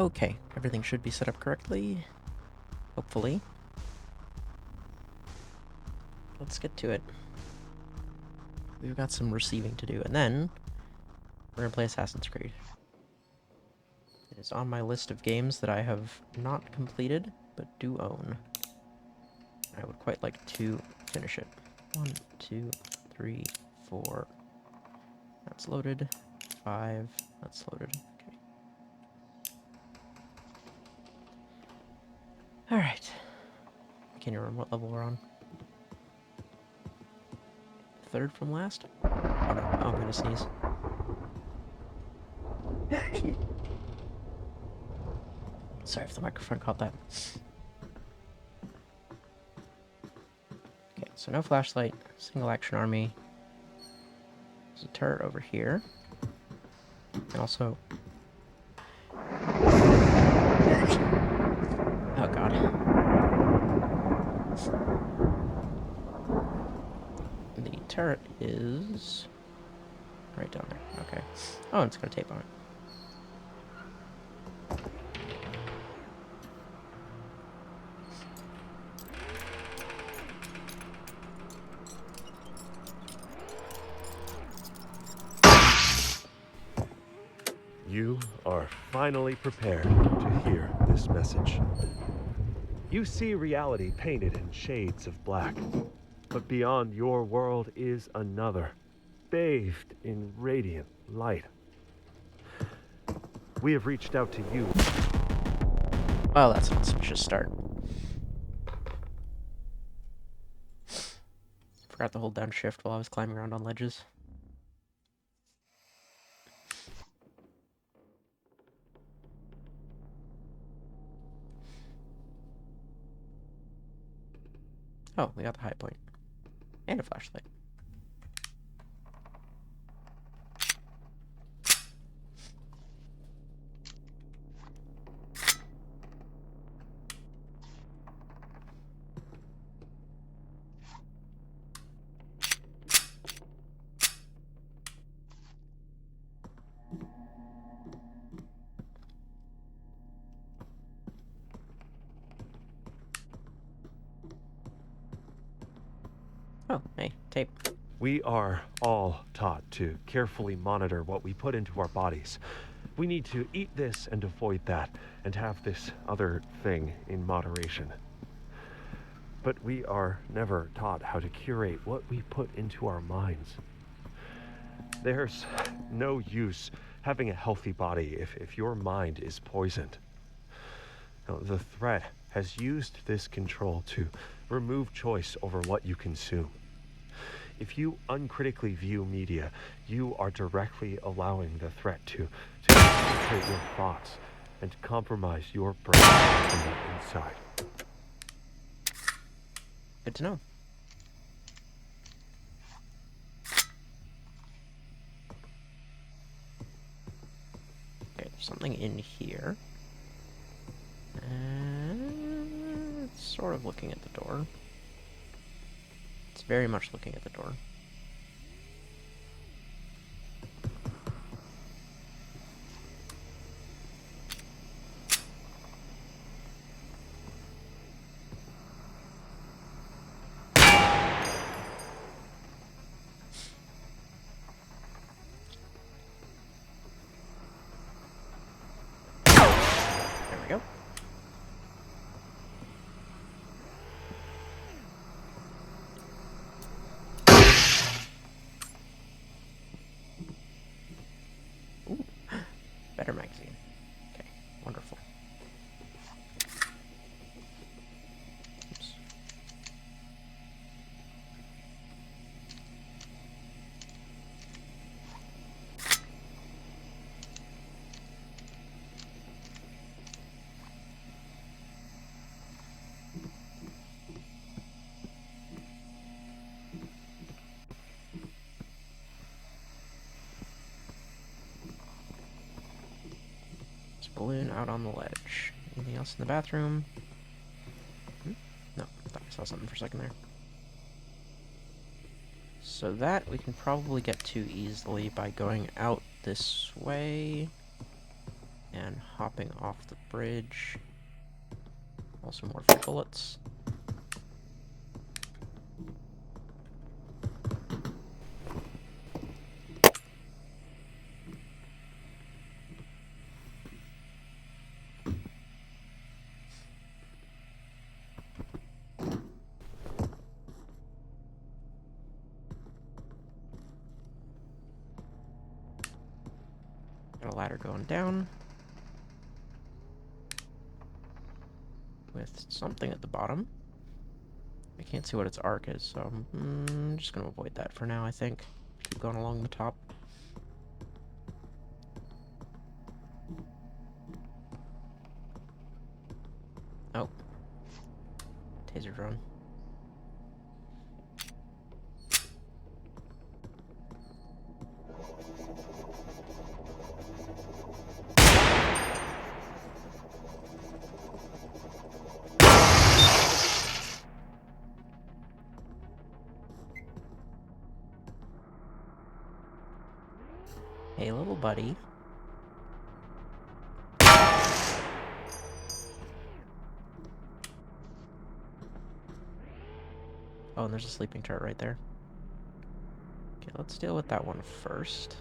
Okay, everything should be set up correctly. Hopefully. Let's get to it. We've got some receiving to do, and then we're gonna play Assassin's Creed. It is on my list of games that I have not completed, but do own. I would quite like to finish it. 1, 2, 3, 4. That's loaded. 5. That's loaded. Okay. Alright. Can you remember what level we're on? Third from last? Oh no. Oh, I'm gonna sneeze. Sorry if the microphone caught that. Okay, so no flashlight, single action army. There's a turret over here. And also... Oh god. The turret is... right down there. Okay. Oh, and it's got a tape on it. You are finally prepared to hear this message. You see reality painted in shades of black, but beyond your world is another, bathed in radiant light. We have reached out to you. Well, that's an auspicious start. Forgot to hold down shift while I was climbing around on ledges. Oh, we got the high point. And a flashlight. Oh, hey, tape. We are all taught to carefully monitor what we put into our bodies. We need to eat this and avoid that, and have this other thing in moderation. But we are never taught how to curate what we put into our minds. There's no use having a healthy body if your mind is poisoned. Now, the threat has used this control to remove choice over what you consume. If you uncritically view media, you are directly allowing the threat to infiltrate your thoughts and compromise your brain from the inside. Good to know. Okay, there's something in here. And it's sort of looking at the door. It's very much looking at the door. There we go. Ooh, better magazine. Okay, wonderful. Oops. Balloon out on the ledge. Anything else in the bathroom? No, I thought I saw something for a second there. So that we can probably get to easily by going out this way. And hopping off the bridge. Also more free bullets. Got a ladder going down. With something at the bottom. I can't see what its arc is, so I'm just going to avoid that for now, I think. Keep going along the top. Oh. Taser drone. Hey, little buddy. Oh, and there's a sleeping turret right there. Okay, let's deal with that one first.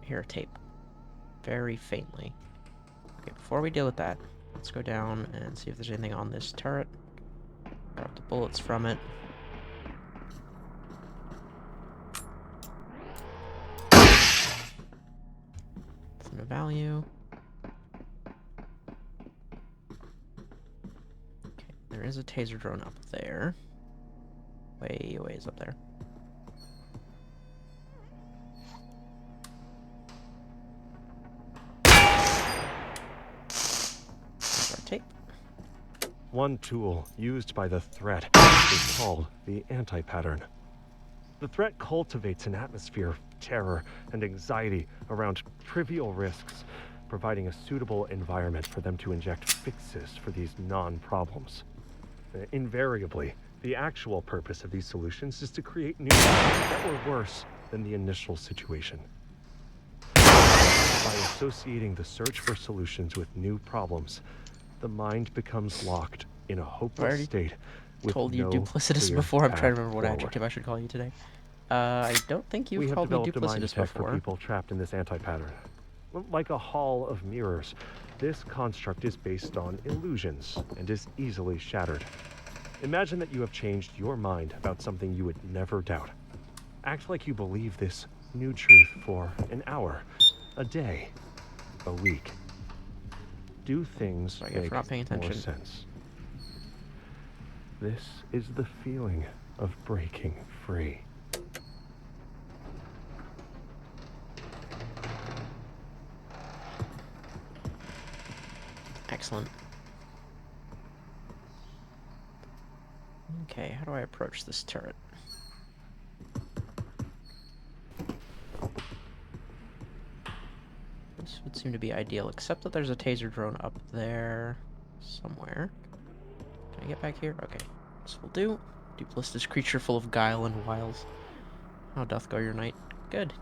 Hear a tape. Very faintly. Okay, before we deal with that, let's go down and see if there's anything on this turret. Grab the bullets from it. Nothing of value. Okay, there is a taser drone up there. Way, ways up there. There's our tape. One tool used by the threat is called the anti-pattern. The threat cultivates an atmosphere of terror and anxiety around trivial risks, providing a suitable environment for them to inject fixes for these non-problems. Invariably, the actual purpose of these solutions is to create new ones that were worse than the initial situation. By associating the search for solutions with new problems, the mind becomes locked in a hopeless state with Told you no duplicitous clear before. I'm trying to path remember what forward. adjective I should call you today. I don't think We you've have called me developed a mind duplicitous tech for before. people trapped in this anti-pattern. Like a hall of mirrors, this construct is based on illusions and is easily shattered. Imagine that you have changed your mind about something you would never doubt. Act like you believe this new truth for an hour, a day, a week. Do things Sorry, I guess make we're not paying more attention. sense. This is the feeling of breaking free. Excellent. Okay, how do I approach this turret? This would seem to be ideal, except that there's a taser drone up there somewhere. Can I get back here? Okay, this will do. Duplicitous creature full of guile and wiles. How doth go your night? Good.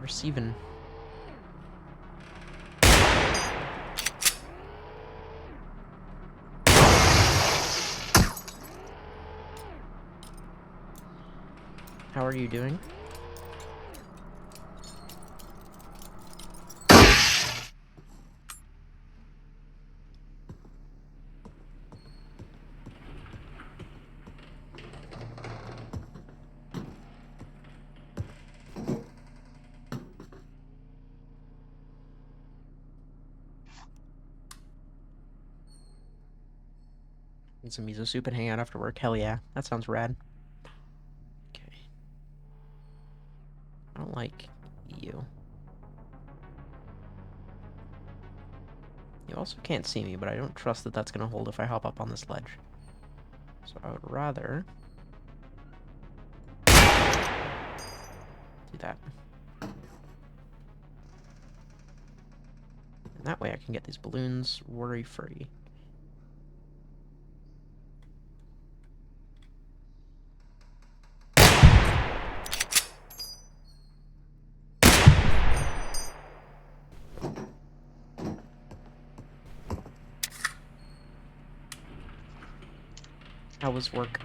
Receiving. How are you doing? Eat some miso soup and hang out after work. Hell yeah. That sounds rad. Okay. I don't like you. You also can't see me, but I don't trust that that's going to hold if I hop up on this ledge. So I would rather do that. And that way I can get these balloons worry-free. How was work?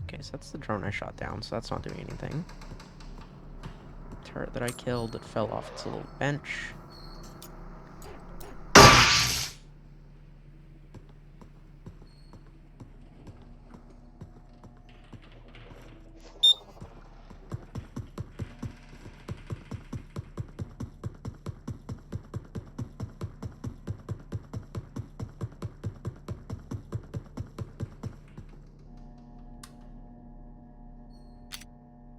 Okay, so that's the drone I shot down, so that's not doing anything. Turret that I killed that fell off its little bench.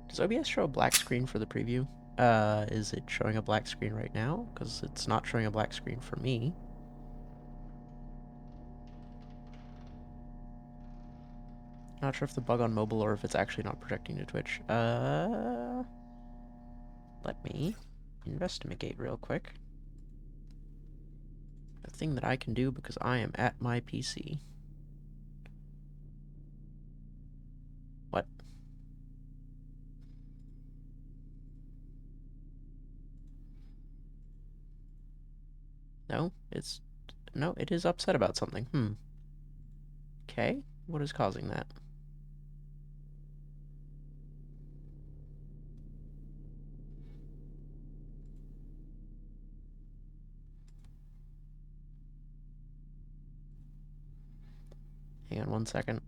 Does OBS show a black screen for the preview? Is it showing a black screen right now? Because it's not showing a black screen for me. Not sure if the bug on mobile or if it's actually not projecting to Twitch. Let me investigate real quick. A thing that I can do because I am at my PC. What? No, no, it is upset about something. Okay, what is causing that? Hang on 1 second.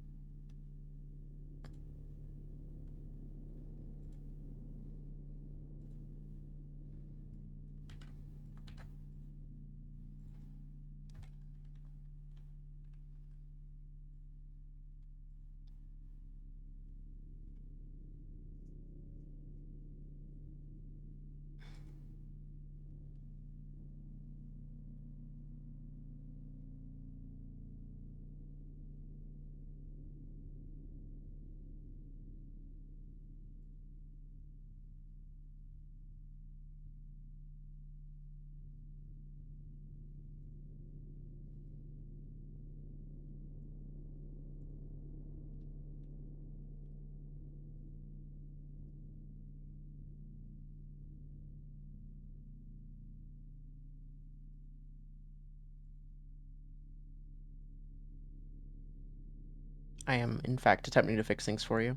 I am, in fact, attempting to fix things for you.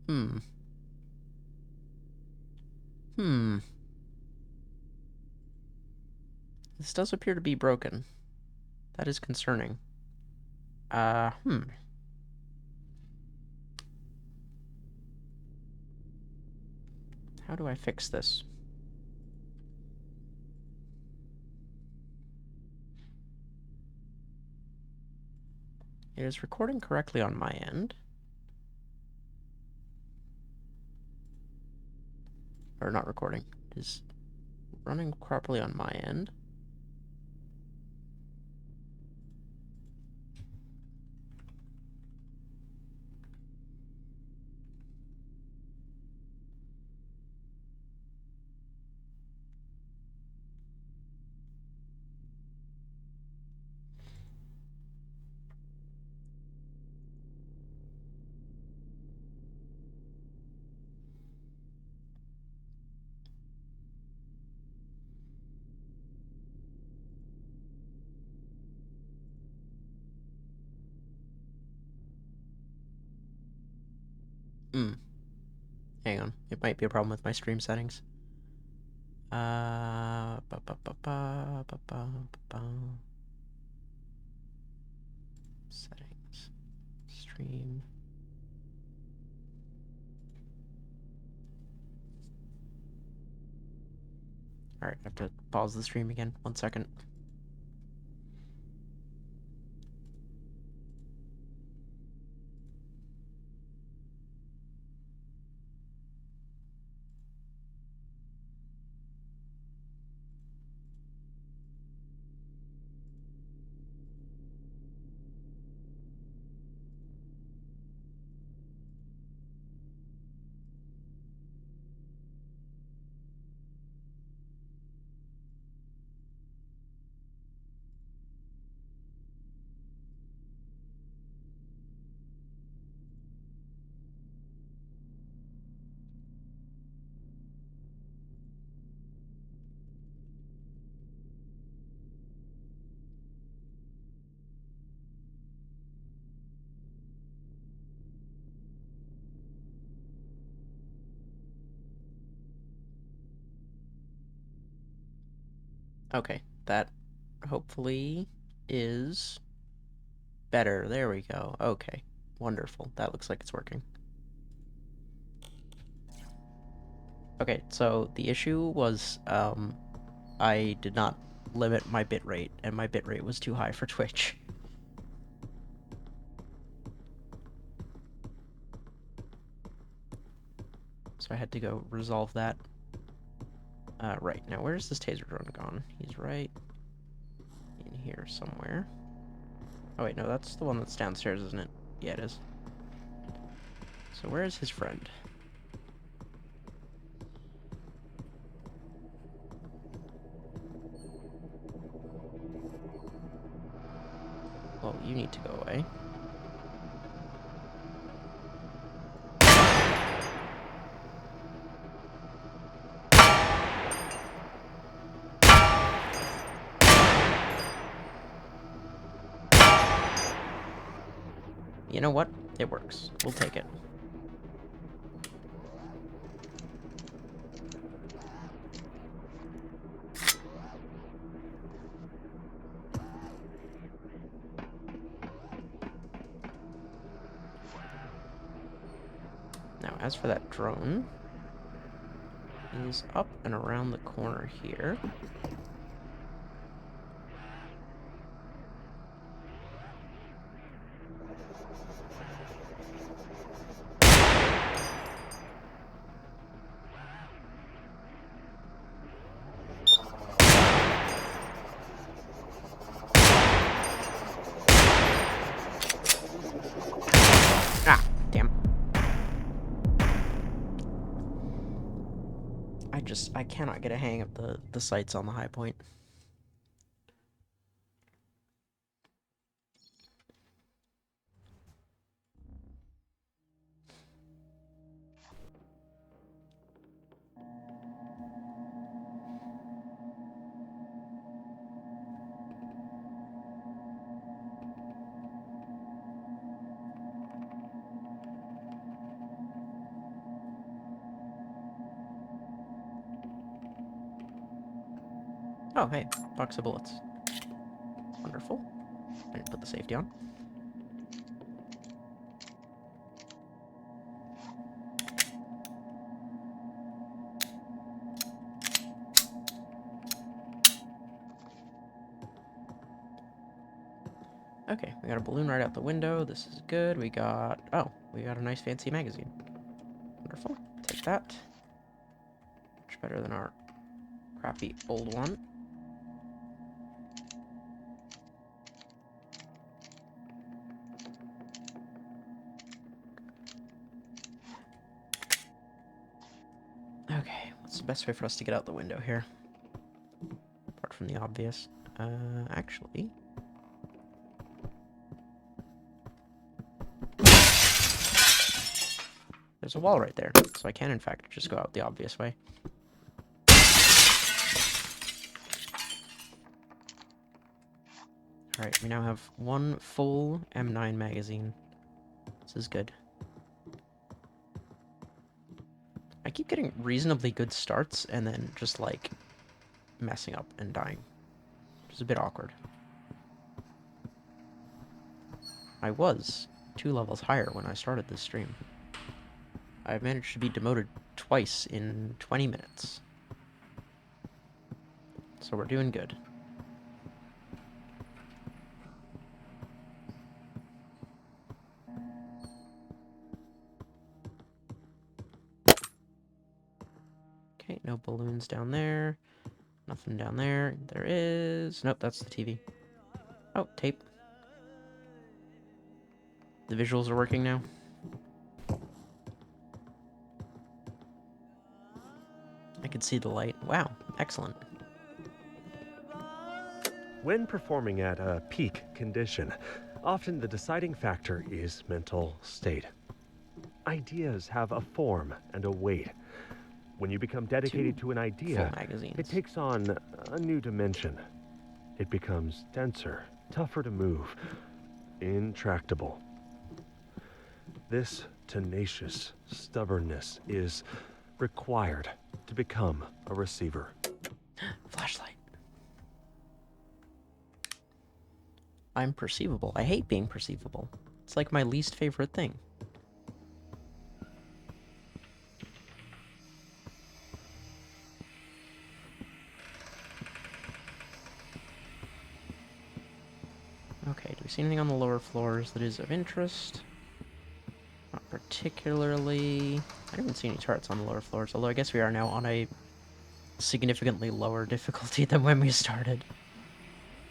Hmm. This does appear to be broken. That is concerning. How do I fix this? It is recording correctly on my end. Or not recording. It is running properly on my end. Hang on. It might be a problem with my stream settings. Ba, ba, ba, ba, ba, ba, ba. Settings. Stream. Alright, I have to pause the stream again. 1 second. Okay, that hopefully is better. There we go. Okay, wonderful. That looks like it's working. Okay, so the issue was I did not limit my bitrate, and my bitrate was too high for Twitch. So I had to go resolve that. Right, now where's this taser drone gone? He's right in here somewhere. Oh wait, no, that's the one that's downstairs, isn't it? Yeah, it is. So where is his friend? Well, you need to go away. You know what? It works. We'll take it. Now, as for that drone, he's up and around the corner here. Ah, damn. I cannot get a hang of the sights on the high point. Oh, hey, box of bullets. Wonderful. I didn't put the safety on. Okay, we got a balloon right out the window. This is good. We got... Oh, we got a nice fancy magazine. Wonderful. Take that. Much better than our crappy old one. Okay, what's the best way for us to get out the window here? Apart from the obvious. Actually... There's a wall right there, so I can in fact just go out the obvious way. Alright, we now have one full M9 magazine. This is good. I keep getting reasonably good starts and then just, like, messing up and dying. Which is a bit awkward. I was 2 levels higher when I started this stream. I've managed to be demoted twice in 20 minutes. So we're doing good. Okay, no balloons down there. Nothing down there. There is... Nope, that's the TV. Oh, tape. The visuals are working now. I can see the light. Wow, excellent. When performing at a peak condition, often the deciding factor is mental state. Ideas have a form and a weight. When you become dedicated to an idea, it takes on a new dimension. It becomes denser, tougher to move, intractable. This tenacious stubbornness is required to become a receiver. Flashlight. I'm perceivable. I hate being perceivable. It's like my least favorite thing. Okay, do we see anything on the lower floors that is of interest? Not particularly. I don't even see any turrets on the lower floors, although I guess we are now on a significantly lower difficulty than when we started.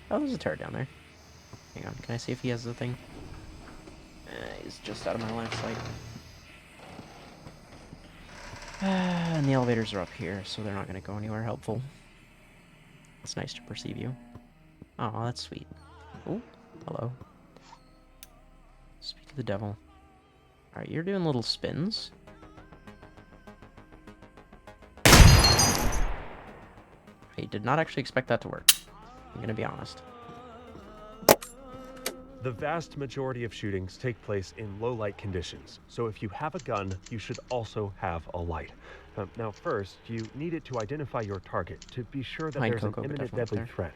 Oh, there's a turret down there. Hang on, can I see if he has the thing? He's just out of my line of sight. And the elevators are up here, so they're not going to go anywhere helpful. It's nice to perceive you. Oh, that's sweet. Oh, hello. Speak of the devil. Alright, you're doing little spins. I did not actually expect that to work. I'm gonna be honest. The vast majority of shootings take place in low light conditions, so if you have a gun, you should also have a light. Now first, you need it to identify your target to be sure that there's an imminent deadly threat.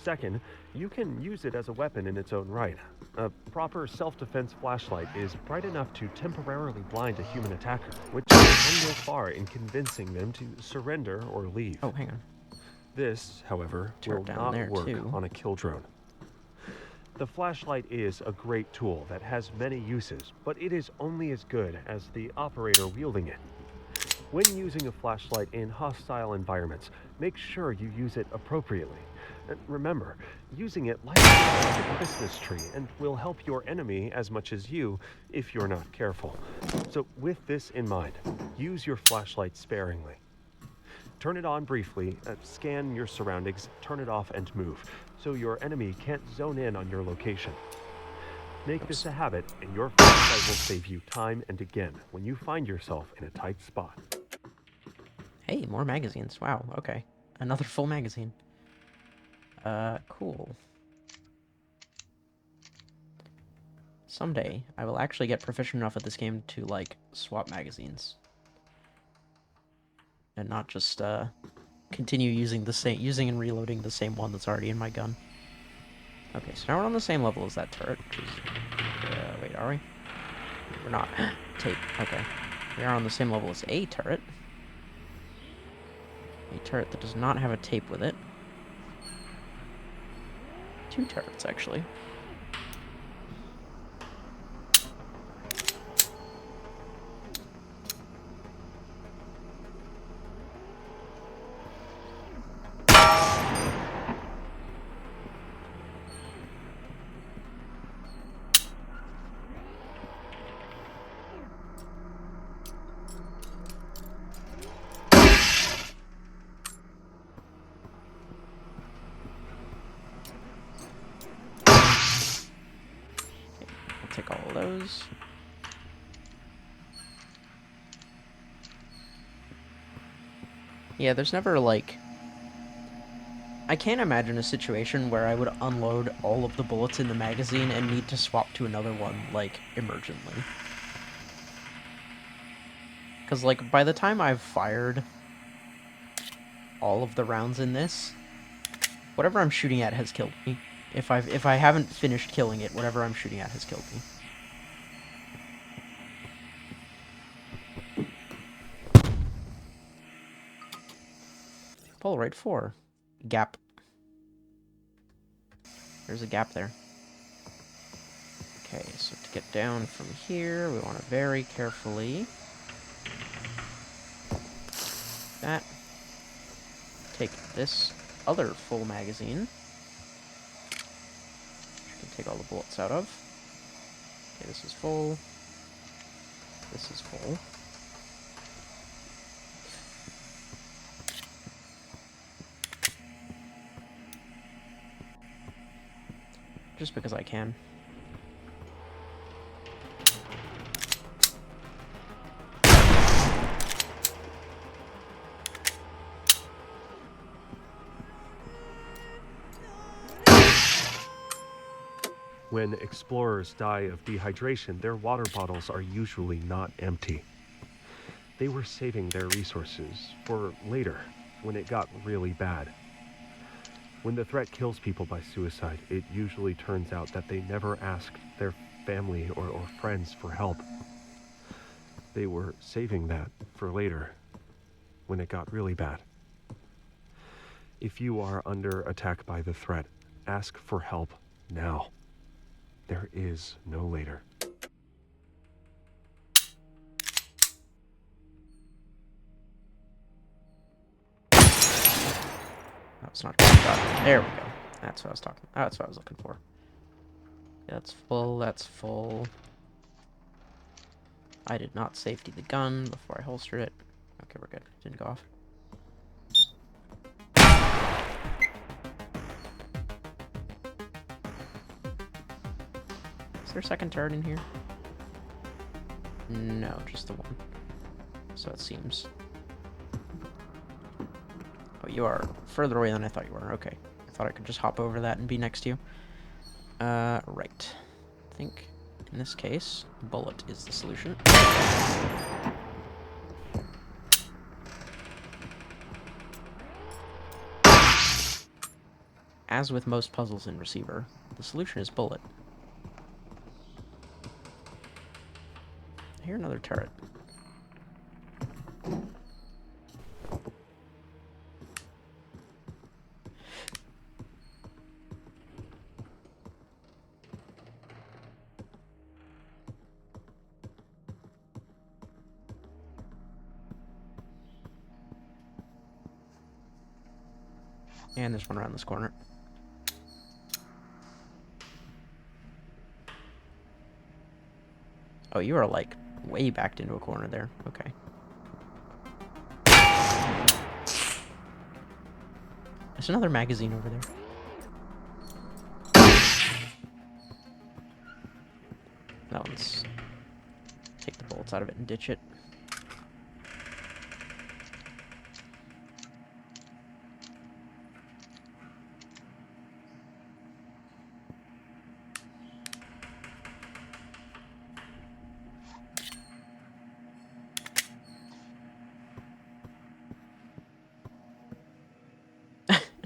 Second, you can use it as a weapon in its own right. A proper self-defense flashlight is bright enough to temporarily blind a human attacker, which can go far in convincing them to surrender or leave. Oh, hang on. This, however, will not work on a kill drone. The flashlight is a great tool that has many uses, but it is only as good as the operator wielding it. When using a flashlight in hostile environments, make sure you use it appropriately. And remember, using it lights up a Christmas tree and will help your enemy as much as you if you're not careful. So with this in mind, use your flashlight sparingly. Turn it on briefly, scan your surroundings, turn it off and move, so your enemy can't zone in on your location. Make this a habit, and your flashlight will save you time and again when you find yourself in a tight spot. Hey, more magazines. Wow, okay. Another full magazine. Cool. Someday, I will actually get proficient enough at this game to, like, swap magazines. And not just, continue using and reloading the same one that's already in my gun. Okay, so now we're on the same level as that turret. Wait, are we? We're not. Tape. Okay. We are on the same level as a turret. A turret that does not have a tape with it. 2 turrets, actually. Take all of those. Yeah, there's never, like... I can't imagine a situation where I would unload all of the bullets in the magazine and need to swap to another one, like, emergently. Because, like, by the time I've fired all of the rounds in this, whatever I'm shooting at has killed me. If I haven't finished killing it, whatever I'm shooting at has killed me. Polaroid 4. Gap. There's a gap there. Okay, so to get down from here, we want to very carefully... that. Take this other full magazine, which you can take all the bullets out of. Okay, this is full. This is full. Just because I can. When explorers die of dehydration, their water bottles are usually not empty. They were saving their resources for later, when it got really bad. When the threat kills people by suicide, it usually turns out that they never asked their family or friends for help. They were saving that for later, when it got really bad. If you are under attack by the threat, ask for help now. There is no later. That's not a good shot. There we go. That's what I was talking about. That's what I was looking for. That's full, that's full. I did not safety the gun before I holstered it. Okay, we're good. Didn't go off. Is there a second turret in here? No, just the one. So it seems. Oh, you are further away than I thought you were. Okay. I thought I could just hop over that and be next to you. Right. I think in this case, bullet is the solution. As with most puzzles in Receiver, the solution is bullet. I hear another turret. And there's one around this corner. Oh, you are, like, way backed into a corner there. Okay. There's another magazine over there. Now let's take the bullets out of it and ditch it.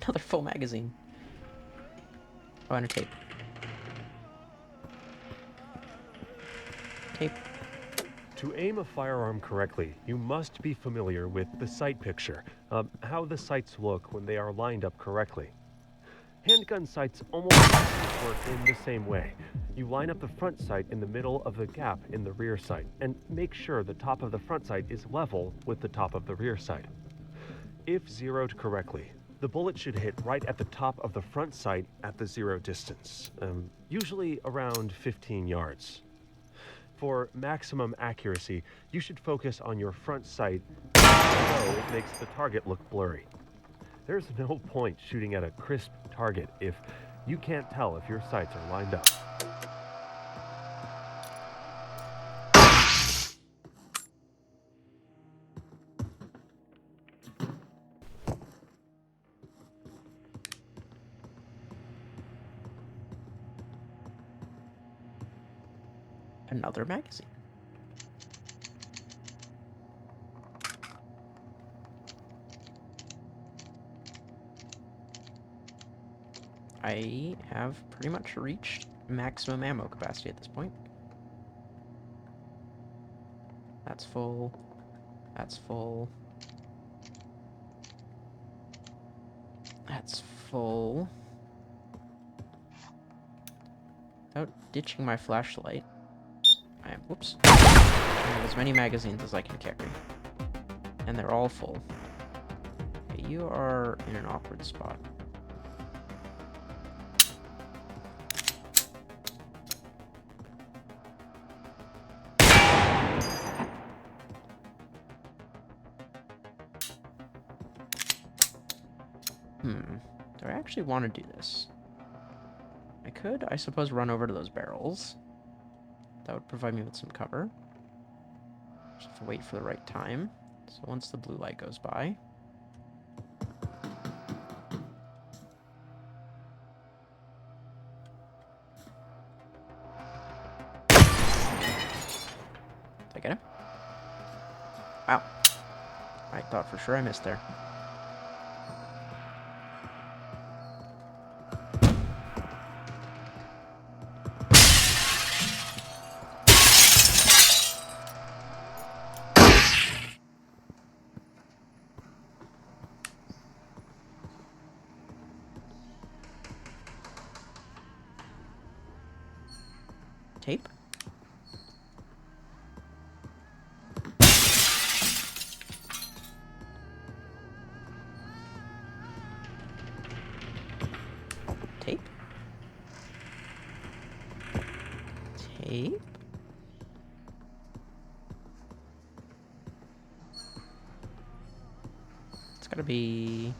Another full magazine. Oh, and a tape. Tape. To aim a firearm correctly, you must be familiar with the sight picture, how the sights look when they are lined up correctly. Handgun sights almost always work in the same way. You line up the front sight in the middle of the gap in the rear sight, and make sure the top of the front sight is level with the top of the rear sight. If zeroed correctly, the bullet should hit right at the top of the front sight at the zero distance, usually around 15 yards. For maximum accuracy, you should focus on your front sight, so it makes the target look blurry. There's no point shooting at a crisp target if you can't tell if your sights are lined up. Another magazine. I have pretty much reached maximum ammo capacity at this point. That's full. That's full. That's full. Without ditching my flashlight, I am, whoops. I have as many magazines as I can carry. And they're all full. Okay, you are in an awkward spot. Do I actually want to do this? I could, I suppose, run over to those barrels. That would provide me with some cover. Just have to wait for the right time. So once the blue light goes by. Did I get him? Wow. I thought for sure I missed there. Tape? Tape? Tape? It's gotta be...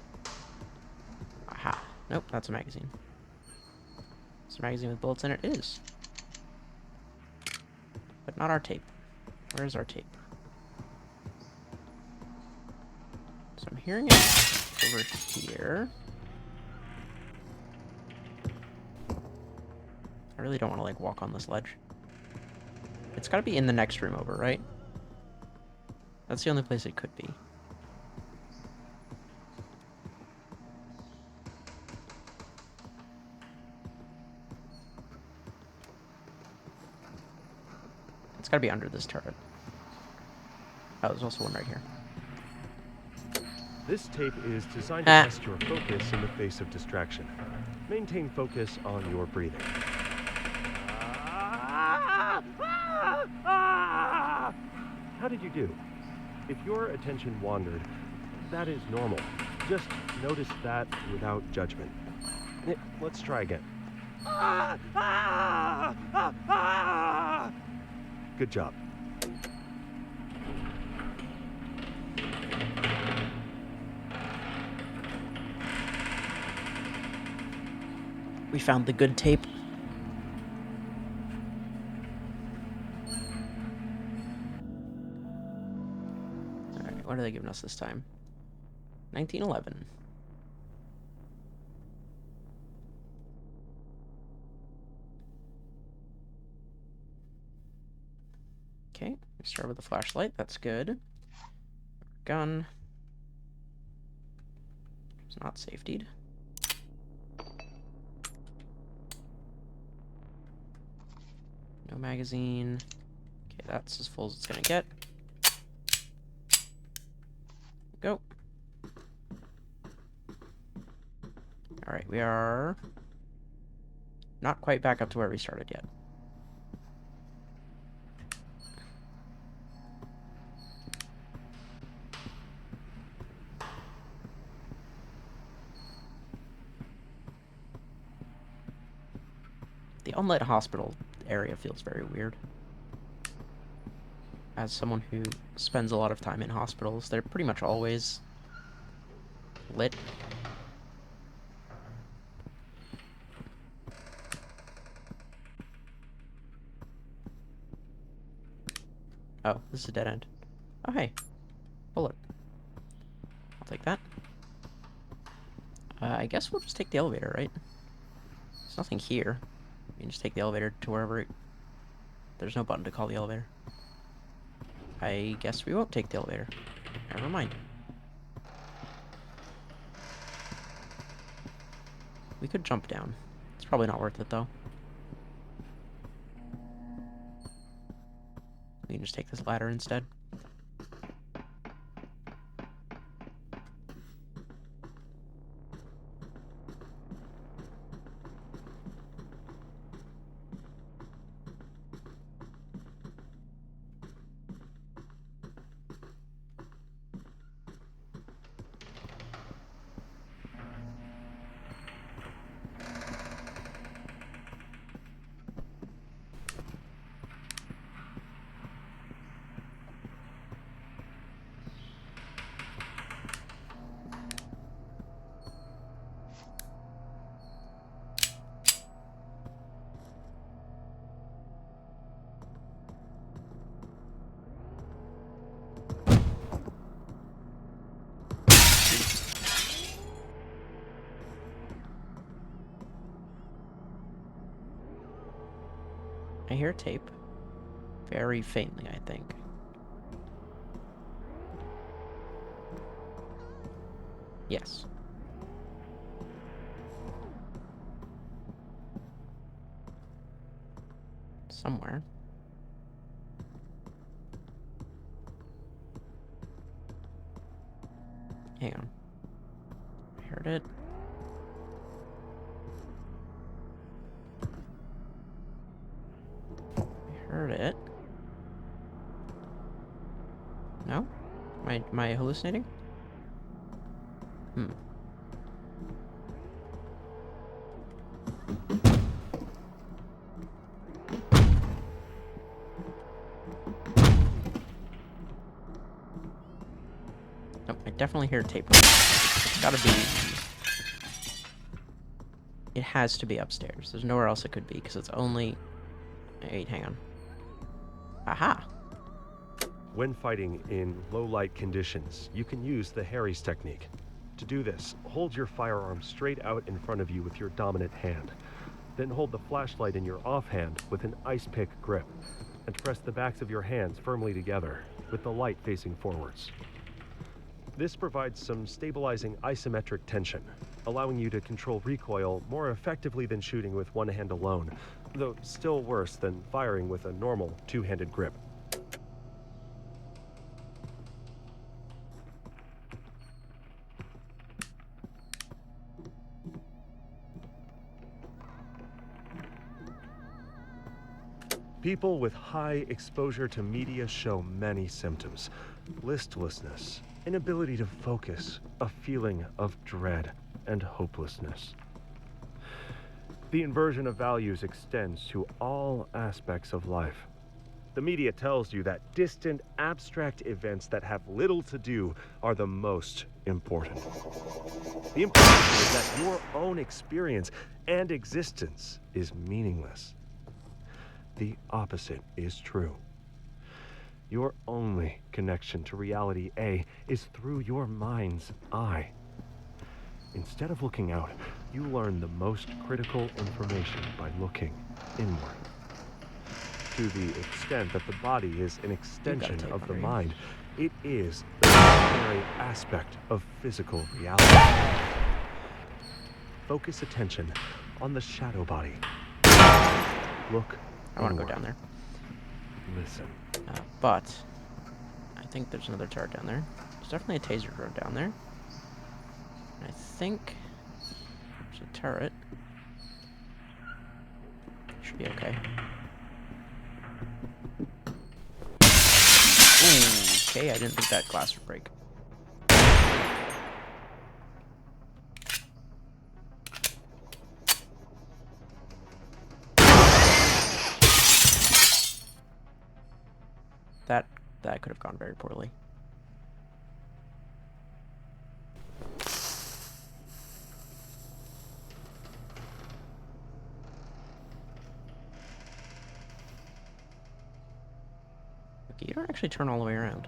Aha. Nope, that's a magazine. It's a magazine with bullets in it. It is. But not our tape. Where's our tape? So I'm hearing it over here. I really don't want to, like, walk on this ledge. It's gotta be in the next room over, right? That's the only place it could be. It's gotta be under this turret. Oh, there's also one right here. This tape is designed to test your focus in the face of distraction. Maintain focus on your breathing. How did you do? If your attention wandered, that is normal. Just notice that without judgment. Let's try again. Good job. We found the good tape. Alright, what are they giving us this time? 1911. Okay, we start with the flashlight. That's good. Gun. It's not safetied. No magazine. Okay, that's as full as it's gonna get. Go. Alright, we are not quite back up to where we started yet. The unlit hospital area feels very weird. As someone who spends a lot of time in hospitals, they're pretty much always lit. Oh, this is a dead end. Oh, hey. Bullet. I'll take that. I guess we'll just take the elevator, right? There's nothing here. We can just take the elevator to wherever There's no button to call the elevator. I guess we won't take the elevator. Never mind. We could jump down. It's probably not worth it, though. We can just take this ladder instead. I hear tape. Very faintly, I think. Yes. Somewhere. Hang on. I heard it. I heard it. No? Am I hallucinating? Hmm. Nope, I definitely hear tape. It's gotta be... It has to be upstairs. There's nowhere else it could be, because it's only... Wait, hang on. Aha! When fighting in low-light conditions, you can use the Harry's technique. To do this, hold your firearm straight out in front of you with your dominant hand. Then hold the flashlight in your offhand with an ice pick grip, and press the backs of your hands firmly together, with the light facing forwards. This provides some stabilizing isometric tension, allowing you to control recoil more effectively than shooting with one hand alone, though still worse than firing with a normal two-handed grip. People with high exposure to media show many symptoms: listlessness, inability to focus, a feeling of dread and hopelessness. The inversion of values extends to all aspects of life. The media tells you that distant, abstract events that have little to do are the most important. The impression is that your own experience and existence is meaningless. The opposite is true. Your only connection to reality A is through your mind's eye. Instead of looking out, you learn the most critical information by looking inward. To the extent that the body is an extension of the mind, it is the primary aspect of physical reality. Focus attention on the shadow body. Look. I want to go down there. Listen. But I think there's another turret down there. There's definitely a taser drone down there. And I think there's a turret. Should be okay. Ooh, okay, I didn't think that glass would break. That could have gone very poorly. Okay, you don't actually turn all the way around.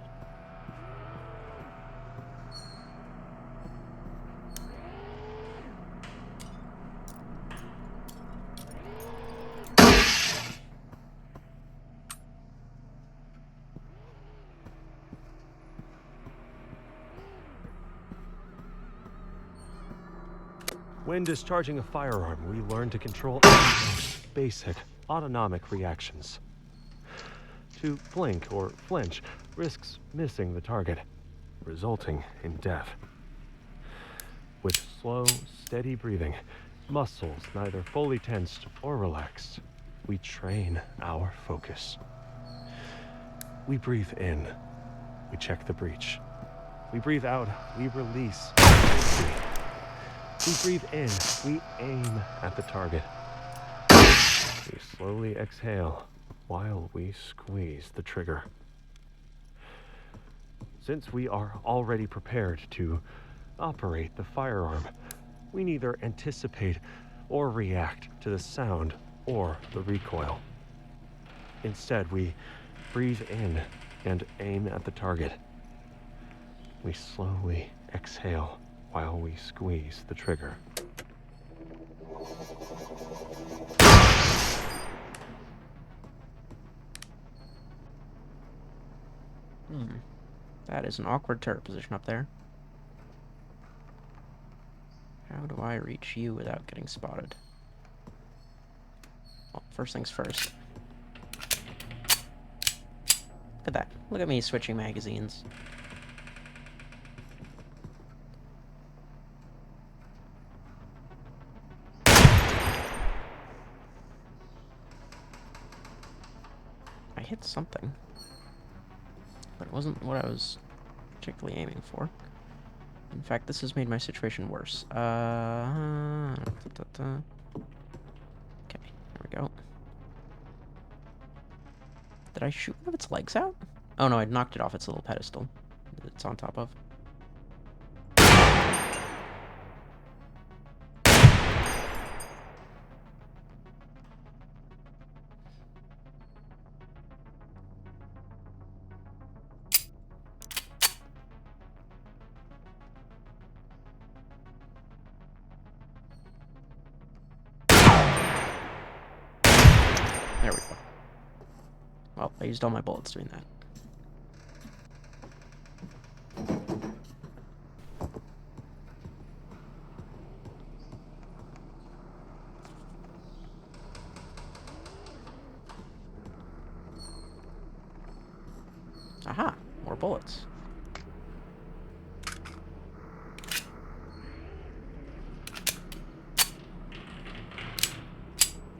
When discharging a firearm, we learn to control our most basic autonomic reactions. To blink or flinch risks missing the target, resulting in death. With slow, steady breathing, muscles neither fully tensed or relaxed, we train our focus. We breathe in, we check the breech. We breathe out, we release. We breathe in, we aim at the target. We slowly exhale while we squeeze the trigger. Since we are already prepared to operate the firearm, we neither anticipate or react to the sound or the recoil. Instead, we breathe in and aim at the target. We slowly exhale while we squeeze the trigger. That is an awkward turret position up there. How do I reach you without getting spotted? Well, first things first. Look at that. Look at me switching magazines. I hit something, but it wasn't what I was particularly aiming for. In fact, this has made my situation worse. Okay, there we go. Did I shoot one of its legs out? Oh no, I knocked it off its little pedestal that it's on top of. There we go. Well, I used all my bullets doing that. Aha! More bullets.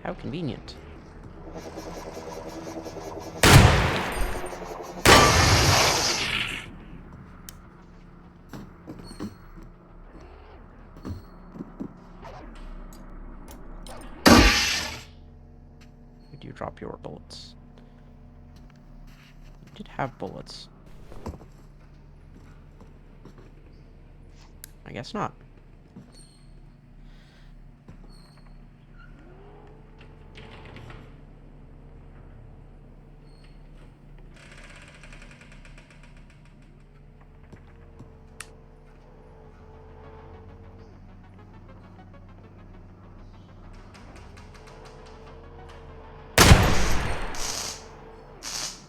How convenient. Did you drop your bullets? You did have bullets. I guess not.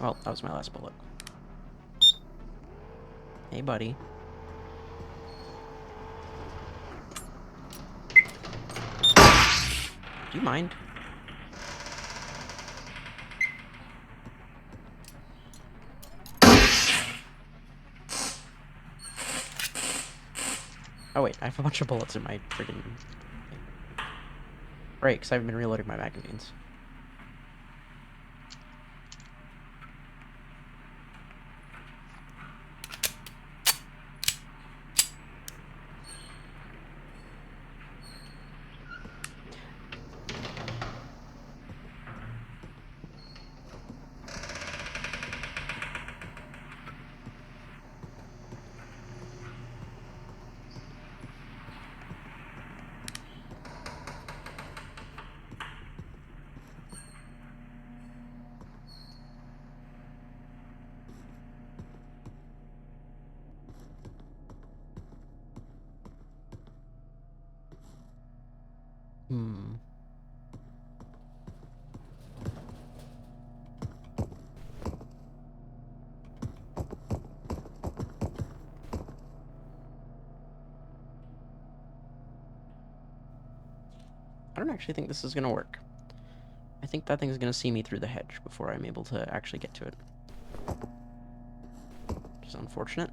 Well, that was my last bullet. Hey, buddy. Do you mind? Oh wait, I have a bunch of bullets in my friggin' thing. Right, because I haven't been reloading my magazines. don't actually think this is gonna work. I think that thing's gonna see me through the hedge before I'm able to actually get to it. Which is unfortunate.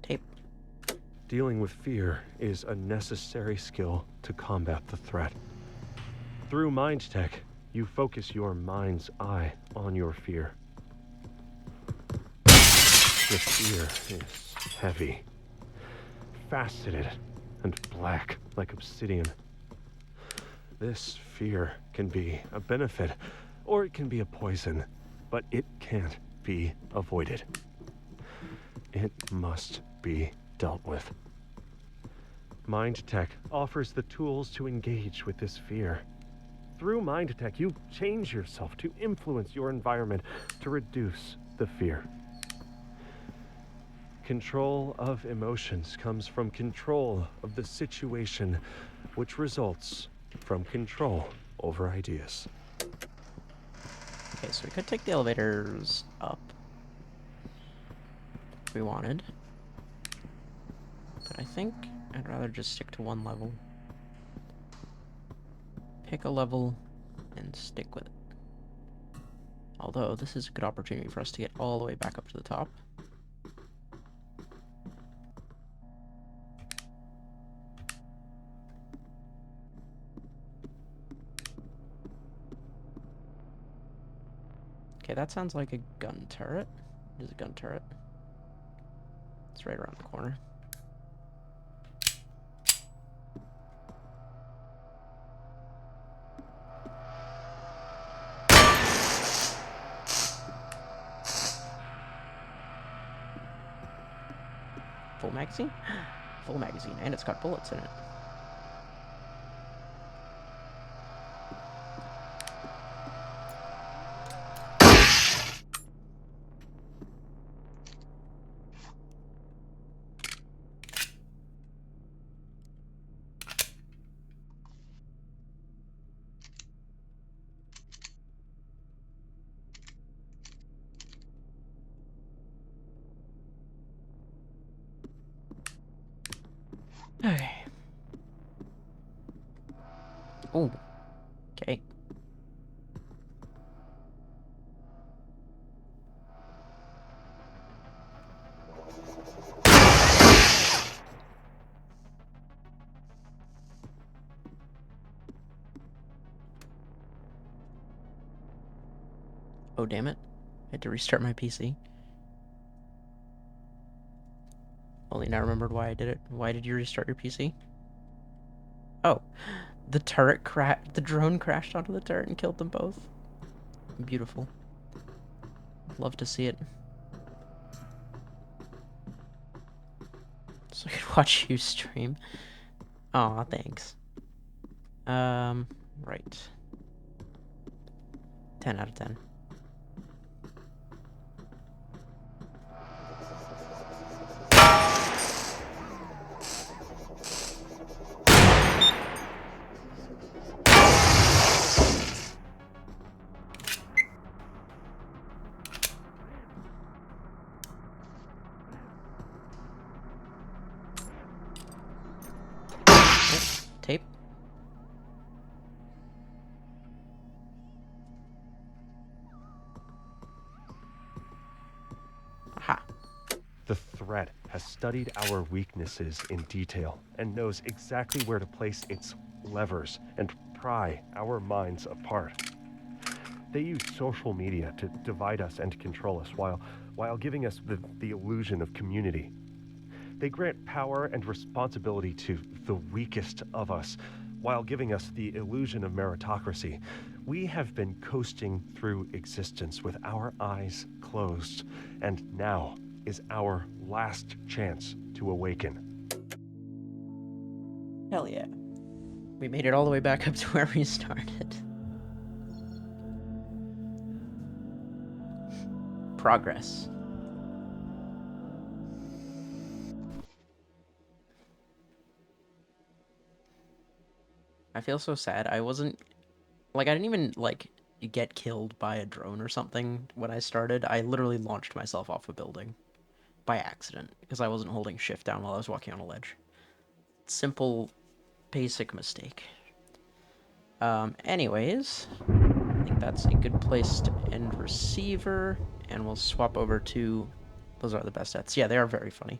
Tape. Dealing with fear is a necessary skill to combat the threat. Through Mind Tech, you focus your mind's eye on your fear. The fear is heavy, faceted, and black like obsidian. This fear can be a benefit, or it can be a poison, but it can't be avoided. It must be dealt with. Mind Tech offers the tools to engage with this fear. Through Mind Tech, you change yourself to influence your environment to reduce the fear. Control of emotions comes from control of the situation, which results from control over ideas. Okay, so we could take the elevators up if we wanted. But I think I'd rather just stick to one level. Pick a level and stick with it. Although, this is a good opportunity for us to get all the way back up to the top. Okay, that sounds like a gun turret. It is a gun turret. It's right around the corner. Full magazine? Full magazine, and it's got bullets in it. Okay. Oh. Okay. Oh, damn it. I had to restart my PC. Only now remembered why I did it. Why did you restart your PC? Oh. The turret the drone crashed onto the turret and killed them both. Beautiful. Love to see it. So I could watch you stream. Aw, thanks. Right. 10 out of 10. Tape. Aha. The threat has studied our weaknesses in detail and knows exactly where to place its levers and pry our minds apart. They use social media to divide us and control us while giving us the illusion of community. They grant power and responsibility to the weakest of us while giving us the illusion of meritocracy, We have been coasting through existence with our eyes closed, and now is our last chance to awaken. Hell yeah. We made it all the way back up to where we started. Progress. I feel so sad. I wasn't... Like, I didn't even, like, get killed by a drone or something when I started. I literally launched myself off a building. By accident. Because I wasn't holding shift down while I was walking on a ledge. Simple, basic mistake. Anyways... I think that's a good place to end receiver. And we'll swap over to... Those are the best sets. Yeah, they are very funny.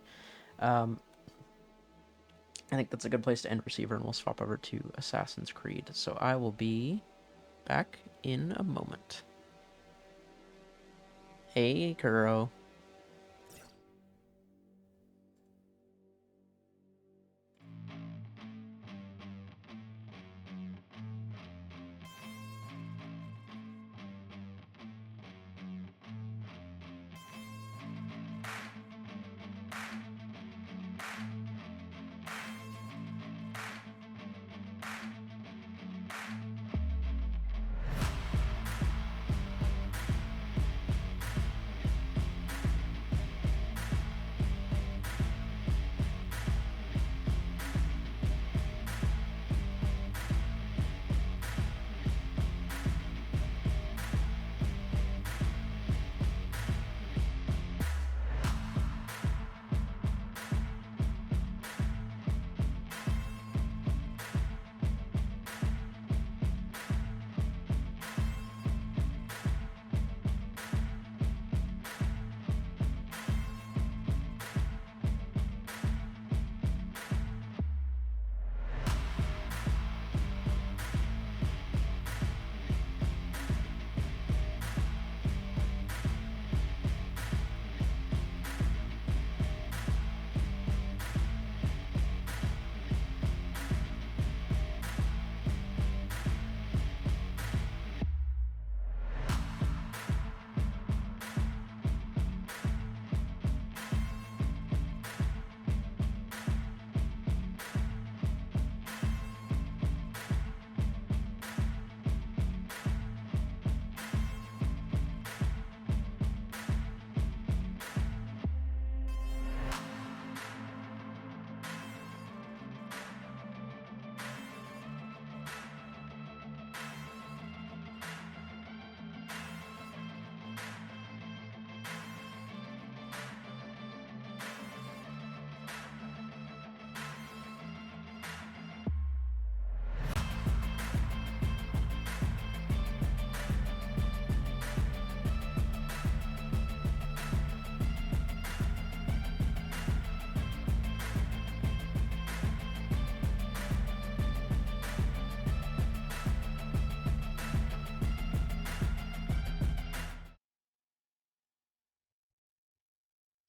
I think that's a good place to end receiver, and we'll swap over to Assassin's Creed. So I will be back in a moment. Hey, Kuro.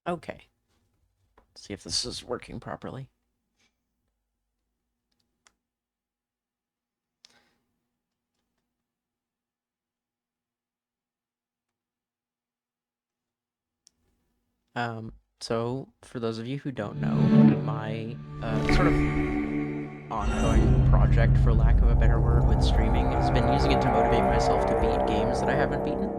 Okay. Let's see if this is working properly. So, for those of you who don't know, my sort of ongoing project, for lack of a better word, with streaming has been using it to motivate myself to beat games that I haven't beaten.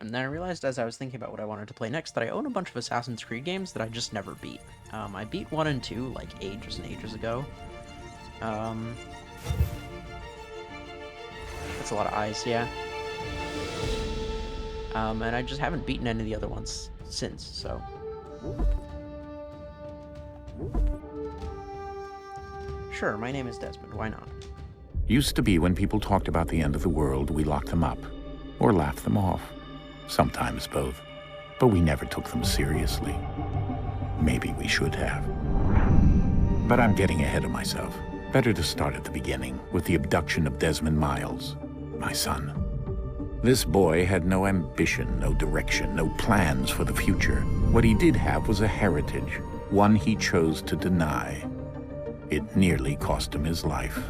And then I realized as I was thinking about what I wanted to play next that I own a bunch of Assassin's Creed games that I just never beat. I beat 1 and 2 like ages and ages ago. That's a lot of eyes, yeah. And I just haven't beaten any of the other ones since, so... Sure, my name is Desmond, why not? Used to be when people talked about the end of the world, we locked them up. Or laughed them off. Sometimes both. But we never took them seriously. Maybe we should have. But I'm getting ahead of myself. Better to start at the beginning, with the abduction of Desmond Miles, my son. This boy had no ambition, no direction, no plans for the future. What he did have was a heritage, one he chose to deny. It nearly cost him his life.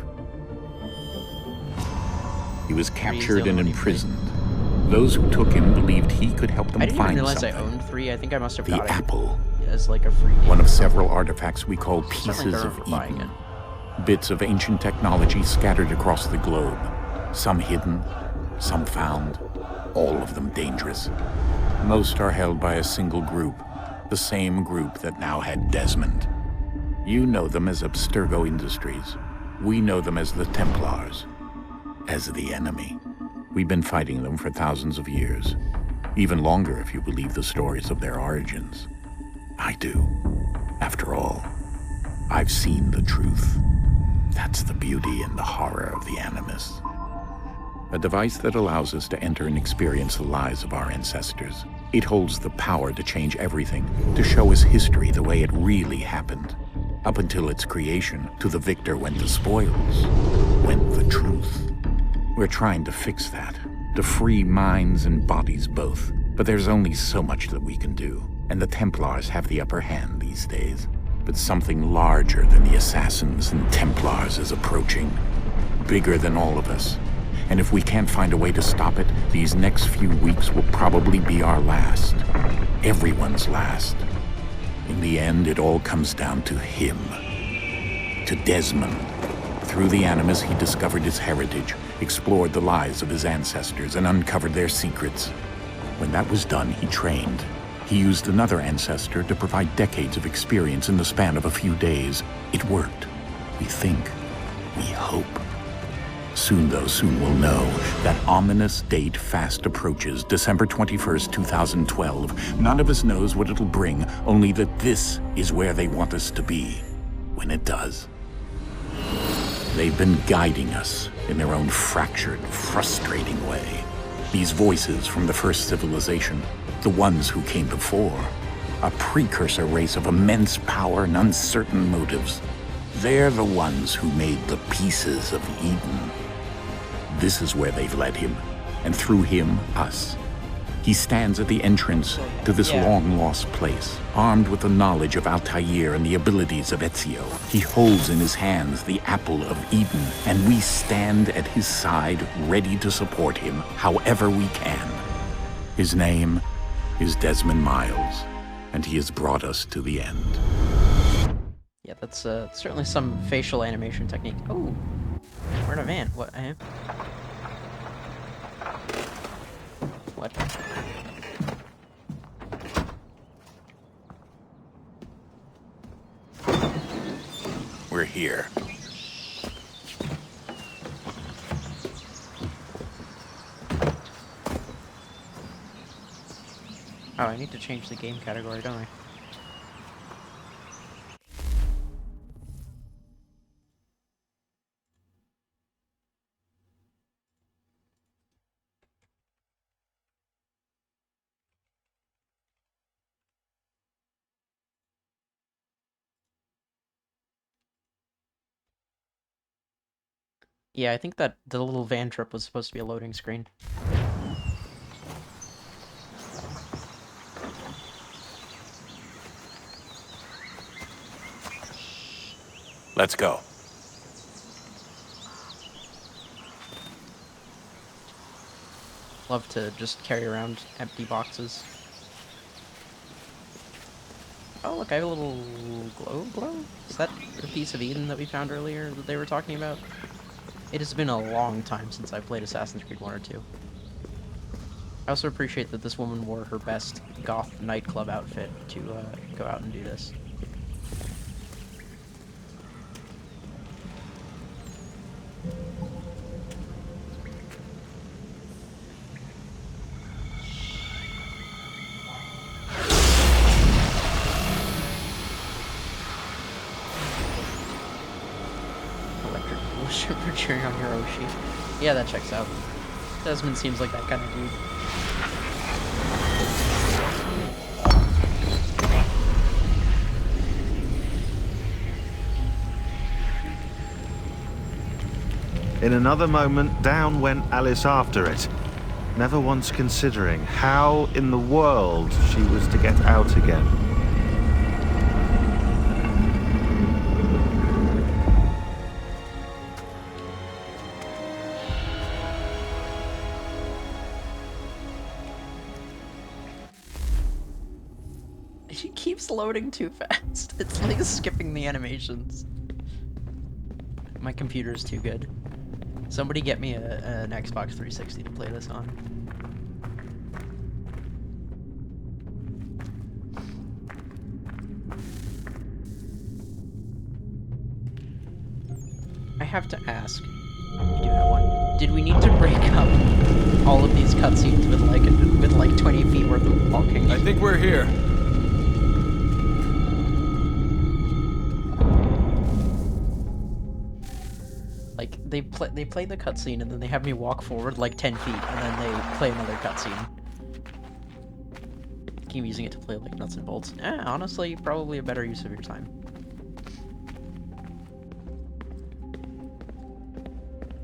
He was Three is captured the and only one he played. imprisoned. Those who took him believed he could help them I didn't even find realize I something. owned 3. I think I must have The got it apple, as like a free game. one of several artifacts we call Certainly pieces don't of remember buying Eden. it. Bits of ancient technology scattered across the globe. Some hidden, some found, all of them dangerous. Most are held by a single group, the same group that now had Desmond. You know them as Abstergo Industries. We know them as the Templars, as the enemy. We've been fighting them for thousands of years, even longer if you believe the stories of their origins. I do. After all, I've seen the truth. That's the beauty and the horror of the Animus. A device that allows us to enter and experience the lives of our ancestors. It holds the power to change everything, to show us history the way it really happened. Up until its creation, to the victor went the spoils, went the truth. We're trying to fix that, to free minds and bodies both. But there's only so much that we can do, and the Templars have the upper hand these days. But something larger than the Assassins and Templars is approaching, bigger than all of us. And if we can't find a way to stop it, these next few weeks will probably be our last. Everyone's last. In the end, it all comes down to him. To Desmond. Through the Animus, he discovered his heritage, explored the lives of his ancestors, and uncovered their secrets. When that was done, he trained. He used another ancestor to provide decades of experience in the span of a few days. It worked. We think. We hope. Soon, though, soon we'll know. That ominous date fast approaches, December 21st, 2012. None of us knows what it'll bring, only that this is where they want us to be, when it does. They've been guiding us in their own fractured, frustrating way. These voices from the first civilization, the ones who came before, a precursor race of immense power and uncertain motives. They're the ones who made the pieces of Eden. This is where they've led him, and through him, us. He stands at the entrance to this long-lost place, armed with the knowledge of Altair and the abilities of Ezio. He holds in his hands the apple of Eden, and we stand at his side, ready to support him however we can. His name is Desmond Miles, and he has brought us to the end. Yeah, that's certainly some facial animation technique. Oh, we're in a van. What? What? We're here. Oh, I need to change the game category, don't I? Yeah, I think that the little van trip was supposed to be a loading screen. Let's go. Love to just carry around empty boxes. Oh, look, I have a little glow? Is that the piece of Eden that we found earlier that they were talking about? It has been a long time since I played Assassin's Creed 1 or 2. I also appreciate that this woman wore her best goth nightclub outfit to go out and do this. Electric bullshit for cheering on Hiroshi. Yeah, that checks out. Desmond seems like that kind of dude. In another moment, down went Alice after it, never once considering how in the world she was to get out again. It keeps loading too fast. It's like skipping the animations. My computer's too good. Somebody get me an Xbox 360 to play this on. I have to ask. You do have one. Did we need to break up all of these cutscenes with like 20 feet worth of walking? I think we're here. Like they play the cutscene and then they have me walk forward like 10 feet and then they play another cutscene. Keep using it to play like nuts and bolts. Honestly, probably a better use of your time.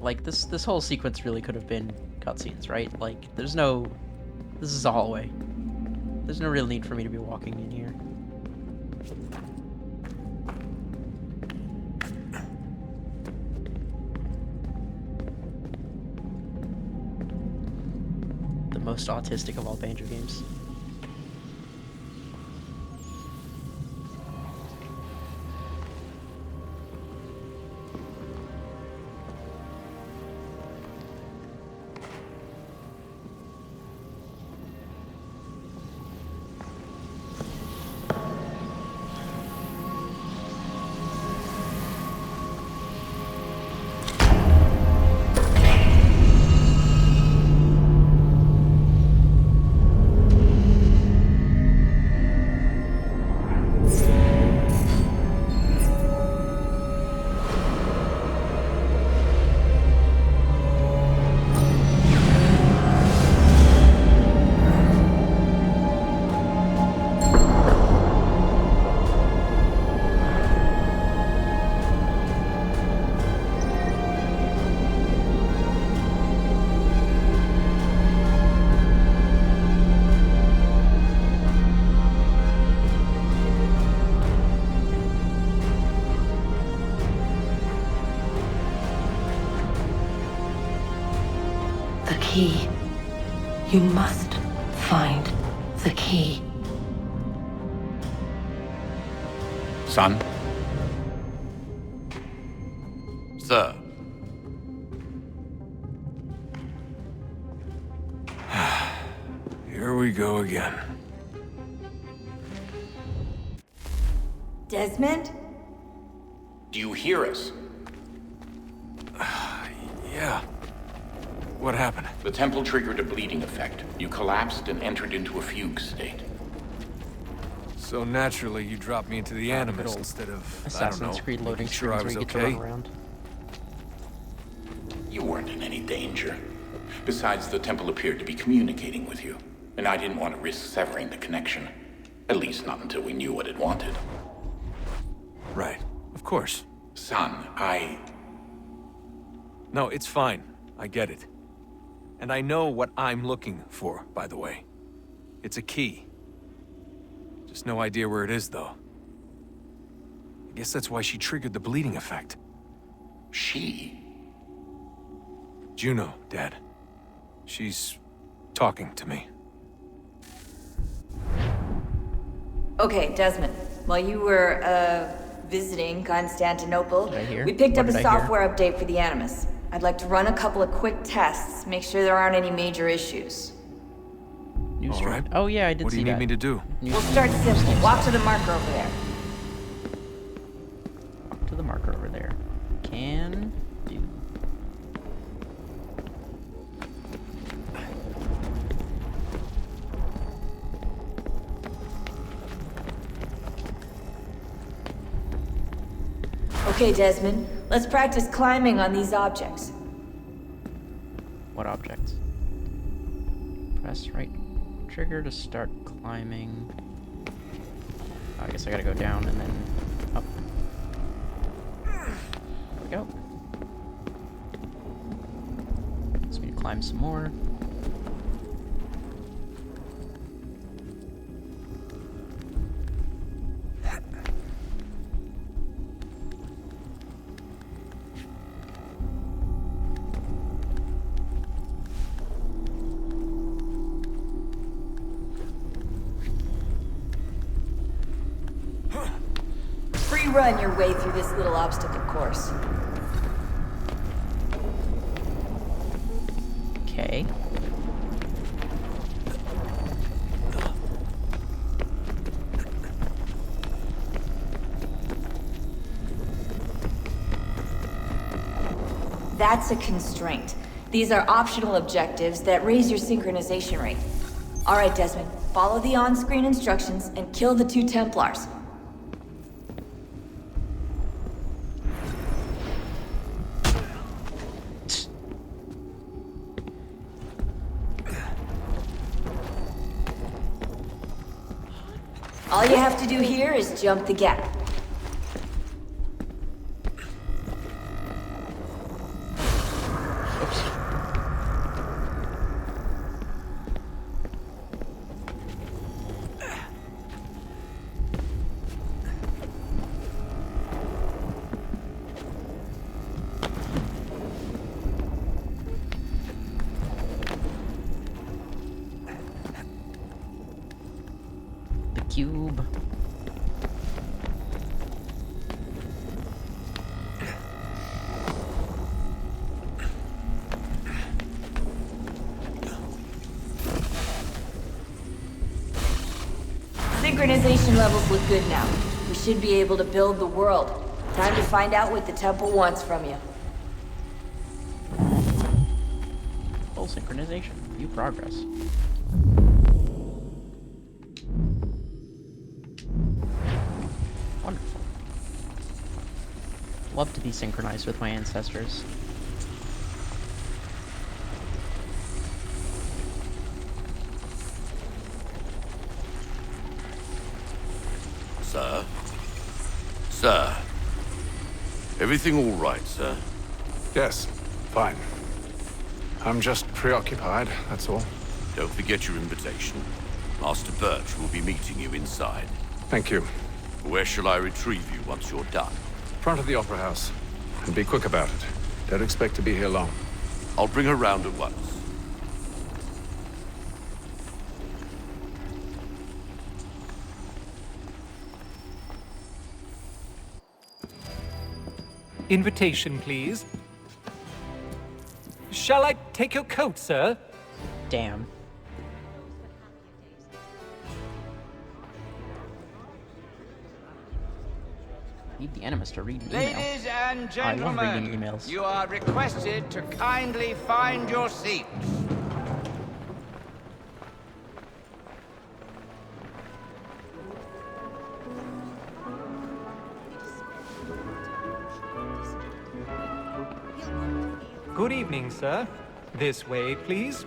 Like this whole sequence really could have been cutscenes, right? Like this is a hallway. There's no real need for me to be walking in here. The most autistic of all Banjo games. The key. You must find the key. Son? Sir. Here we go again. Desmond? Do you hear us? Yeah. What happened? The temple triggered a bleeding effect. You collapsed and entered into a fugue state. So naturally, you dropped me into the Animus old instead of, I don't Assassin's know, Creed loading making sure I screens where was you get to okay. run around. You weren't in any danger. Besides, the temple appeared to be communicating with you, and I didn't want to risk severing the connection. At least not until we knew what it wanted. Right. Of course. Son, No, it's fine. I get it. And I know what I'm looking for, by the way. It's a key. Just no idea where it is, though. I guess that's why she triggered the bleeding effect. She? Juno, Dad. She's talking to me. Okay, Desmond. While you were, visiting Constantinople, Did I hear? we picked What up a did I hear? software update for the Animus. I'd like to run a couple of quick tests, make sure there aren't any major issues. News All stream. right. Oh yeah, I did What do see you need that. me to do? News We'll stream. start simple. Walk to the marker over there. Walk to the marker over there. Can do. Okay, Desmond. Let's practice climbing on these objects. What objects? Press right trigger to start climbing. I guess I gotta go down and then up. There we go. Let's me to climb some more. run your way through this little obstacle course. Okay. That's a constraint. These are optional objectives that raise your synchronization rate. Alright, Desmond, follow the on-screen instructions and kill the 2 Templars. All you have to do here is jump the gap. Oops. The cube. Synchronization levels look good now. We should be able to build the world. Time to find out what the temple wants from you. Full synchronization. View progress. Wonderful. Love to be synchronized with my ancestors. Sir? Sir? Everything all right, sir? Yes, fine. I'm just preoccupied, that's all. Don't forget your invitation. Master Birch will be meeting you inside. Thank you. Where shall I retrieve you once you're done? Front of the Opera House. And be quick about it. Don't expect to be here long. I'll bring her round at once. Invitation, please. Shall I take your coat, sir? Damn. Need the Animus to read an email. Ladies and I love reading gentlemen, emails. you are requested to kindly find your seats. Good evening, sir. This way, please.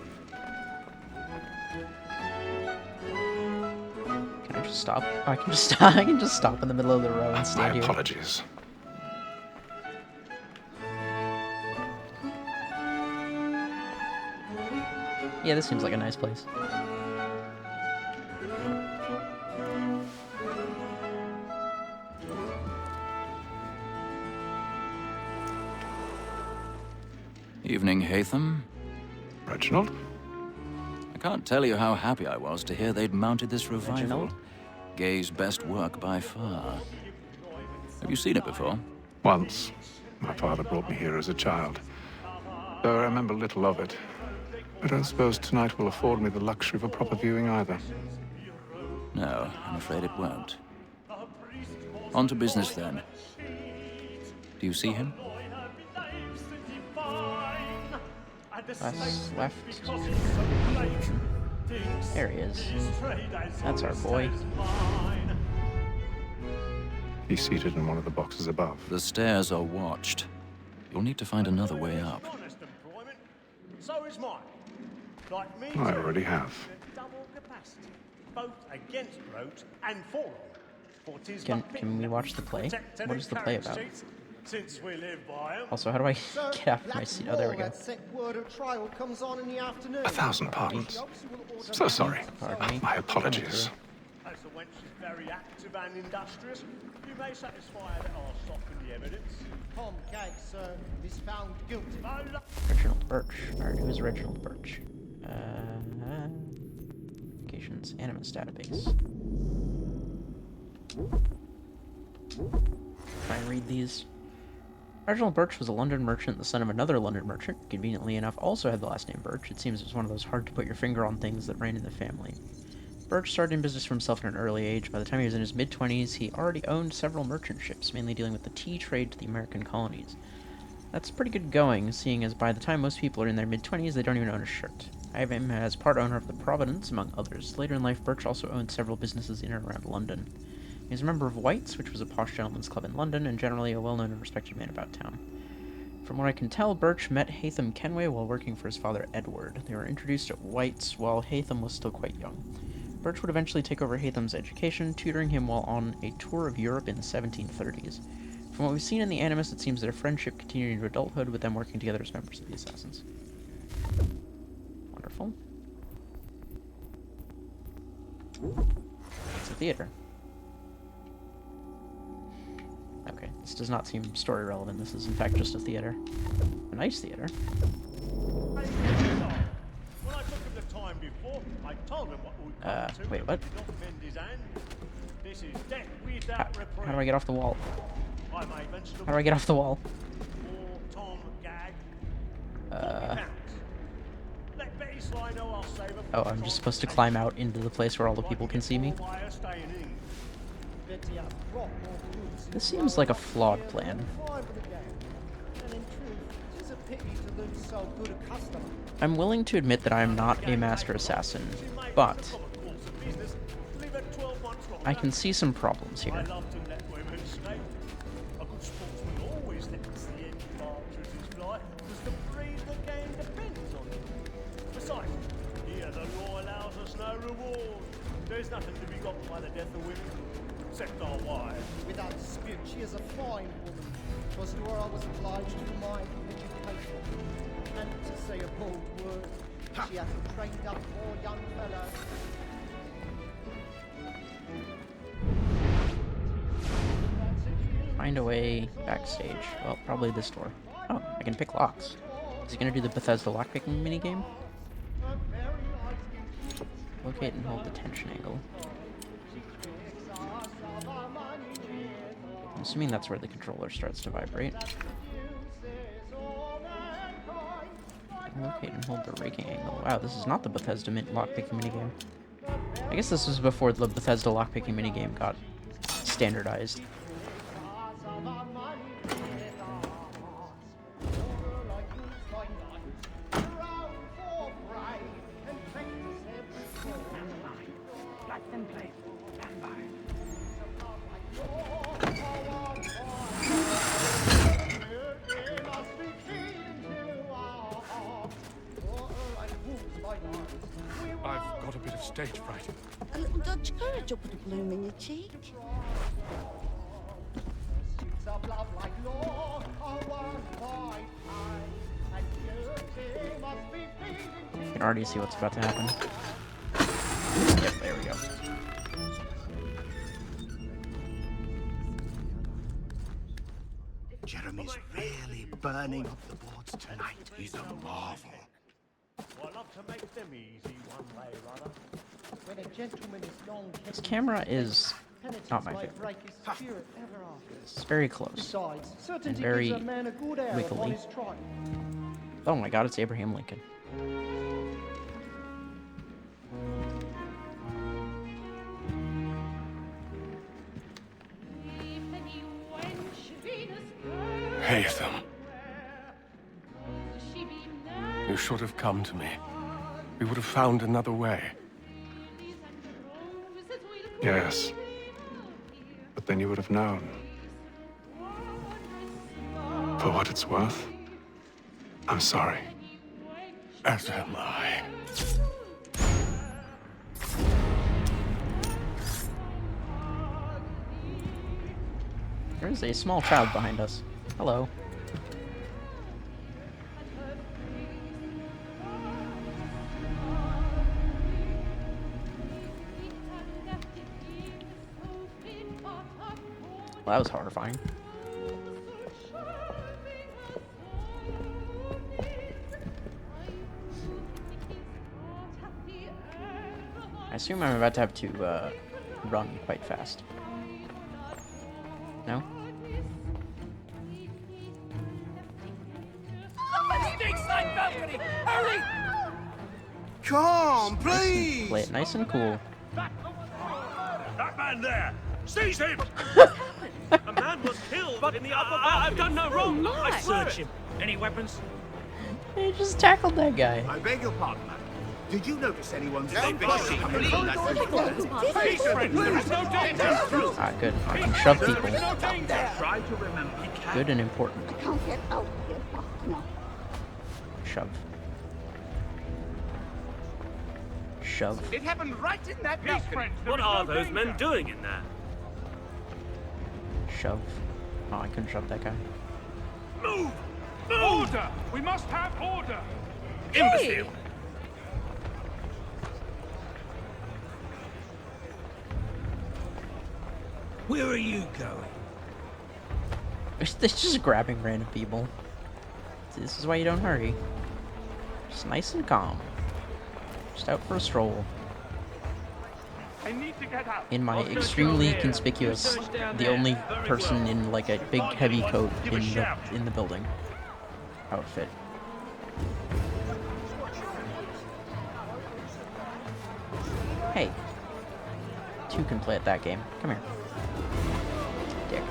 Can I just stop? Oh, I can just stop. I can just stop in the middle of the row and My stand here. apologies. Yeah, this seems like a nice place. Evening, Hatham. Reginald? I can't tell you how happy I was to hear they'd mounted this revival. Reginald? Gay's best work by far. Have you seen it before? Once. My father brought me here as a child. Though I remember little of it. I don't suppose tonight will afford me the luxury of a proper viewing either. No, I'm afraid it won't. On to business then. Do you see him? Left. There he is. That's our boy. He's seated in one of the boxes above. The stairs are watched. You'll need to find another way up. So is mine. Like me, I already have. double capacity, both against roads and for them. Can we watch the play? What is the play about? Since we live by 'em. Also, how do I get out of my seat? Oh, there we go. A thousand pardons. So sorry. Pardon me. My apologies. As the wench is very active and industrious, you may satisfy her that I'll soften the evidence. Tom Gaggs, sir, is found guilty. Reginald Birch. Alright, who is Reginald Birch? Applications, Animus database. try and read these. Reginald Birch was a London merchant, the son of another London merchant. Conveniently enough, also had the last name Birch. It seems it was one of those hard-to-put-your-finger-on things that ran in the family. Birch started in business for himself at an early age. By the time he was in his mid-20s, he already owned several merchant ships, mainly dealing with the tea trade to the American colonies. That's pretty good going, seeing as by the time most people are in their mid-20s, they don't even own a shirt. I have him as part owner of the Providence, among others. Later in life, Birch also owned several businesses in and around London. He was a member of White's, which was a posh gentleman's club in London, and generally a well-known and respected man about town. From what I can tell, Birch met Hatham Kenway while working for his father Edward. They were introduced at White's while Hatham was still quite young. Birch would eventually take over Hatham's education, tutoring him while on a tour of Europe in the 1730s. From what we've seen in the Animus, it seems their friendship continued into adulthood, with them working together as members of the Assassins. Wonderful. It's a theater. Okay, this does not seem story relevant. This is in fact just a theater. A nice theater. When I took him the time before, I told him what would come to wait, him what? if he not bend his hand. This is death without reprieve. How do I get off the wall? I made vegetable. How do I get off the wall? Or Tom Gag. £40. Let Betty Sly know I'll save her. Oh, I'm just supposed to climb out into the place where all the people can see me? This seems like a flawed plan. I'm willing to admit that I am not a master assassin, but I can see some problems here. Besides, here the law allows us no reward. There's nothing to be got by the death of women, except our wives. Without dispute, she is a fine woman. 'Twas to her I was obliged for my education. And to say a bold word, she hath trained up poor young fellow. Find a way backstage. Well, probably this door. Oh, I can pick locks. Is he gonna do the Bethesda lockpicking minigame? Locate and hold the tension angle. I'm assuming that's where the controller starts to vibrate. Locate and hold the raking angle. Wow, this is not the Bethesda lockpicking minigame. I guess this was before the Bethesda lockpicking minigame got standardized. I've got a bit of stage fright. A little Dutch courage will put a bloom in your cheek. You can already see what's about to happen. Yep, there we go. Jeremy's really burning up the boards tonight. He's a marvel. Well, I love to make them easy one way or other. When a gentleman is long This camera is not my favorite. It's very close and very wiggly. Oh my god, it's Abraham Lincoln. Hatham. You should have come to me. We would have found another way. Yes. But then you would have known. For what it's worth, I'm sorry. As am I. There is a small child behind us. Hello. Well, that was horrifying. I assume I'm about to have to run quite fast. No? side balcony! Hurry! Come, please! Play it nice and cool. That man there! Seize him! A man was killed in the upper balcony. I've done no wrong. I search him. Any weapons? He just tackled that guy. I beg your pardon, madam. Did you notice anyone Don't coming be coming silly. from that Peace, friends. There is no danger. Ah, good. I can shove people. No danger. Try to remember. Good and important. I can't get out of here fast enough. Shove. Shove. It happened right in that Peace, balcony. friends. What are those men doing in there? Shove. Oh, I couldn't shove that guy. Move! Order! We must have order! Imbecile! Where are you going? They're just grabbing random people. This is why you don't hurry. Just nice and calm. Just out for a stroll. I need to get out. In my extremely conspicuous, the only person in like a big heavy coat in the building outfit. Hey, two can play at that game. Come here. Dick.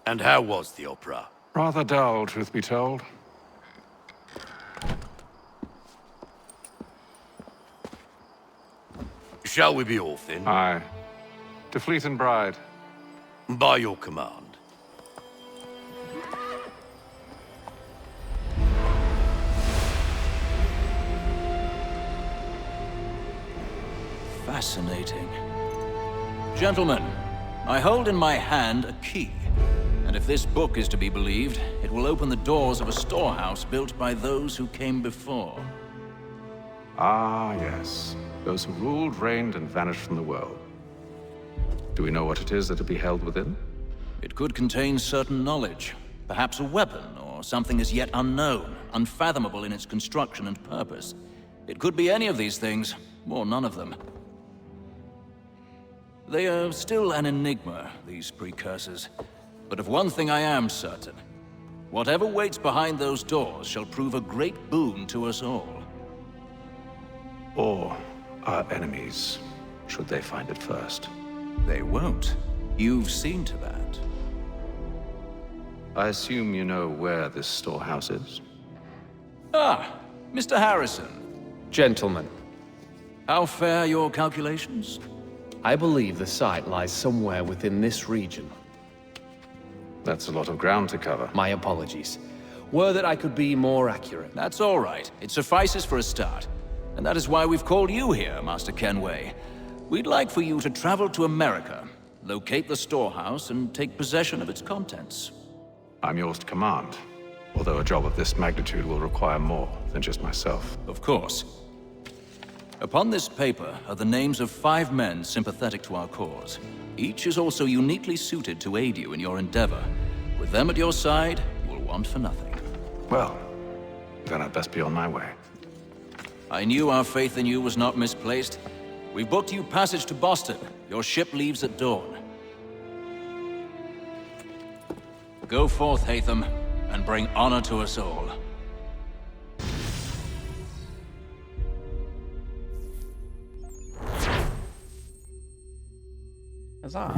And how was the opera? Rather dull, truth be told. Shall we be off then? Aye. To Fleet and Bride. By your command. Fascinating. Gentlemen, I hold in my hand a key. And if this book is to be believed, it will open the doors of a storehouse built by those who came before. Ah, yes. Those who ruled, reigned, and vanished from the world. Do we know what it is that will be held within? It could contain certain knowledge, perhaps a weapon, or something as yet unknown, unfathomable in its construction and purpose. It could be any of these things, or none of them. They are still an enigma, these precursors. But of one thing I am certain. Whatever waits behind those doors shall prove a great boon to us all. Or our enemies, should they find it first. They won't. You've seen to that. I assume you know where this storehouse is? Ah, Mr. Harrison. Gentlemen, How fare your calculations? I believe the site lies somewhere within this region. That's a lot of ground to cover. My apologies. Were that I could be more accurate. That's all right. It suffices for a start. And that is why we've called you here, Master Kenway. We'd like for you to travel to America, locate the storehouse, and take possession of its contents. I'm yours to command, although a job of this magnitude will require more than just myself. Of course. Upon this paper are the names of 5 men sympathetic to our cause. Each is also uniquely suited to aid you in your endeavor. With them at your side, you will want for nothing. Well, then I'd best be on my way. I knew our faith in you was not misplaced. We've booked you passage to Boston. Your ship leaves at dawn. Go forth, Hatham, and bring honor to us all. Huzzah.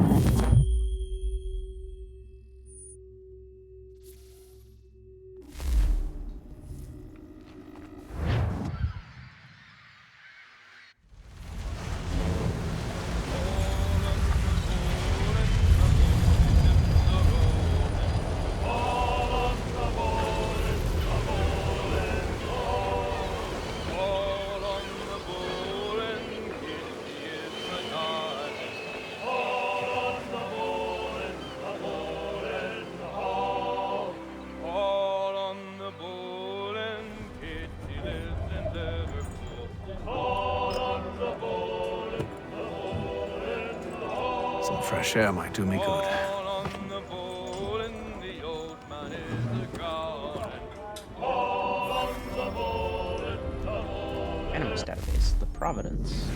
Some fresh air might do me good. Enemies database, the Providence.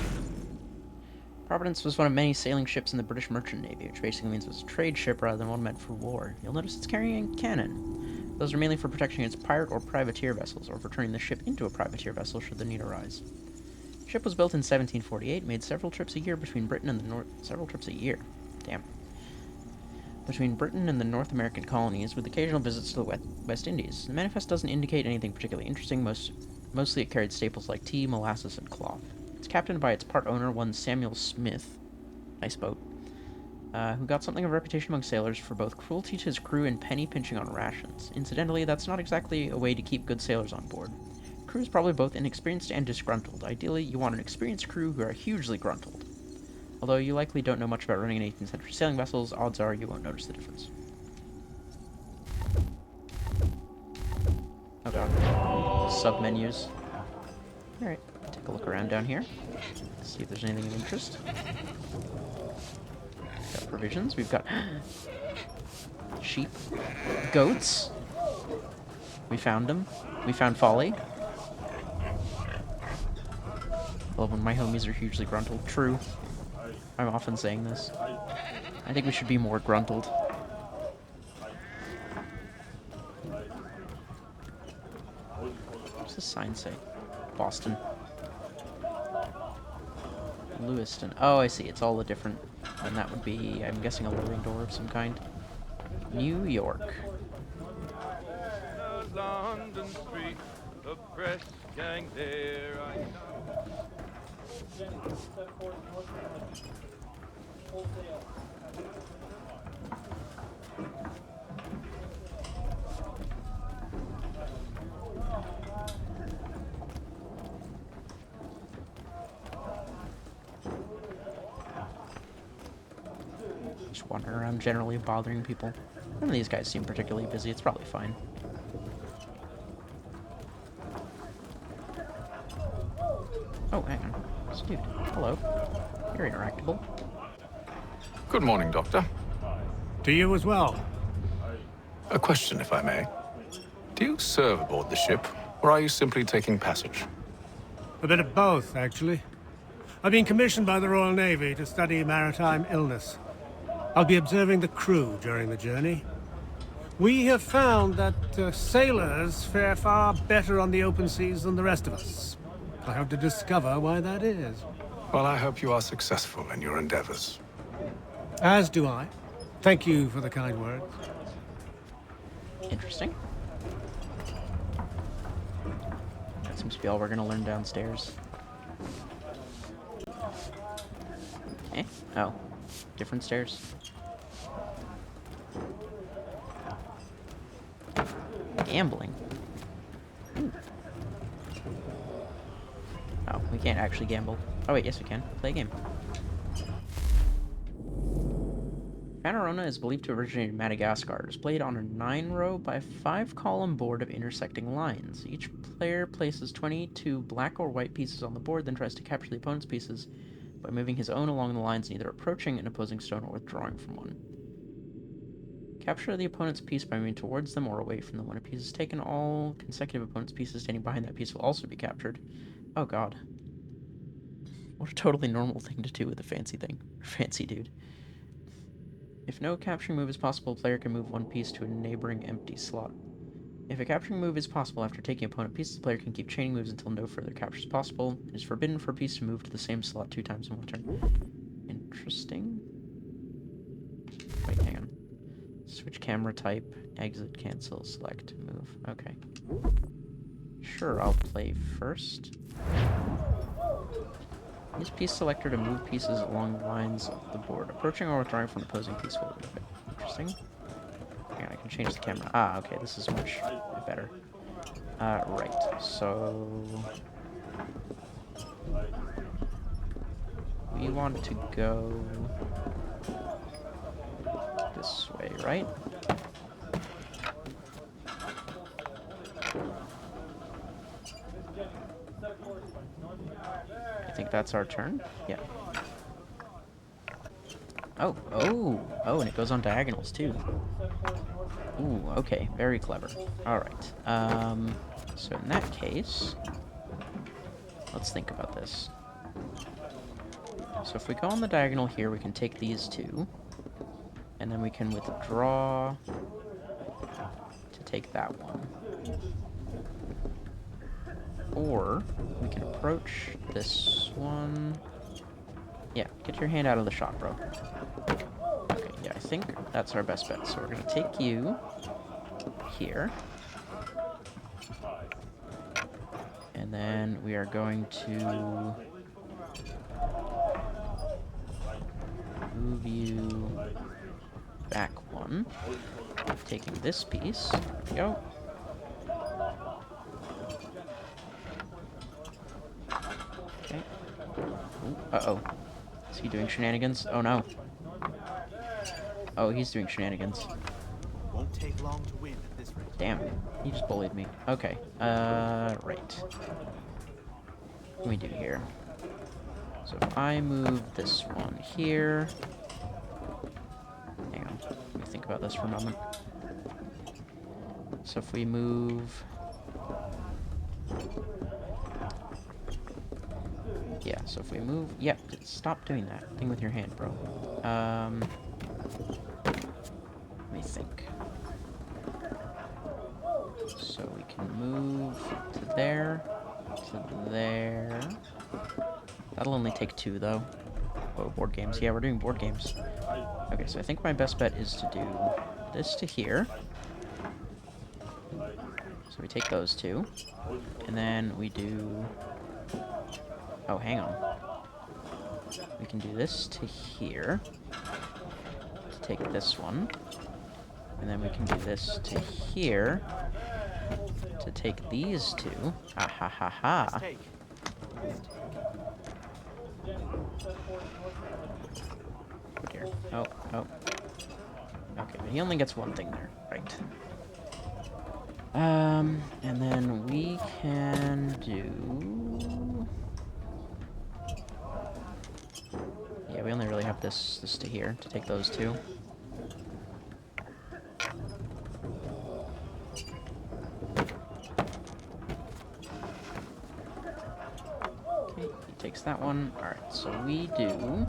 Providence was one of many sailing ships in the British Merchant Navy, which basically means it was a trade ship rather than one meant for war. You'll notice it's carrying cannon. Those are mainly for protection against pirate or privateer vessels, or for turning the ship into a privateer vessel should the need arise. The ship was built in 1748, made several trips a year between Britain and the North American colonies, with occasional visits to the West Indies. The manifest doesn't indicate anything particularly interesting, mostly it carried staples like tea, molasses, and cloth. It's captained by its part owner, one Samuel Smith, nice boat, who got something of a reputation among sailors for both cruelty to his crew and penny pinching on rations. Incidentally, that's not exactly a way to keep good sailors on board. Crew is probably both inexperienced and disgruntled. Ideally, you want an experienced crew who are hugely gruntled. Although you likely don't know much about running an 18th century sailing vessels, odds are you won't notice the difference. Oh god. Sub-menus. Alright, take a look around down here. See if there's anything of interest. Got provisions. We've got sheep. Goats. We found them. We found Folly. I love when my homies are hugely gruntled. True. I'm often saying this. I think we should be more gruntled. What's the sign say? Boston. Lewiston. Oh, I see. It's all the different... And that would be, I'm guessing, a loading door of some kind. New York. London Street, the press gang there. Just wandering around generally bothering people. None of these guys seem particularly busy. It's probably fine. Oh, hang on. This dude. Hello. You're interactable. Good morning, Doctor. To you as well. A question, if I may. Do you serve aboard the ship, or are you simply taking passage? A bit of both, actually. I've been commissioned by the Royal Navy to study maritime illness. I'll be observing the crew during the journey. We have found that sailors fare far better on the open seas than the rest of us. I hope to discover why that is. Well, I hope you are successful in your endeavors. As do I. Thank you for the kind words. Interesting. That seems to be all we're gonna learn downstairs. Eh? Oh. Different stairs. Gambling. Ooh. Oh, we can't actually gamble. Oh wait, yes we can. Play a game. Panorama is believed to originate in Madagascar. It is played on a 9-row by 5-column board of intersecting lines. Each player places 22 black or white pieces on the board, then tries to capture the opponent's pieces by moving his own along the lines and either approaching an opposing stone or withdrawing from one. Capture the opponent's piece by moving towards them or away from them. When a piece is taken, all consecutive opponent's pieces standing behind that piece will also be captured. Oh god. What a totally normal thing to do with a fancy thing. Fancy dude. If no capturing move is possible, a player can move one piece to a neighboring empty slot. If a capturing move is possible after taking opponent pieces, the player can keep chaining moves until no further capture is possible. It is forbidden for a piece to move to the same slot 2 times in one turn. Interesting. Wait, hang on. Switch camera type, exit, cancel, select, move. Okay. Sure, I'll play first. Use piece selector to move pieces along the lines of the board. Approaching or withdrawing from an opposing piece will move it. Interesting. Hang on, I can change the camera. Ah, okay, this is much better. Right, so... we want to go... this way, right? I think that's our turn. Yeah. Oh, and it goes on diagonals too. Ooh, okay, very clever. Alright, so in that case, let's think about this. So if we go on the diagonal here, we can take these two. And then we can withdraw to take that one. Or we can approach this one. Yeah, get your hand out of the shot, bro. Okay, yeah, I think that's our best bet. So we're going to take you here. And then we are going to move you back one. Taking this piece. There we go. Okay. Ooh, uh-oh. Is he doing shenanigans? Oh no. Oh, he's doing shenanigans. Won't take long to win at this rate. Damn. He just bullied me. Okay. Right. What can we do here? So if I move this one here... Hang on. Let me think about this for a moment. So if we move... Yeah, so if we move... Yep, yeah, stop doing that thing with your hand, bro. Let me think. So we can move to there, to there. That'll only take two, though. Oh, board games. Yeah, we're doing board games. Okay, so I think my best bet is to do this to here. So we take those two. And then we do... Oh, hang on. We can do this to here. To take this one. And then we can do this to here. To take these two. Ha ha ha ha. Oh dear. Oh, oh. Okay, but he only gets one thing there. Right. And then we can do... Yeah, we only really have this to here, to take those two. Okay, he takes that one. Alright, so we do...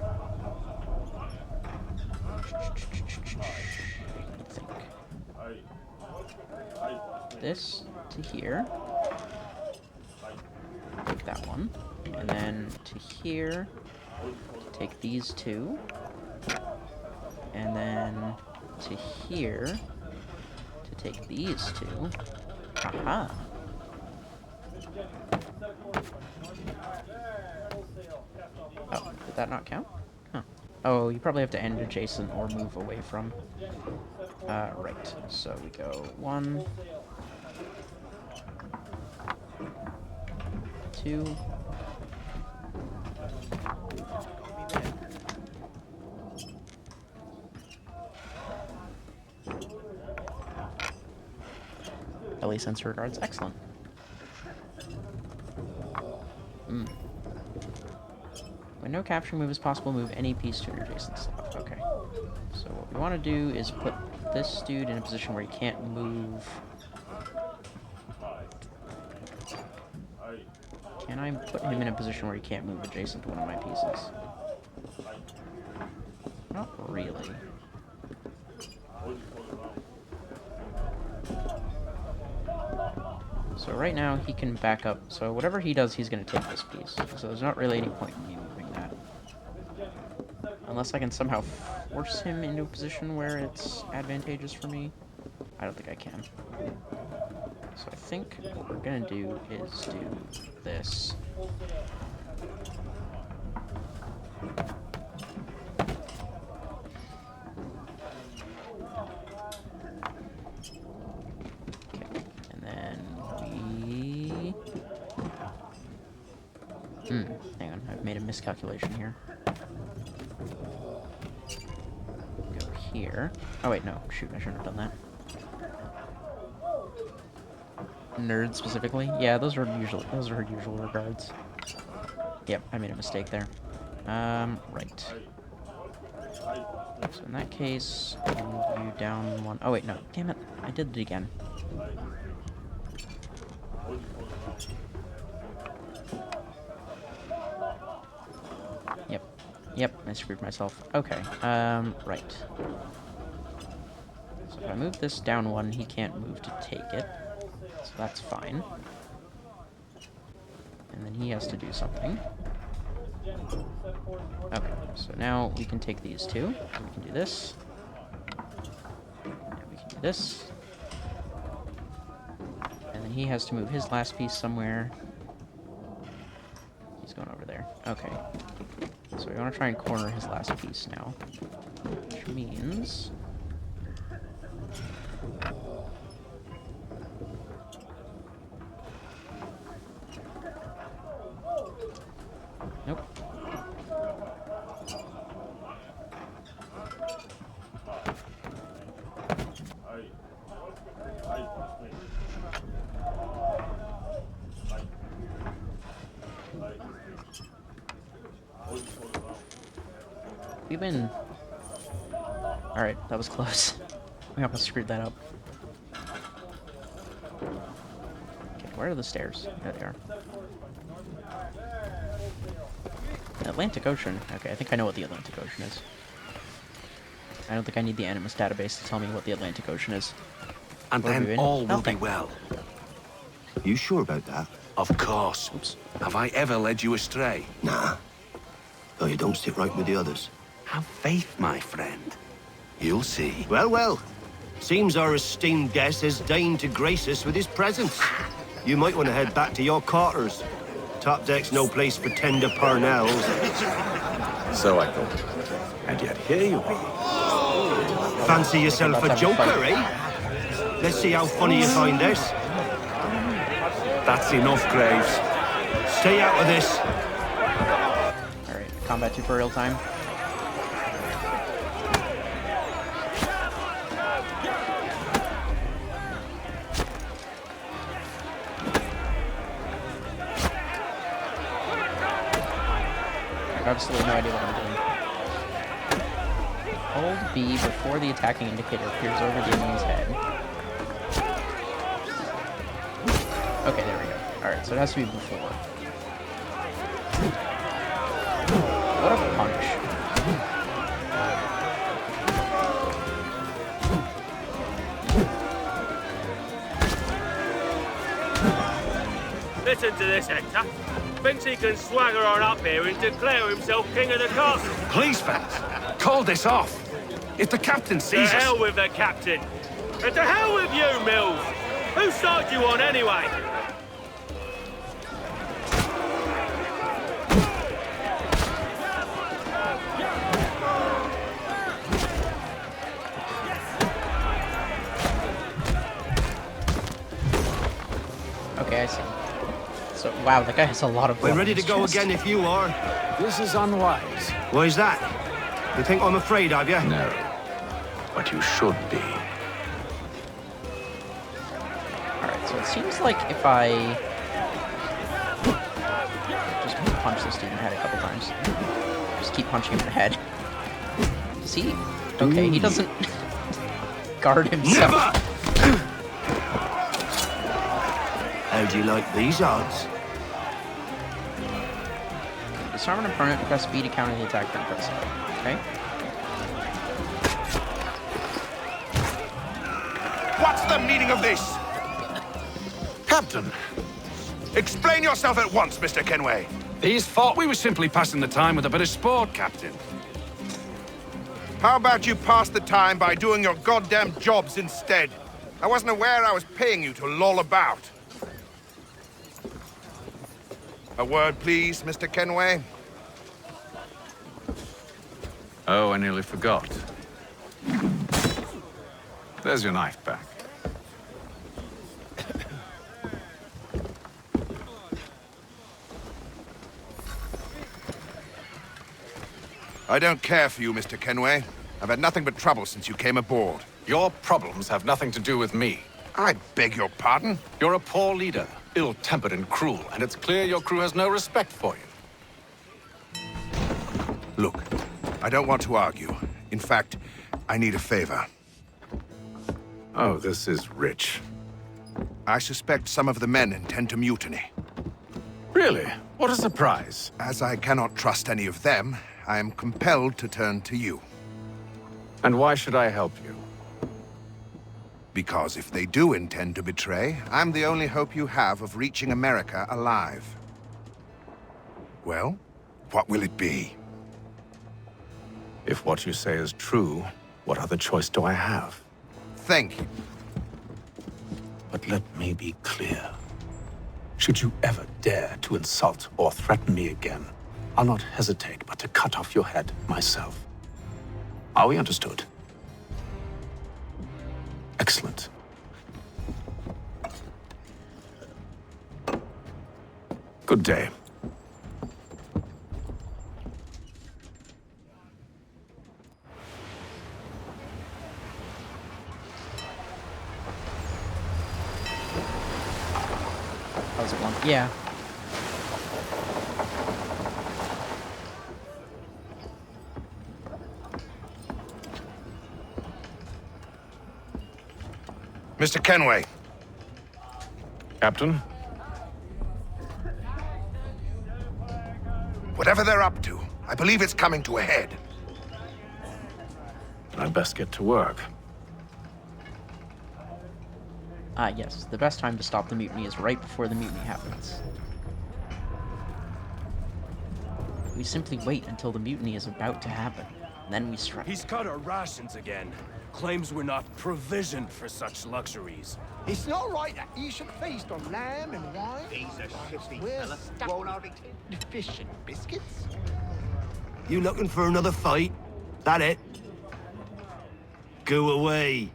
this to here. Take that one. And then to here. To take these two. And then to here. To take these two. Aha. Oh, did that not count? Huh. Oh, you probably have to end adjacent or move away from. Right. So we go 1, 2. LE sensor regards. Excellent. When no capture move is possible, move any piece to an adjacent slot. Okay. So what we want to do is put this dude in a position where he can't move. Can I put him in a position where he can't move adjacent to one of my pieces? Not really. So right now he can back up. So whatever he does, he's going to take this piece. So there's not really any point in me moving that. Unless I can somehow force him into a position where it's advantageous for me. I don't think I can. So I think what we're going to do is do this. Okay, and then we... hang on, I've made a miscalculation here. Go here. Oh wait, no, shoot, I shouldn't have done that. Nerd specifically? Yeah, those are her usual regards. Yep, I made a mistake there. Right. So in that case, I'll move you down one. Oh wait, no. Damn it. I did it again. Yep. Yep, I screwed myself. Okay, right. So if I move this down one, he can't move to take it. So that's fine. And then he has to do something. Okay, so now we can take these two. And we can do this. And we can do this. And then he has to move his last piece somewhere. He's going over there. Okay. So we want to try and corner his last piece now. Which means... Nope. We've been... Alright, that was close. We almost screwed that up. Okay, where are the stairs? There they are. Atlantic Ocean. Okay, I think I know what the Atlantic Ocean is. I don't think I need the Animus database to tell me what the Atlantic Ocean is. And What are we then in? all will Nothing. be well. You sure about that? Of course. Oops. Have I ever led you astray? Nah. Though you don't stick right with the others. Have faith, my friend. You'll see. Well, well. Seems our esteemed guest has deigned to grace us with his presence. You might want to head back to your quarters. Top deck's no place for tender parnells. So I thought. And yet here you are. Fancy yourself a joker, eh? Let's see how funny you find this. That's enough, Graves. Stay out of this. Alright, combat tutorial time. I have absolutely no idea what I'm doing. Hold B before the attacking indicator appears over the enemy's head. Okay, there we go. Alright, so it has to be before. What a punch. Listen to this, Hector. Thinks he can swagger on up here and declare himself king of the castle. Please, fellas, call this off. If the captain To sees us... hell with the captain. And to hell with you, Mills. Whose side you on, anyway? Okay, I see. So, wow, that guy has a lot of blood. We're ready in to his go chest. again if you are. This is unwise. Why's that? You think I'm afraid of you? No. But you should be. Alright, so it seems like if I just punch this dude in the head a couple times. Just keep punching him in the head. See? Okay, he doesn't guard himself. Never! How'd you like these odds? Disarm an opponent, press B to counter the attack, then press A. Okay? What's the meaning of this? Captain, explain yourself at once, Mr. Kenway. These thought we were simply passing the time with a bit of sport, Captain. How about you pass the time by doing your goddamn jobs instead? I wasn't aware I was paying you to loll about. A word, please, Mr. Kenway. Oh, I nearly forgot. There's your knife back. I don't care for you, Mr. Kenway. I've had nothing but trouble since you came aboard. Your problems have nothing to do with me. I beg your pardon? You're a poor leader, ill-tempered and cruel, and it's clear your crew has no respect for you. Look, I don't want to argue. In fact, I need a favor. Oh, this is rich. I suspect some of the men intend to mutiny. Really? What a surprise. As I cannot trust any of them, I am compelled to turn to you. And why should I help you? Because if they do intend to betray, I'm the only hope you have of reaching America alive. Well, what will it be? If what you say is true, what other choice do I have? Thank you. But let me be clear. Should you ever dare to insult or threaten me again, I'll not hesitate but to cut off your head myself. Are we understood? Excellent. Good day. How's it one? Yeah. Mr. Kenway. Captain? Whatever they're up to, I believe it's coming to a head. I'd best get to work. Yes. The best time to stop the mutiny is right before the mutiny happens. We simply wait until the mutiny is about to happen, and then we strike. He's cut our rations again. Claims we're not provisioned for such luxuries. It's not right that you should feast on lamb and wine. He's a shifty We're fella. stuck Won't have with fish and biscuits. You looking for another fight? That it? Go away.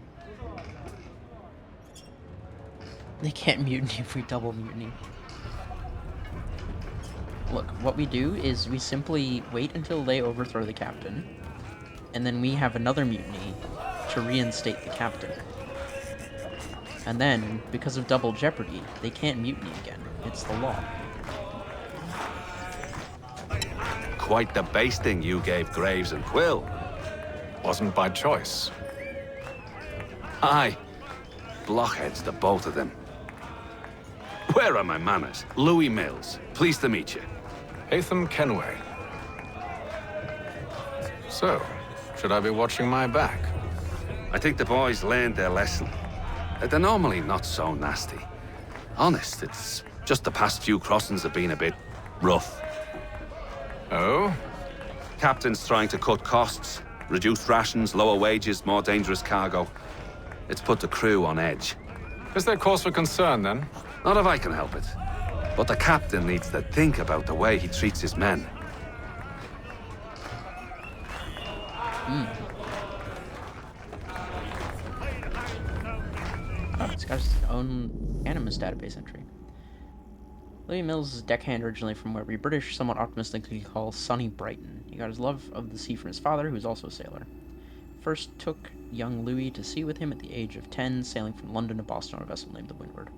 They can't mutiny if we double mutiny. Look, what we do is we simply wait until they overthrow the captain, and then we have another mutiny to reinstate the captain. And then, because of double jeopardy, they can't mutiny again. It's the law. Quite the basting you gave Graves and Quill. Wasn't by choice. Aye. Blockheads, the both of them. Where are my manners? Louis Mills. Pleased to meet you. Hatham Kenway. So, should I be watching my back? I think the boys learned their lesson. They're normally not so nasty. Honest, it's just the past few crossings have been a bit rough. Oh? Captain's trying to cut costs, reduce rations, lower wages, more dangerous cargo. It's put the crew on edge. Is there cause for concern, then? Not if I can help it. But the captain needs to think about the way he treats his men. Oh, it's got his own Animus database entry. Louis Mills is a deckhand originally from what we British somewhat optimistically call sunny Brighton. He got his love of the sea from his father, who was also a sailor. First took young Louis to sea with him at the age of 10, sailing from London to Boston on a vessel named the Windward.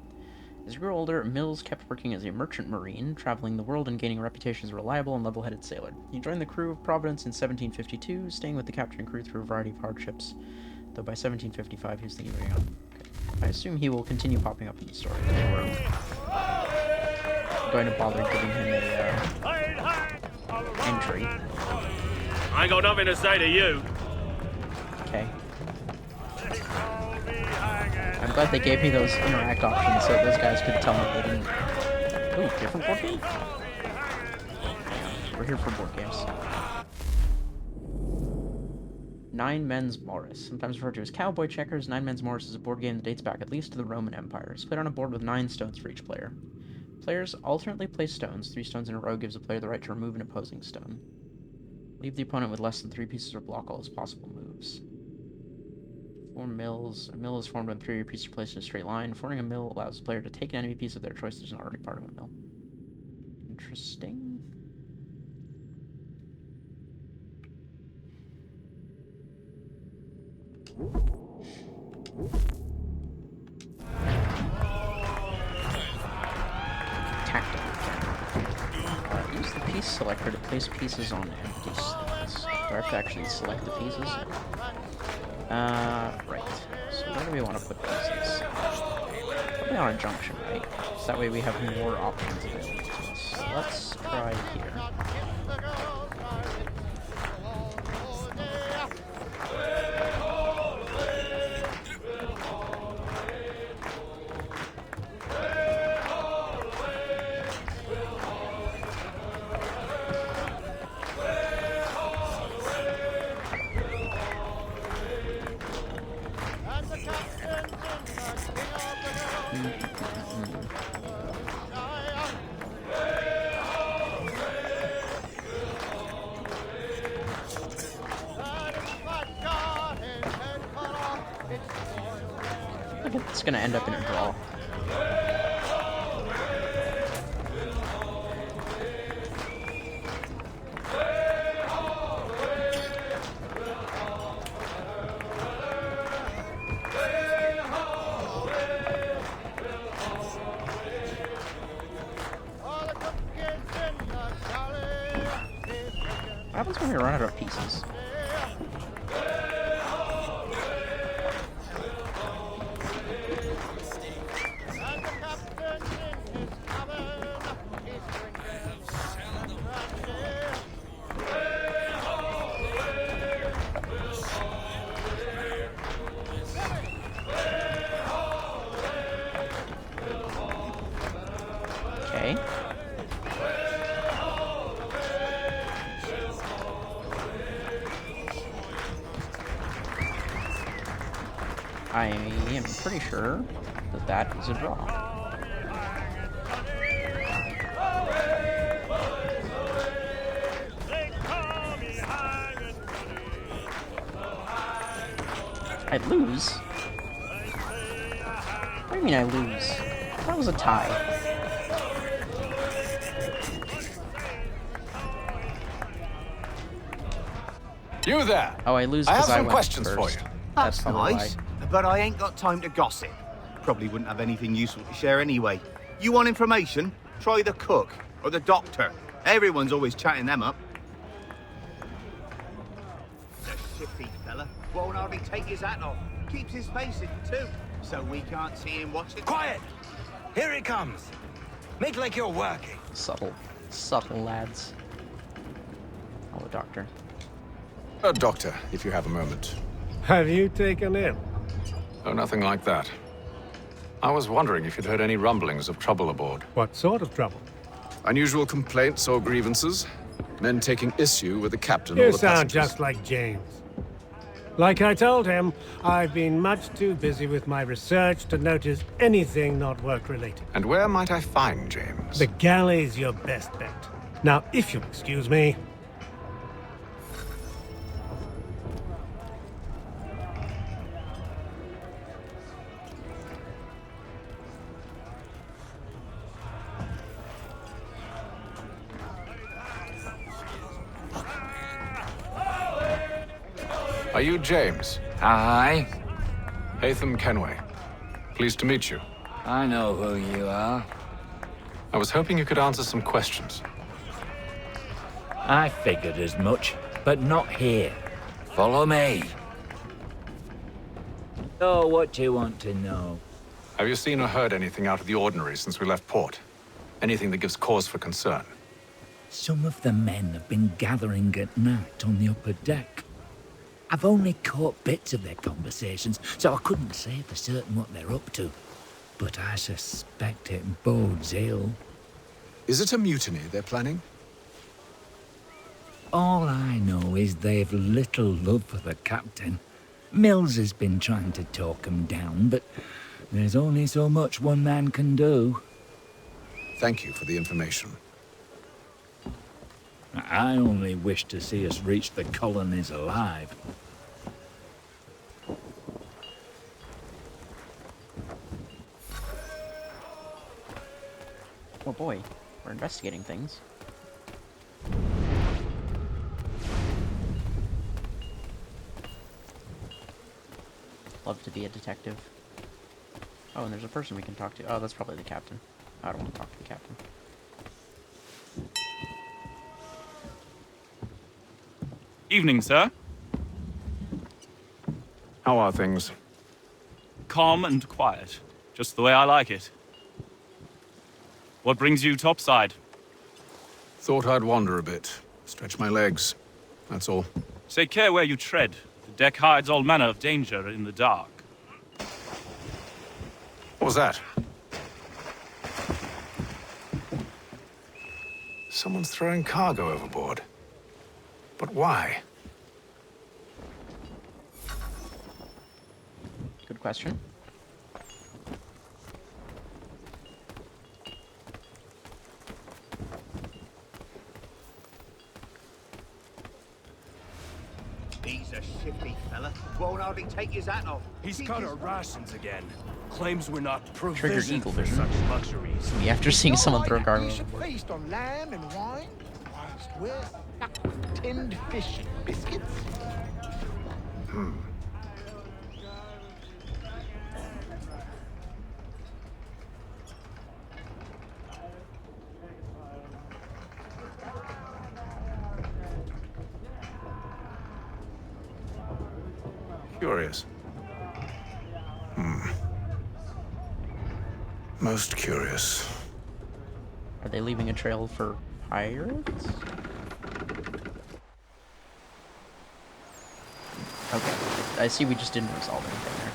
As he grew older, Mills kept working as a merchant marine, traveling the world and gaining a reputation as a reliable and level-headed sailor. He joined the crew of Providence in 1752, staying with the captain and crew through a variety of hardships, though by 1755 he was thinking of moving on. Okay. I assume he will continue popping up in the story. We're going to bother giving him a entry. I ain't got nothing to say to you. Okay. I'm glad they gave me those interact options so those guys could tell me they didn't. Ooh, different board game? We're here for board games. Nine Men's Morris. Sometimes referred to as Cowboy Checkers, Nine Men's Morris is a board game that dates back at least to the Roman Empire. It's played on a board with 9 stones for each player. Players alternately place stones. 3 stones in a row gives a player the right to remove an opposing stone. Leave the opponent with less than 3 pieces or block all his possible moves. Form mills. A mill is formed when 3 pieces are placed in a straight line. Forming a mill allows the player to take an enemy piece of their choice that is not already part of a mill. Interesting. Tactical. Use the piece selector to place pieces on empty slots. Do I have to actually select the pieces? Right. So where do we want to put pieces? Probably on a junction, right? So that way we have more options available to us. So let's try here. I think it's gonna end up in a draw. What happens when we run out of pieces? Okay. I am pretty sure that that is a draw. I lose? What do you mean I lose? That was a tie. You there? Oh, I lose I have because I some went questions first. for you. That's That's probably nice, why. but I ain't got time to gossip. Probably wouldn't have anything useful to share anyway. You want information? Try the cook or the doctor. Everyone's always chatting them up. The shifty fella won't hardly take his hat off. Keeps his face hidden too, so we can't see him watching. Quiet! Here he comes. Make like you're working. Subtle. Subtle, lads. Oh, the doctor. Doctor, if you have a moment. Have you taken him? Oh, nothing like that. I was wondering if you'd heard any rumblings of trouble aboard. What sort of trouble? Unusual complaints or grievances? Men taking issue with the captain You or the sound passengers? just like James. Like I told him, I've been much too busy with my research to notice anything not work-related. And where might I find James? The galley's your best bet. Now, if you'll excuse me... Are you James? Aye. Hatham Kenway. Pleased to meet you. I know who you are. I was hoping you could answer some questions. I figured as much, but not here. Follow me. So, what do you want to know? Have you seen or heard anything out of the ordinary since we left port? Anything that gives cause for concern? Some of the men have been gathering at night on the upper deck. I've only caught bits of their conversations, so I couldn't say for certain what they're up to. But I suspect it bodes ill. Is it a mutiny they're planning? All I know is they've little love for the captain. Mills has been trying to talk 'em down, but there's only so much one man can do. Thank you for the information. I only wish to see us reach the colonies alive. Oh boy, we're investigating things. Love to be a detective. Oh, and there's a person we can talk to. Oh, that's probably the captain. I don't want to talk to the captain. Evening, sir. How are things? Calm and quiet. Just the way I like it. What brings you topside? Thought I'd wander a bit. Stretch my legs. That's all. Take care where you tread. The deck hides all manner of danger in the dark. What was that? Someone's throwing cargo overboard. But why? Good question. a shifty fella. Won't hardly take his hat off. He's cut our rations again. Claims we're not Triggered provisioned eagle for vision. such luxuries. Me after seeing someone throw a gargoyle. You should feast on lamb and wine, whilst we're stuck with tinned fish and biscuits. Curious. Most curious. Are they leaving a trail for pirates? Okay, I see we just didn't resolve anything there.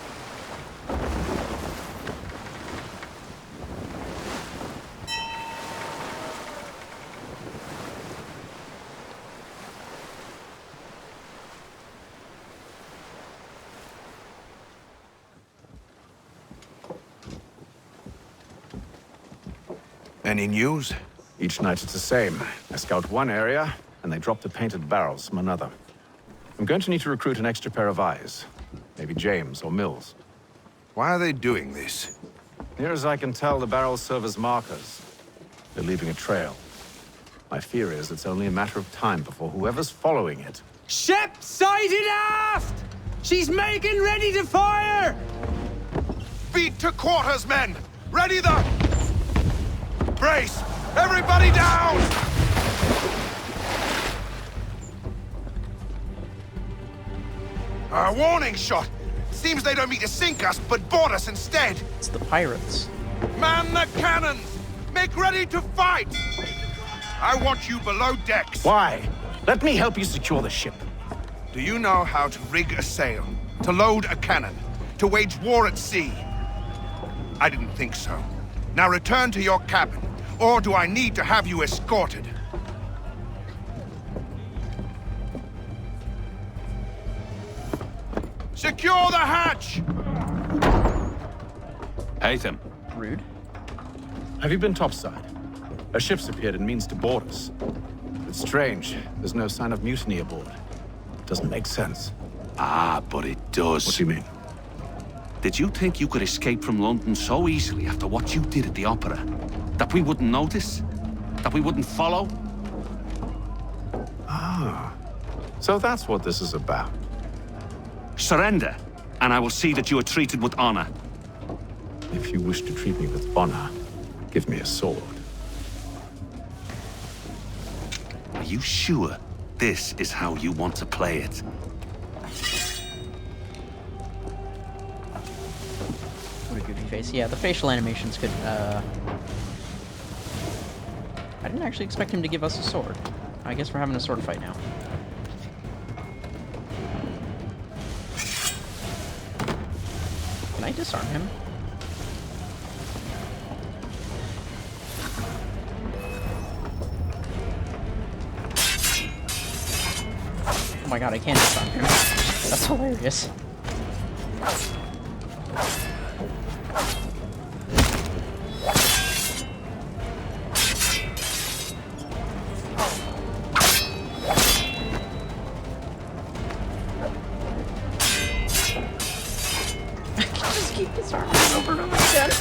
Any news? Each night it's the same. I scout one area, and they drop the painted barrels from another. I'm going to need to recruit an extra pair of eyes. Maybe James or Mills. Why are they doing this? Near as I can tell, the barrels serve as markers. They're leaving a trail. My fear is it's only a matter of time before whoever's following it. Ship sighted aft! She's making ready to fire! Beat to quarters, men! Ready the... Brace! Everybody down! A warning shot! Seems they don't mean to sink us, but board us instead! It's the pirates. Man the cannons! Make ready to fight! I want you below decks. Why? Let me help you secure the ship. Do you know how to rig a sail? To load a cannon? To wage war at sea? I didn't think so. Now return to your cabin, or do I need to have you escorted? Secure the hatch! Haytham. Rude. Have you been topside? A ship's appeared and means to board us. It's strange. There's no sign of mutiny aboard. Doesn't make sense. Ah, but it does. What do you mean? Did you think you could escape from London so easily after what you did at the opera? That we wouldn't notice? That we wouldn't follow? Ah. So that's what this is about. Surrender, and I will see that you are treated with honor. If you wish to treat me with honor, give me a sword. Are you sure this is how you want to play it? What a goofy face. Yeah, the facial animations could, I didn't actually expect him to give us a sword. I guess we're having a sword fight now. Can I disarm him? Oh my god, I can't disarm him. That's hilarious. Keep disarming over and over again.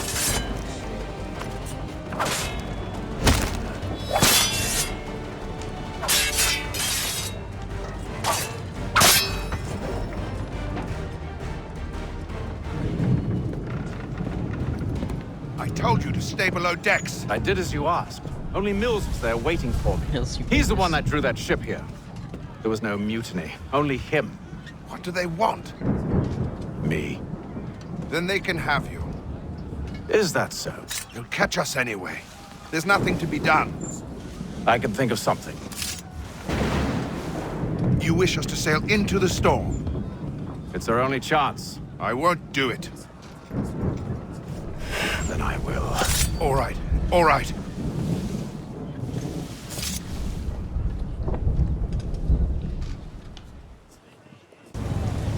I told you to stay below decks. I did as you asked. Only Mills was there waiting for me. He's the one that drew that ship here. There was no mutiny, only him. What do they want? Me. Then they can have you. Is that so? You'll catch us anyway. There's nothing to be done. I can think of something. You wish us to sail into the storm? It's our only chance. I won't do it. Then I will. All right, all right.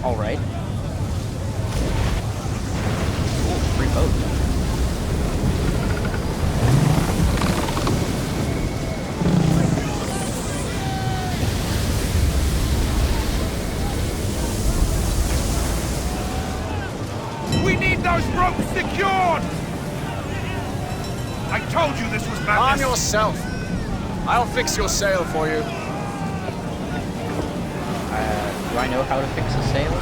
All right. Ooh, free boat. I told you this was madness! Arm yourself! I'll fix your sail for you. Do I know how to fix a sail?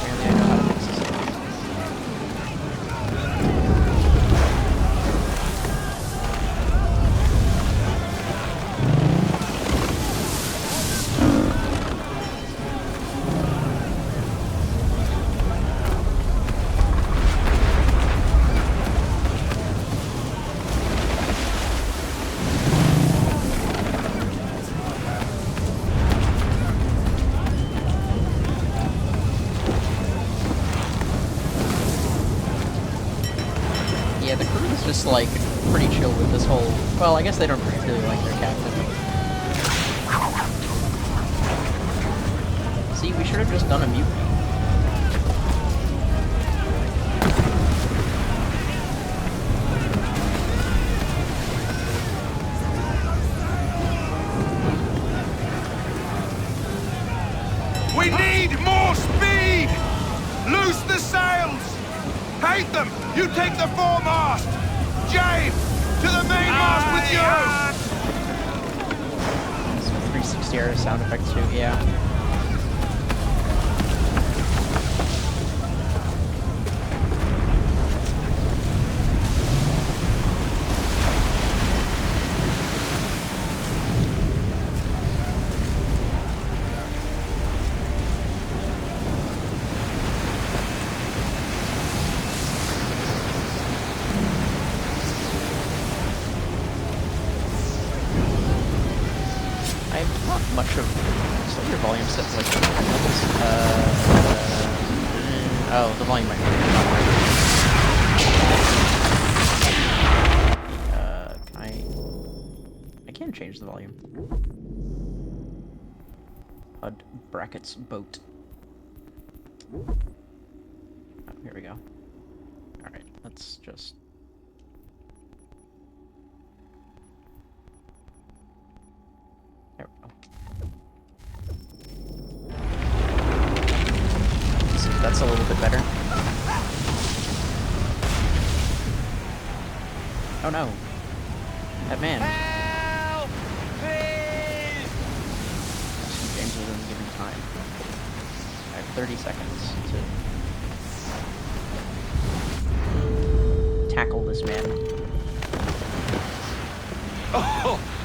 Apparently I know how to fix a sail. Yeah, the crew is just, like, pretty chill with this whole... Well, I guess they don't particularly like their captain. See, we should have just done a mutiny. We need more speed! Loose the sails! Hate them! You take the foremast! James! To the mainmast with you! Some 360 era sound effects too, yeah. Much of still your volume set to like levels. Oh, the volume might be I can change the volume. HUD brackets boat. Oh, here we go. Alright, let's just there we go. See if that's a little bit better. Oh no. That man. Help! Please! James within the given time. I have 30 seconds to tackle this man.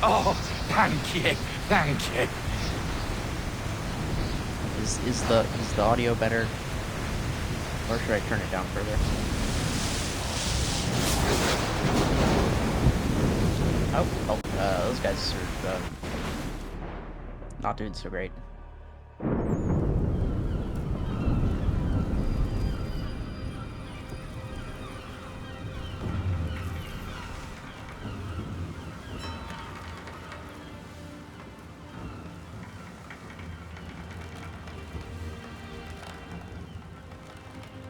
Oh, thank you, thank you. Is the audio better? Or should I turn it down further? Those guys are not doing so great.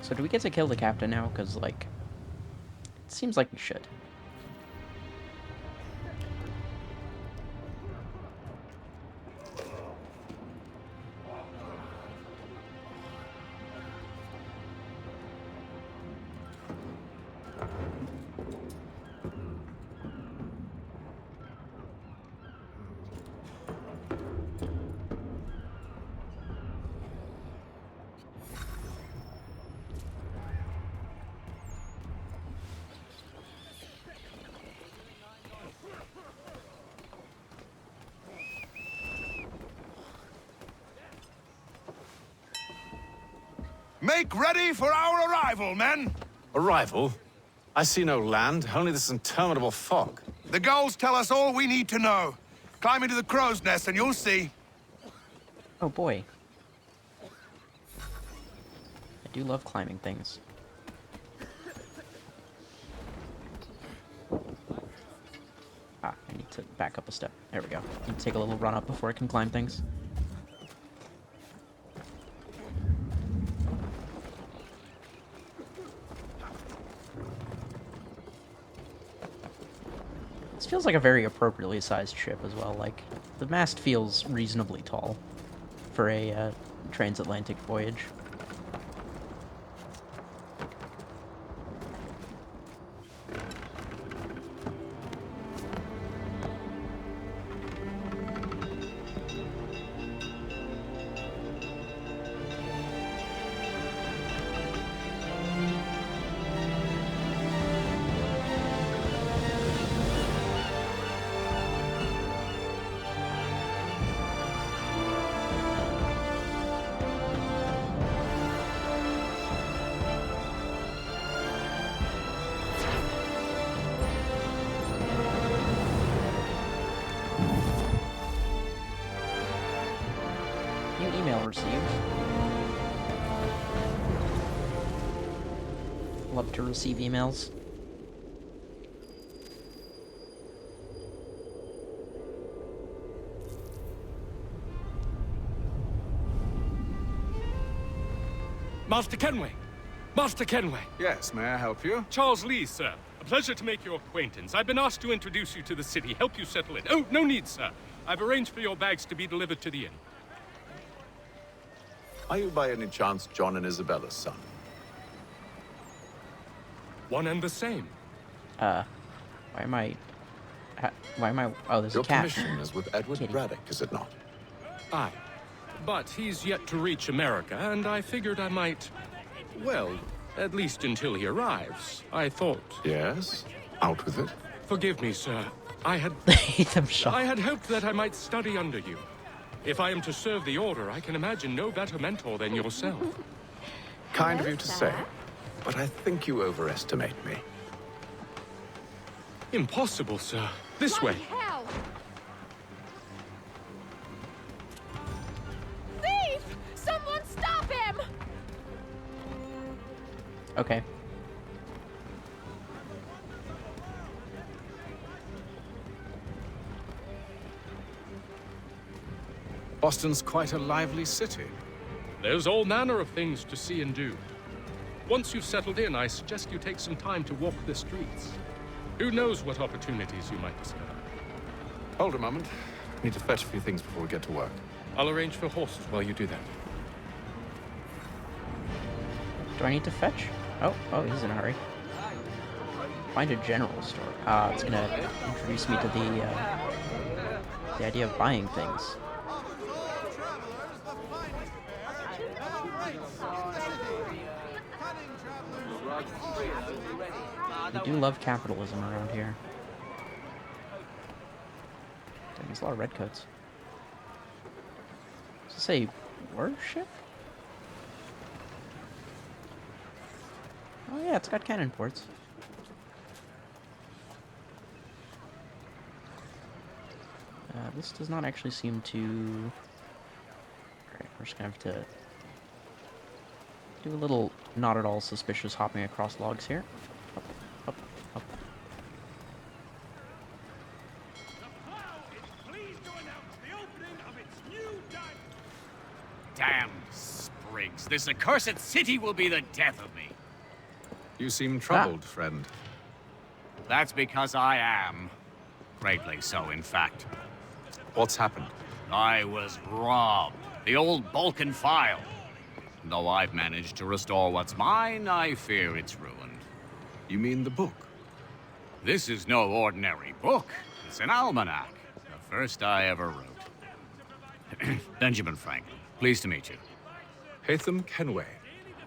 So do we get to kill the captain now? Because, like, it seems like we should. Make ready for our arrival, men! Arrival? I see no land, only this interminable fog. The gulls tell us all we need to know. Climb into the crow's nest and you'll see. Oh boy. I do love climbing things. Ah, I need to back up a step. There we go. I need to take a little run up before I can climb things. This feels like a very appropriately sized ship as well. Like, the mast feels reasonably tall for a transatlantic voyage. receive. Love to receive emails. Master Kenway! Master Kenway! Yes, may I help you? Charles Lee, sir. A pleasure to make your acquaintance. I've been asked to introduce you to the city, help you settle in. Oh, no need, sir. I've arranged for your bags to be delivered to the inn. Are you by any chance John and Isabella's son? One and the same. Why am I... Oh, there's Your a cat. commission is with Edward Kitty. Braddock, is it not? Aye. But he's yet to reach America, and I figured I might... Well, at least until he arrives, I thought. Yes? Out with it. Forgive me, sir. I had hoped that I might study under you. If I am to serve the Order, I can imagine no better mentor than yourself. Kind of you to say, but I think you overestimate me. Impossible, sir. This way. Hell! Thief! Someone stop him! Okay. Boston's quite a lively city. There's all manner of things to see and do. Once you've settled in, I suggest you take some time to walk the streets. Who knows what opportunities you might discover. Hold a moment. I need to fetch a few things before we get to work. I'll arrange for horses while you do that. Do I need to fetch? Oh, he's in a hurry. Find a general store. It's gonna introduce me to the idea of buying things. We do love capitalism around here. Damn, there's a lot of redcoats. Does it say worship? Oh yeah, it's got cannon ports. This does not actually seem to... Alright, we're just gonna have to do a little not at all suspicious hopping across logs here. Up, up, up. Damn sprigs. This accursed city will be the death of me. You seem troubled, friend. That's because I am. Greatly so, in fact. What's happened? I was robbed. The old Balkan file. Though I've managed to restore what's mine, I fear it's ruined. You mean the book? This is no ordinary book. It's an almanac. The first I ever wrote. Benjamin Franklin. Pleased to meet you. Haytham Kenway.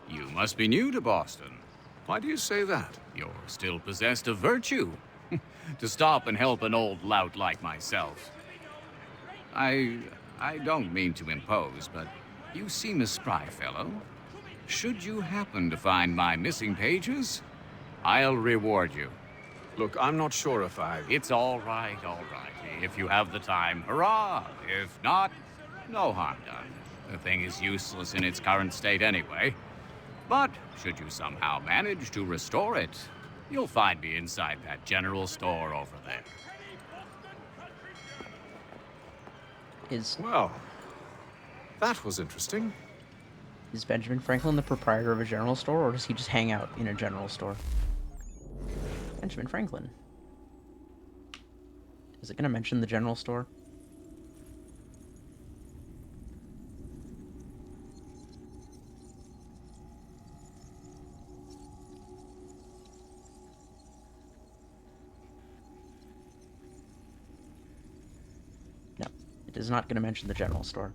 You must be new to Boston. Why do you say that? You're still possessed of virtue. To stop and help an old lout like myself. I don't mean to impose, but you seem a spry fellow. Should you happen to find my missing pages, I'll reward you. Look, I'm not sure if I... It's all right. If you have the time, hurrah! If not, no harm done. The thing is useless in its current state anyway. But should you somehow manage to restore it, you'll find me inside that general store over there. Well, that was interesting. Is Benjamin Franklin the proprietor of a general store, or does he just hang out in a general store? Benjamin Franklin. Is it going to mention the general store? No, it is not going to mention the general store.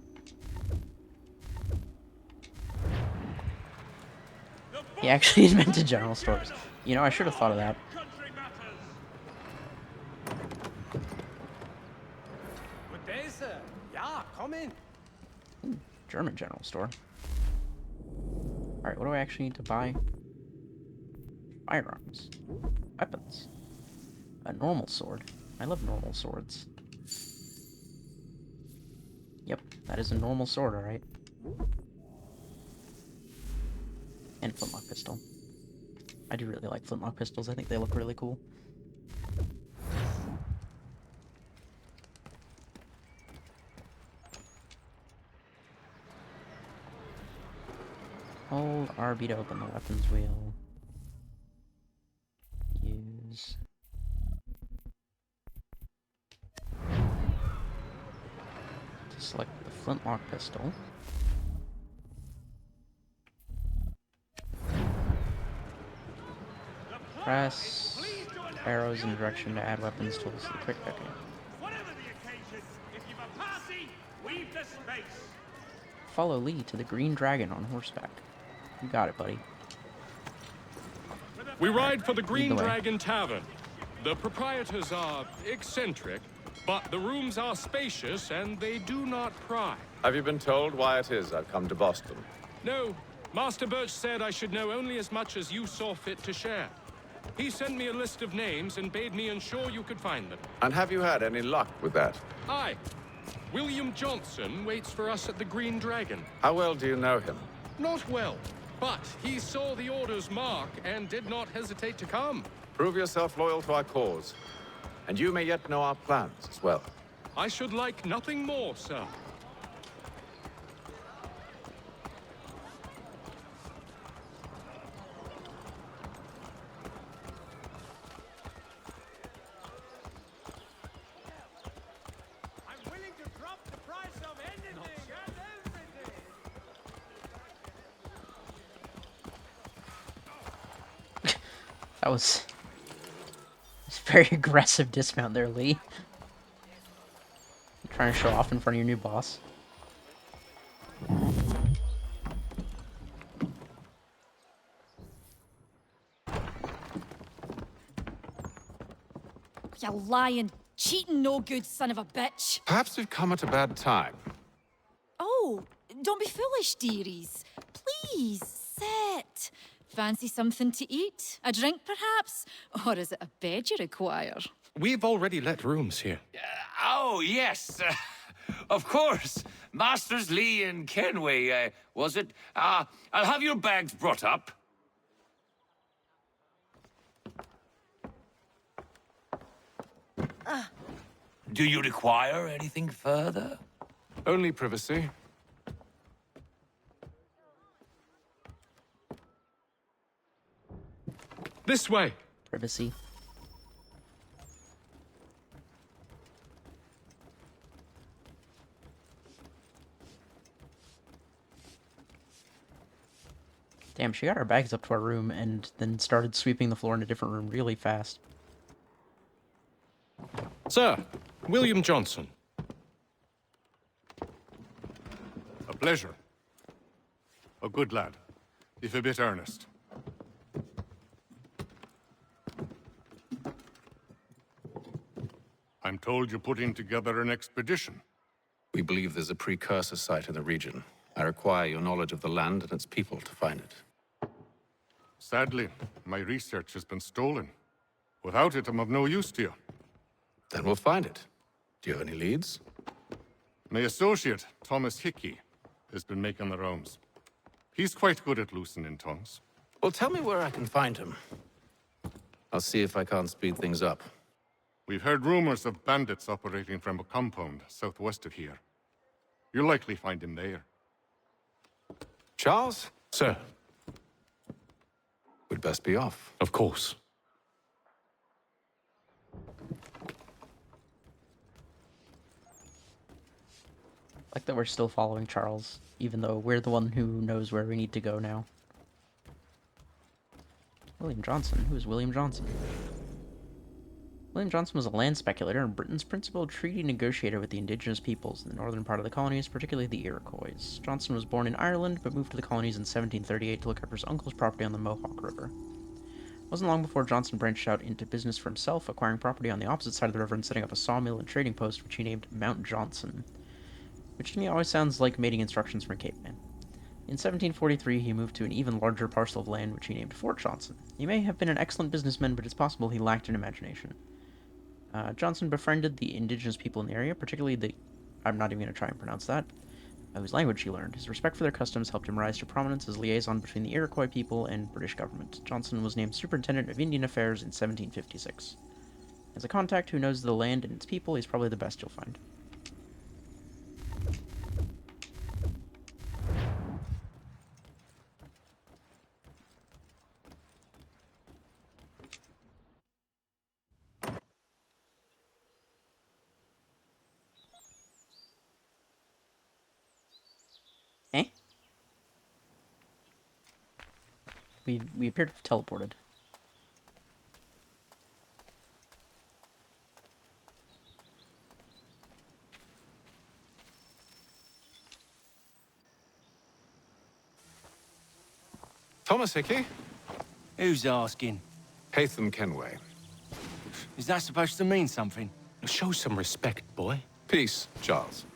He actually invented general stores. You know, I should have thought of that. Good day, sir. Yeah, come in. Ooh, German general store. Alright, what do I actually need to buy? Firearms. Weapons. A normal sword. I love normal swords. Yep, that is a normal sword, alright. And flintlock pistol. I do really like flintlock pistols. I think they look really cool. Hold RB to open the weapons wheel. Use. To select the flintlock pistol. Press arrows in direction to add weapons tools to the quick okay. Whatever the occasion, if you've a party, weave the space. Follow Lee to the Green Dragon on horseback. You got it, buddy. We ride for the Green Lead the way. Dragon Tavern. The proprietors are eccentric, but the rooms are spacious and they do not pry. Have you been told why it is I've come to Boston? No, Master Birch said I should know only as much as you saw fit to share. He sent me a list of names and bade me ensure you could find them. And have you had any luck with that? Aye. William Johnson waits for us at the Green Dragon. How well do you know him? Not well, but he saw the order's mark and did not hesitate to come. Prove yourself loyal to our cause. And you may yet know our plans as well. I should like nothing more, sir. I'm willing to drop the price of anything and everything. That was... It's a very aggressive dismount there, Lee. You're trying to show off in front of your new boss. You lying, cheating, no good son of a bitch. Perhaps we've come at a bad time. Oh, don't be foolish, dearies. Please, sit. Fancy something to eat? A drink, perhaps? Or is it a bed you require? We've already let rooms here. Oh, yes. Of course. Masters Lee and Kenway, was it? I'll have your bags brought up. Do you require anything further? Only privacy. This way. Privacy. Damn, she got our bags up to our room and then started sweeping the floor in a different room really fast. Sir, William Johnson. A pleasure. A good lad, if a bit earnest. I'm told you're putting together an expedition. We believe there's a precursor site in the region. I require your knowledge of the land and its people to find it. Sadly, my research has been stolen. Without it, I'm of no use to you. Then we'll find it. Do you have any leads? My associate, Thomas Hickey, has been making the rounds. He's quite good at loosening tongues. Well, tell me where I can find him. I'll see if I can't speed things up. We've heard rumors of bandits operating from a compound southwest of here. You'll likely find him there. Charles? Sir. We'd best be off. Of course. Like that we're still following Charles, even though we're the one who knows where we need to go now. William Johnson? Who is William Johnson? William Johnson was a land speculator and Britain's principal treaty negotiator with the indigenous peoples in the northern part of the colonies, particularly the Iroquois. Johnson was born in Ireland, but moved to the colonies in 1738 to look after his uncle's property on the Mohawk River. It wasn't long before Johnson branched out into business for himself, acquiring property on the opposite side of the river and setting up a sawmill and trading post, which he named Mount Johnson, which to me always sounds like mating instructions from Cape Man. In 1743, he moved to an even larger parcel of land, which he named Fort Johnson. He may have been an excellent businessman, but it's possible he lacked an imagination. Johnson befriended the indigenous people in the area, particularly the... I'm not even going to try and pronounce that. whose language he learned. His respect for their customs helped him rise to prominence as liaison between the Iroquois people and British government. Johnson was named Superintendent of Indian Affairs in 1756. As a contact who knows the land and its people, he's probably the best you'll find. Eh? We appeared to have teleported. Thomas Hickey? Who's asking? Haytham Kenway. Is that supposed to mean something? Show some respect, boy. Peace, Charles.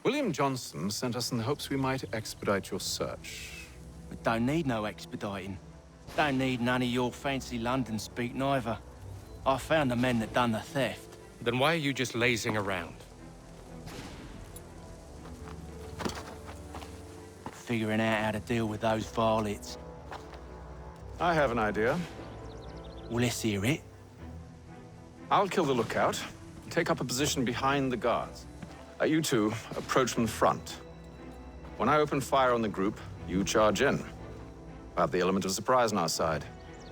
William Johnson sent us in the hopes we might expedite your search. We don't need no expediting. Don't need none of your fancy London speak neither. I found the men that done the theft. Then why are you just lazing around? Figuring out how to deal with those varlets. I have an idea. Well, let's hear it. I'll kill the lookout, take up a position behind the guards. You two approach from the front. When I open fire on the group, you charge in. We'll have the element of surprise on our side.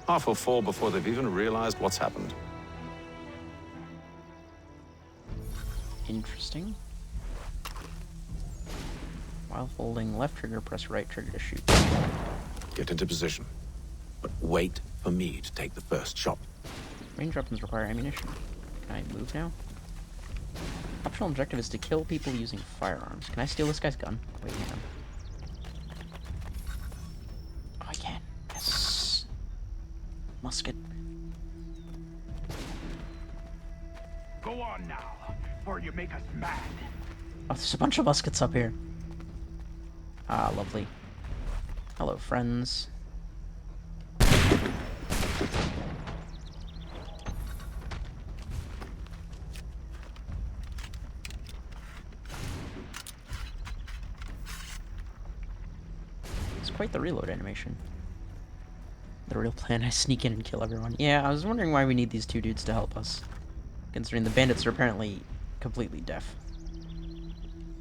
Half will fall before they've even realized what's happened. Interesting. While holding left trigger, press right trigger to shoot. Get into position. But wait for me to take the first shot. Range weapons require ammunition. Can I move now? Optional objective is to kill people using firearms. Can I steal this guy's gun? Wait, hang on. Oh, I can. Yes. Musket. Go on now, or you make us mad. Oh, there's a bunch of muskets up here. Ah, lovely. Hello, friends. It's quite the reload animation. The real plan, I sneak in and kill everyone. Yeah, I was wondering why we need these two dudes to help us, considering the bandits are apparently completely deaf.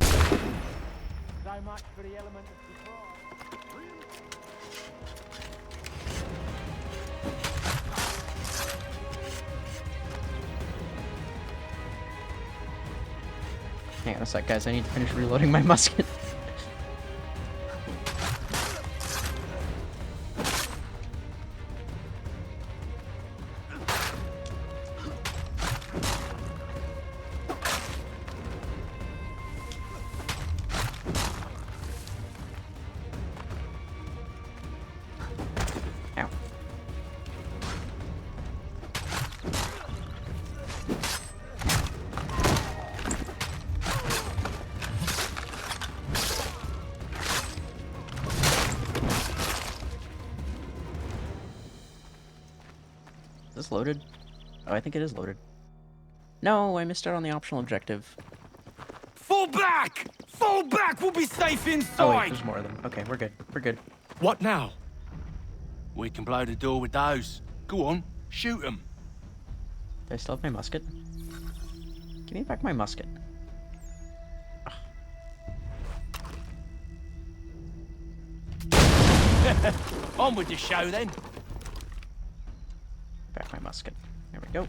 So much for the element of surprise. Hang on a sec, guys. I need to finish reloading my musket. Ow. Is this loaded? Oh, I think it is loaded. No, I missed out on the optional objective. Fall back! Fall back! We'll be safe inside! Oh wait, there's more of them. Okay, we're good. We're good. What now? We can blow the door with those. Go on, shoot them. Do I still have my musket? Give me back my musket. On with the show then. Back my musket. There we go.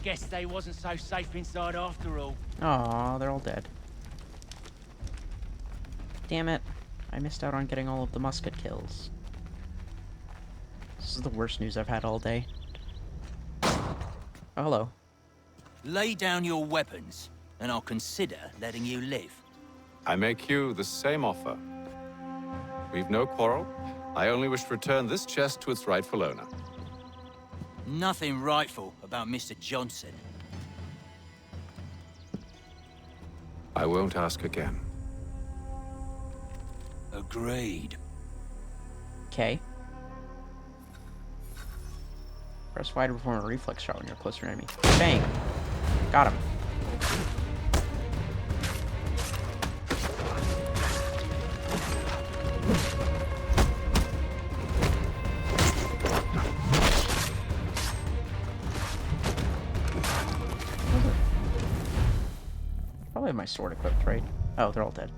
Guess they wasn't so safe inside after all. Aw, they're all dead. Damn it. I missed out on getting all of the musket kills. This is the worst news I've had all day. Oh, hello. Lay down your weapons, and I'll consider letting you live. I make you the same offer. We've no quarrel. I only wish to return this chest to its rightful owner. Nothing rightful about Mr. Johnson. I won't ask again. Agreed. Okay. Press Y to perform a reflex shot when you're close to an enemy. Bang! Got him. probably have my sword equipped, right? Oh, they're all dead.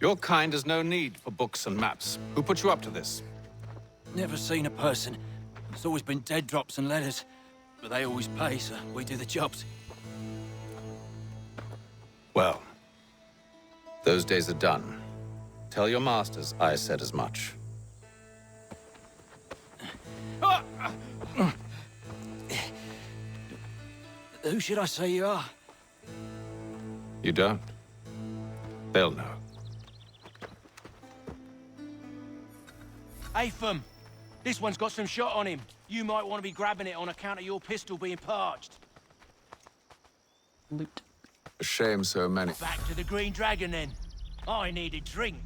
Your kind has no need for books and maps. Who put you up to this? Never seen a person. There's always been dead drops and letters. But they always pay, so we do the jobs. Well, those days are done. Tell your masters I said as much. Who should I say you are? You don't? They'll know. Atham, this one's got some shot on him. You might want to be grabbing it on account of your pistol being parched. Loot. A shame so many. Back to the Green Dragon, then. I need a drink.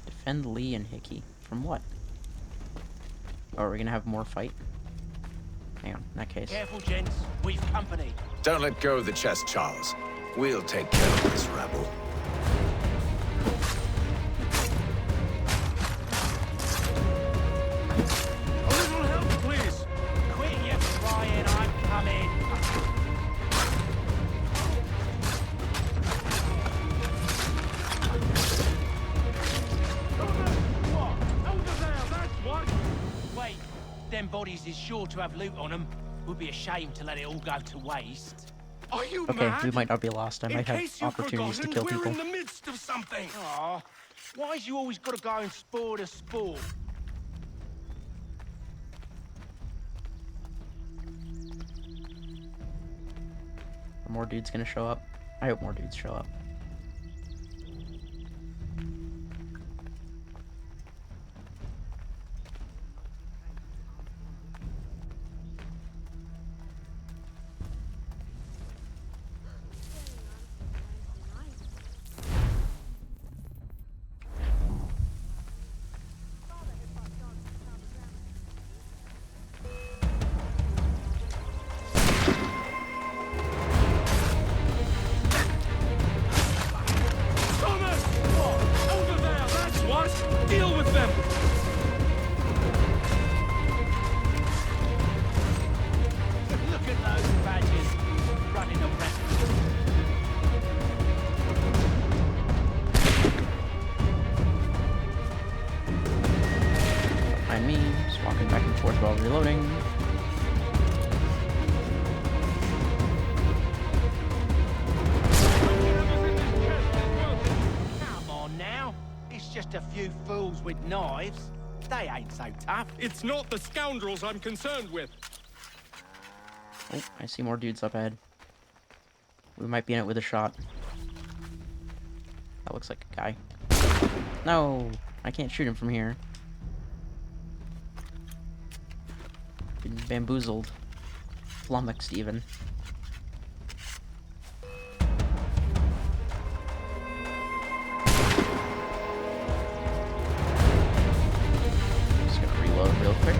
Defend Lee and Hickey. From what? Oh, are we gonna have more fight? Hang on, in that case. Careful, gents. We've company. Don't let go of the chest, Charles. We'll take care of this rabble. A little help, please. Quit your crying, I'm coming. Wait, them bodies is sure to have loot on them. Would be a shame to let it all go to waste. Are you Okay, mad? we might not be lost. I In might have case you've opportunities to kill forgotten, people. We're in the midst of something. Aw, why's you always got to go and spoil the sport? Are more dudes gonna show up? I hope more dudes show up. Thomas! What? Over there, that's what! Deal with them! Look at those badgers running around. Behind me, just walking back and forth while reloading. Come on now. It's just a few fools with knives. They ain't so tough. It's not the scoundrels I'm concerned with. Oh, I see more dudes up ahead. We might be in it with a shot. That looks like a guy. No, I can't shoot him from here. Been bamboozled. Flummoxed even. Just gonna reload real quick.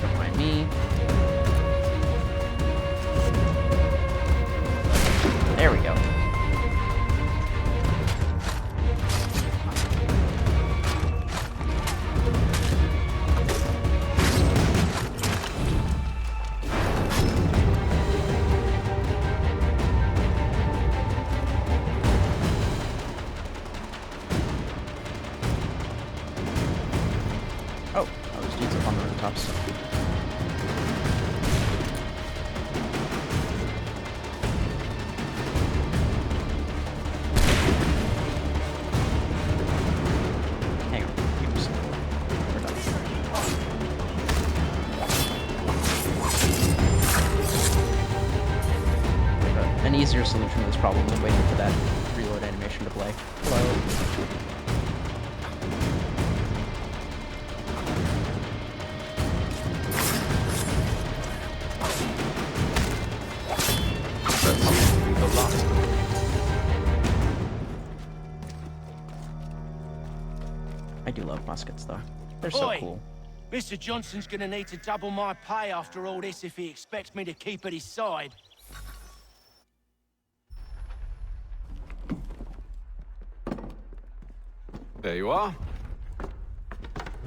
Don't mind me. There we go. Oh, those dudes up on the rooftops. Hang on, give me some. We're done. We have an easier solution to this problem than waiting for that reload animation to play. Hello. That seems to be the last. I do love muskets though. They're so Oi, cool. Mr. Johnson's gonna need to double my pay after all this if he expects me to keep at his side. There you are.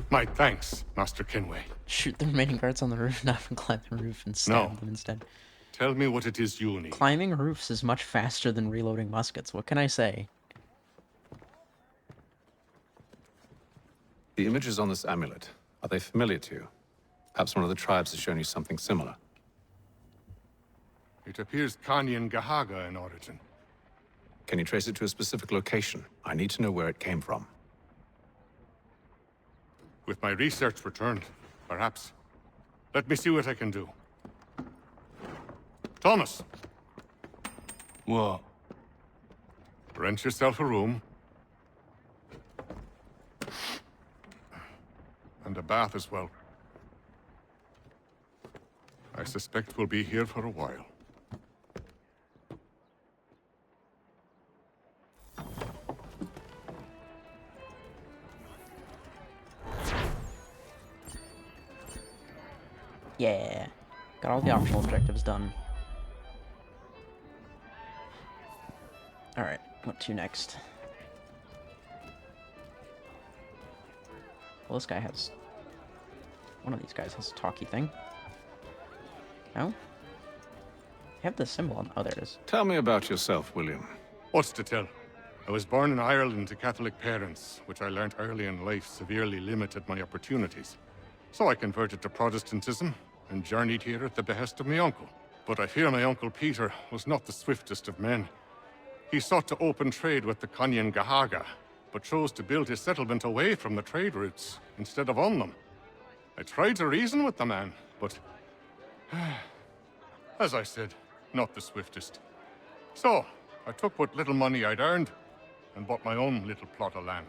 My thanks, Master Kenway. Shoot the remaining guards on the roof, not climb the roof and stab them instead. Tell me what it is you need. Climbing roofs is much faster than reloading muskets. What can I say? The images on this amulet, are they familiar to you? Perhaps one of the tribes has shown you something similar. It appears Kanyan Gahaga in origin. Can you trace it to a specific location? I need to know where it came from. With my research returned, perhaps. Let me see what I can do. Thomas! What? Rent yourself a room. And a bath as well. I suspect we'll be here for a while. Yeah. Got all the optional objectives done. Alright, what to next? Well, this guy has... One of these guys has a talkie thing. No? I have the symbol on... Oh, there it is. Tell me about yourself, William. What's to tell? I was born in Ireland to Catholic parents, which I learnt early in life severely limited my opportunities. So I converted to Protestantism and journeyed here at the behest of my uncle. But I fear my uncle Peter was not the swiftest of men. He sought to open trade with the Kanyan Gahaga, but chose to build his settlement away from the trade routes instead of on them. I tried to reason with the man, but... as I said, not the swiftest. So, I took what little money I'd earned and bought my own little plot of land.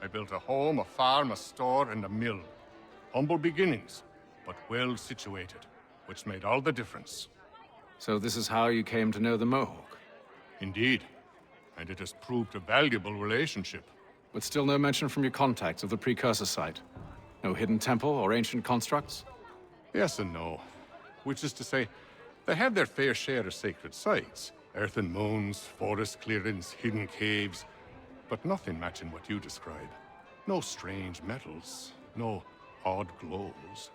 I built a home, a farm, a store, and a mill. Humble beginnings, but well situated, which made all the difference. So this is how you came to know the Mohawk? Indeed, and it has proved a valuable relationship. But still no mention from your contacts of the precursor site? No hidden temple or ancient constructs? Yes and no. Which is to say, they have their fair share of sacred sites. Earthen mounds, forest clearings, hidden caves, but nothing matching what you describe. No strange metals, no odd glows.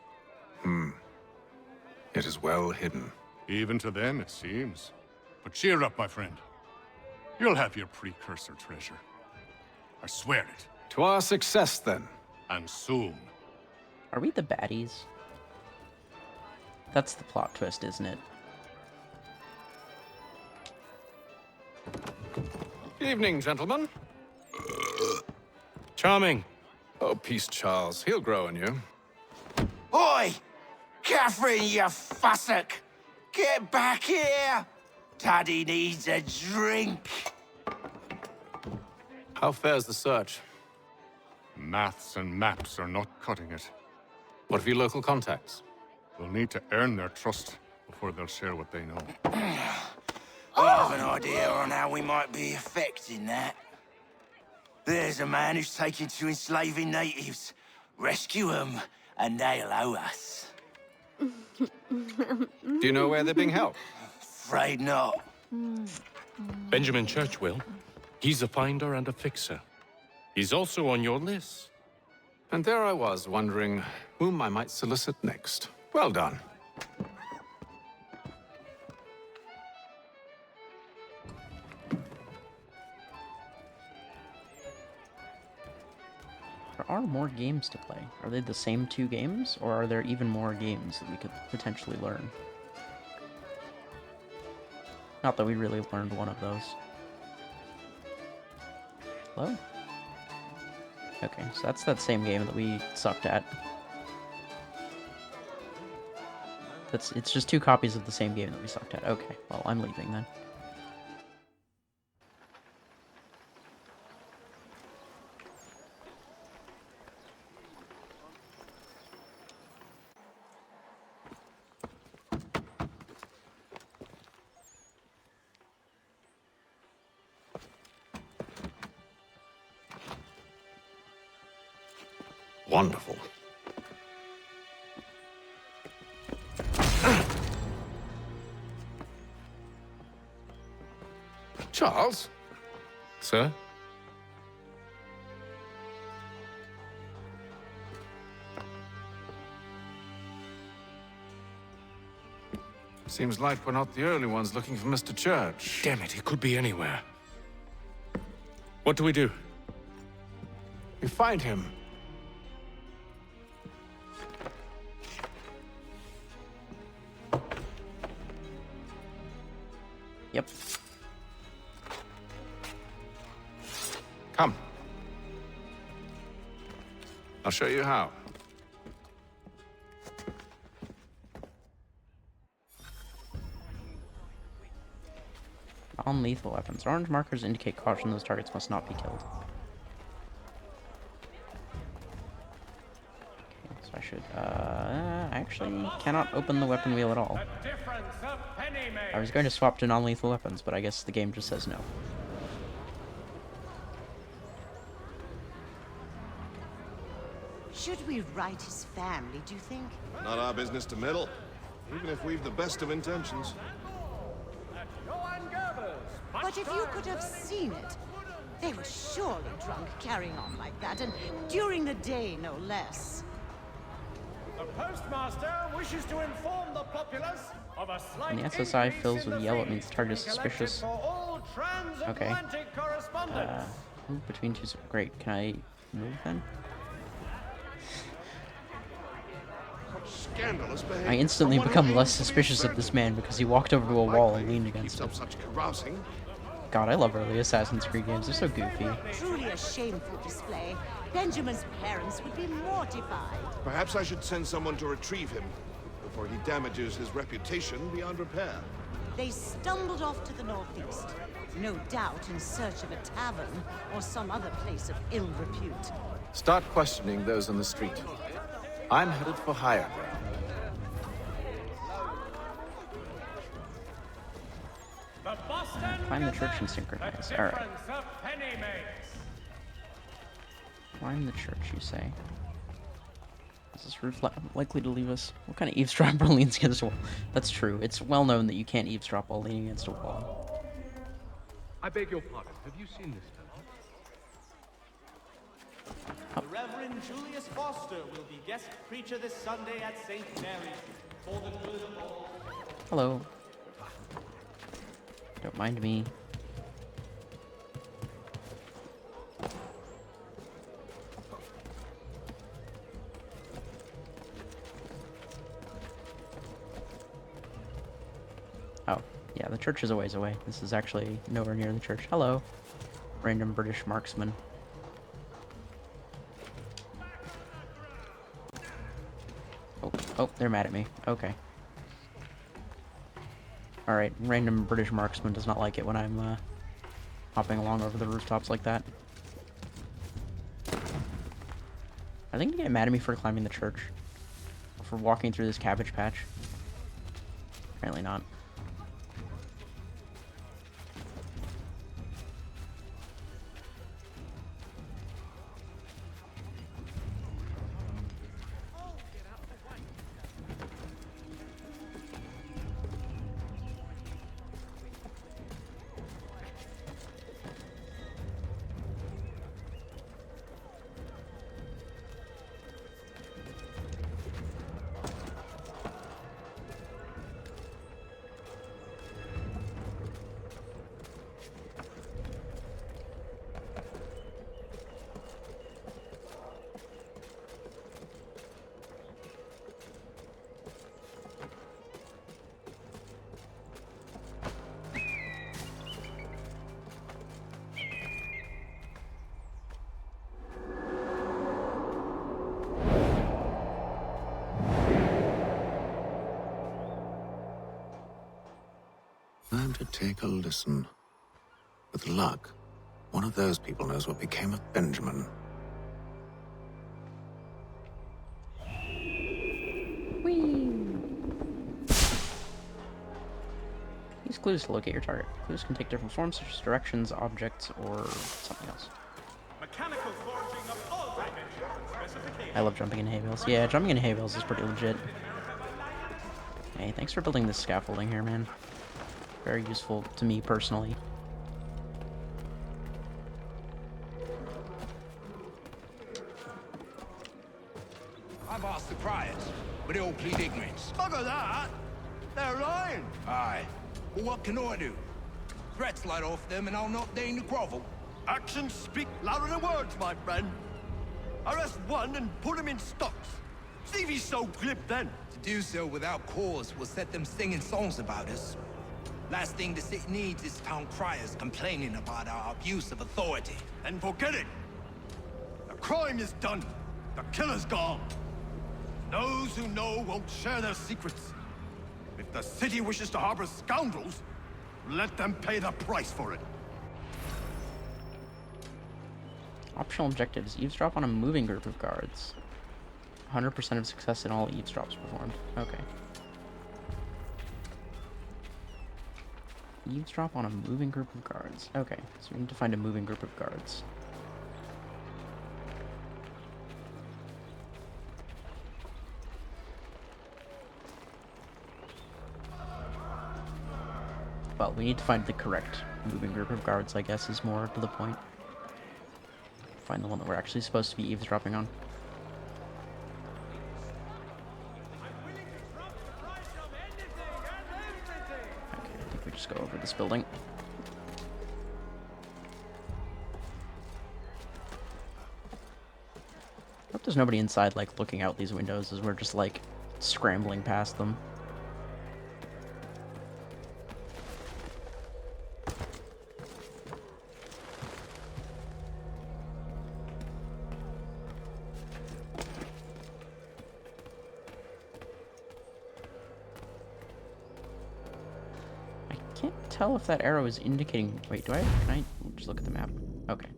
It is well hidden. Even to them, it seems. But cheer up, my friend. You'll have your precursor treasure. I swear it. To our success, then. And soon. Are we the baddies? That's the plot twist, isn't it? Evening, gentlemen. Charming. Oh, peace, Charles. He'll grow on you. Oi! Catherine, you fussock! Get back here! Daddy needs a drink. How fares the search? Maths and maps are not cutting it. What of your local contacts? We'll need to earn their trust before they'll share what they know. I have an idea on how we might be affecting that. There's a man who's taken to enslaving natives. Rescue them, and they'll owe us. Do you know where they're being held? Afraid not. Benjamin Churchwill. He's a finder and a fixer. He's also on your list. And there I was, wondering whom I might solicit next. Well done. There are more games to play. Are they the same 2 games, or are there even more games that we could potentially learn? Not that we really learned one of those. Hello? Okay, so that's that same game that we sucked at. It's just 2 copies of the same game that we sucked at. Okay, well, I'm leaving then. Wonderful. Charles? Sir? Seems like we're not the only ones looking for Mr. Church. Damn it, he could be anywhere. What do we do? We find him. Yep. Come. I'll show you how. Non-lethal weapons. Orange markers indicate caution. Those targets must not be killed. Okay, so I should, I actually cannot open the weapon wheel at all. I was going to swap to non-lethal weapons, but I guess the game just says no. Should we write his family, do you think? Not our business to meddle, even if we've the best of intentions. But if you could have seen it, they were surely drunk carrying on like that, and during the day, no less. The postmaster wishes to inform the populace of a slight When the SSI fills with yellow, it means the target is suspicious. for all Okay. transatlantic correspondence. Move between two. Great. Can I move then? Scandalous behavior. I instantly From one become who less aims to be suspicious of this man because he walked over to a wall and leaned against it. Keeps up such carousing. God, I love early Assassin's Creed games. They're so goofy. Truly a shameful display. Benjamin's parents would be mortified. Perhaps I should send someone to retrieve him before he damages his reputation beyond repair. They stumbled off to the northeast, no doubt in search of a tavern or some other place of ill repute. Start questioning those on the street. I'm headed for higher ground. Climb the church and synchronize. Alright. Climb the church, you say? Is this roof likely to leave us? What kind of eavesdropper leans against a wall? That's true. It's well known that you can't eavesdrop while leaning against a wall. I beg your pardon. Have you seen this fellow? The Reverend Julius Foster will be guest preacher this Sunday at St. Mary's for the good of all. Hello. Don't mind me. Oh, yeah, the church is a ways away. This is actually nowhere near the church. Hello, random British marksman. Oh, they're mad at me. Okay. Alright, random British marksman does not like it when I'm, hopping along over the rooftops like that. I think they get mad at me for climbing the church. Or for walking through this cabbage patch. Apparently not. Time to take a listen. With luck, one of those people knows what became of Benjamin. Use clues to locate your target. Clues can take different forms, such as directions, objects, or something else. Mechanical forging of all dimensions and specifications. I love jumping in hay bales. Yeah, jumping in hay bales is pretty legit. Hey, thanks for building this scaffolding here, man. Very useful to me personally. I've asked the criers, but they all plead ignorance. Look at that! They're lying. Aye. Well, what can I do? Threats light off them and I'll not deign to grovel. Actions speak louder than words, my friend. Arrest one and put him in stocks. See if he's so glib then. To do so without cause will set them singing songs about us. Last thing the city needs is town criers complaining about our abuse of authority. And forget it. The crime is done. The killer's gone. Those who know won't share their secrets. If the city wishes to harbor scoundrels, let them pay the price for it. Optional objectives. Eavesdrop on a moving group of guards. 100% of success in all eavesdrops performed. Okay. Eavesdrop on a moving group of guards. Okay, so we need to find a moving group of guards. Well, we need to find the correct moving group of guards, I guess, is more to the point. Find the one that we're actually supposed to be eavesdropping on. Okay, I think we just go over this building. I hope there's nobody inside, like, looking out these windows as we're just, like, scrambling past them. Tell if that arrow is indicating. Wait, can I just look at the map? Okay.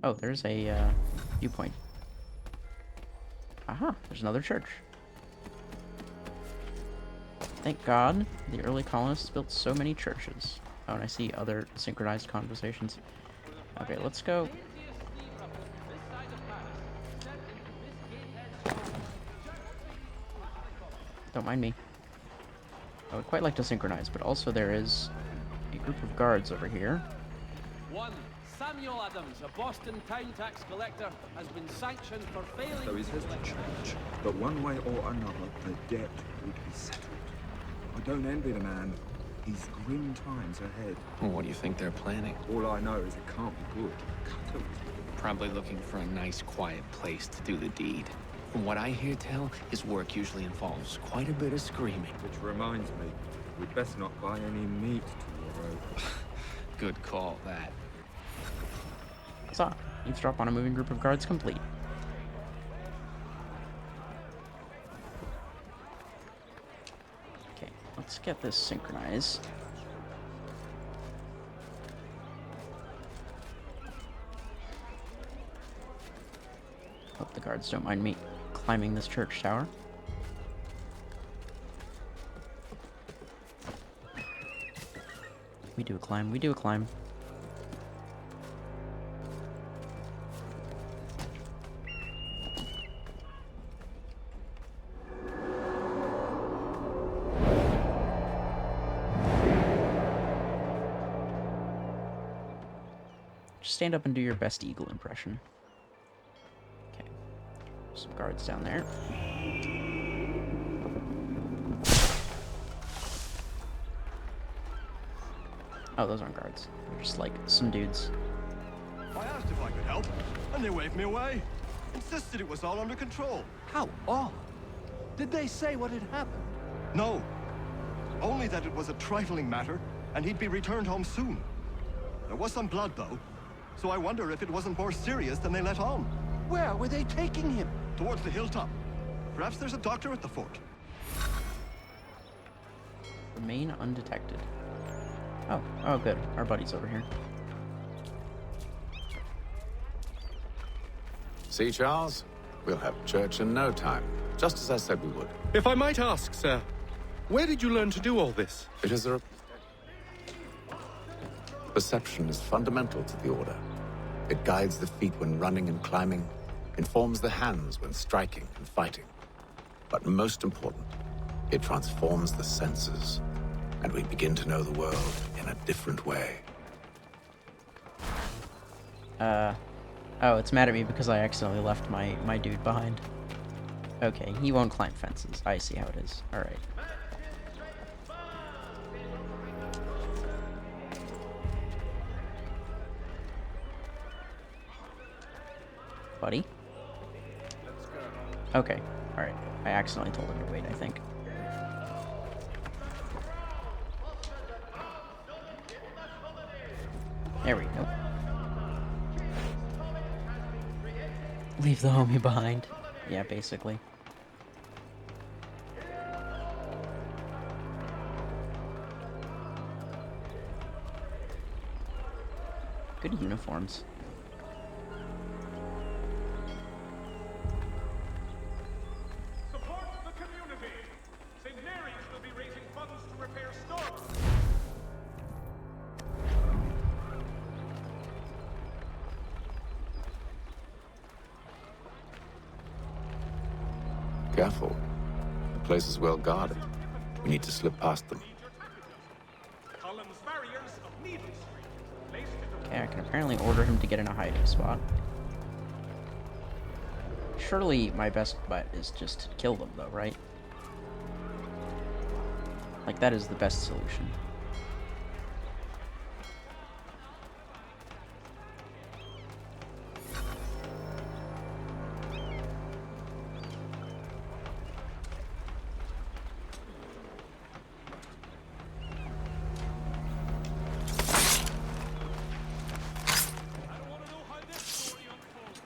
Oh, there's a viewpoint. Aha, there's another church. Thank God the early colonists built so many churches. Oh, and I see other synchronized conversations. Okay, let's go. Don't mind me. I would quite like to synchronize, but also there is a group of guards over here. One, Samuel Adams, a Boston town tax collector, has been sanctioned for failing. So he says to church, but one way or another, the debt would be settled. I don't envy the man. He's grim times ahead. Well, what do you think they're planning? All I know is it can't be good. Cut it. Probably looking for a nice, quiet place to do the deed. From what I hear tell, his work usually involves quite a bit of screaming. Which reminds me, we'd best not buy any meat tomorrow. Good call, that. Huzzah! Eavesdrop on a moving group of guards complete. Okay, let's get this synchronized. Hope the guards don't mind me climbing this church tower. We do a climb, we do a climb. Just stand up and do your best eagle impression. Okay. Some guards down there. Oh, those aren't guards. They're just like some dudes. I asked if I could help, and they waved me away. Insisted it was all under control. How odd. Did they say what had happened? No. Only that it was a trifling matter, and he'd be returned home soon. There was some blood, though, so I wonder if it wasn't more serious than they let on. Where were they taking him? Towards the hilltop. Perhaps there's a doctor at the fort. Remain undetected. Oh, good. Our buddy's over here. See, Charles? We'll have church in no time, just as I said we would. If I might ask, sir, where did you learn to do all this? It is a... Perception is fundamental to the Order. It guides the feet when running and climbing, informs the hands when striking and fighting. But most important, it transforms the senses, and we begin to know the world in a different way. Oh, it's mad at me because I accidentally left my dude behind. Okay, he won't climb fences. I see how it is. Alright. Buddy? Okay, alright. I accidentally told him to wait, I think. There we go. Leave the homie behind. Yeah, basically. Good uniforms. Support the community. St. Mary's will be raising funds to repair stores. Careful. The place is well guarded. We need to slip past them. Okay, I can apparently order him to get in a hiding spot. Surely my best bet is just to kill them, though, right? Like, that is the best solution.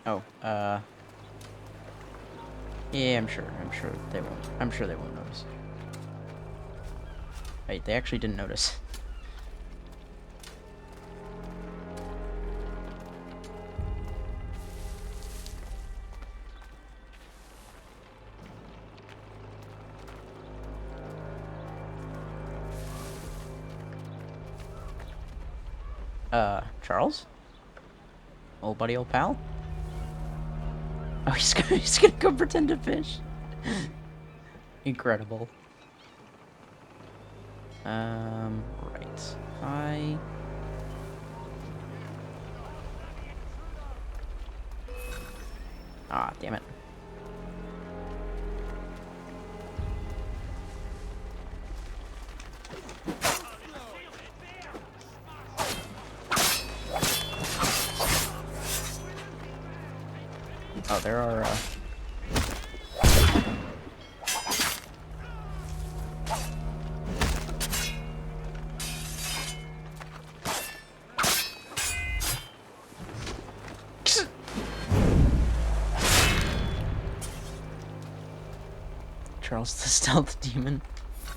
Oh, yeah, I'm sure they won't notice. Wait, they actually didn't notice. Charles? Old buddy, old pal? Oh, he's gonna go pretend to fish. Incredible. Right. Ah, damn it. Oh, there are, Charles the stealth demon.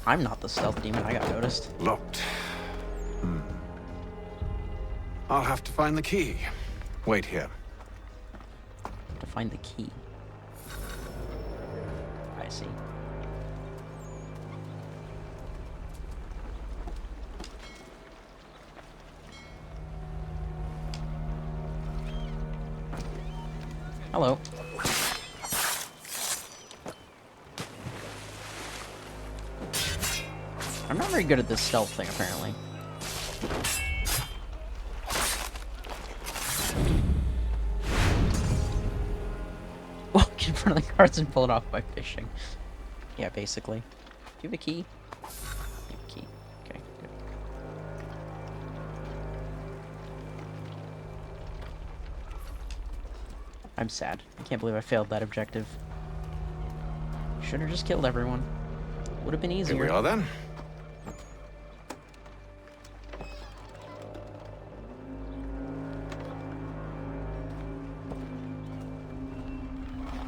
I'm not the stealth demon, I got noticed. Locked. I'll have to find the key. Wait here. To find the key. I see. Hello. I'm not very good at this stealth thing, apparently. Walk in front of the cards and pull it off by fishing. Yeah, basically. Do you have a key? You have a key. Okay, good. I'm sad. I can't believe I failed that objective. Should have just killed everyone. Would have been easier. Here we are, then.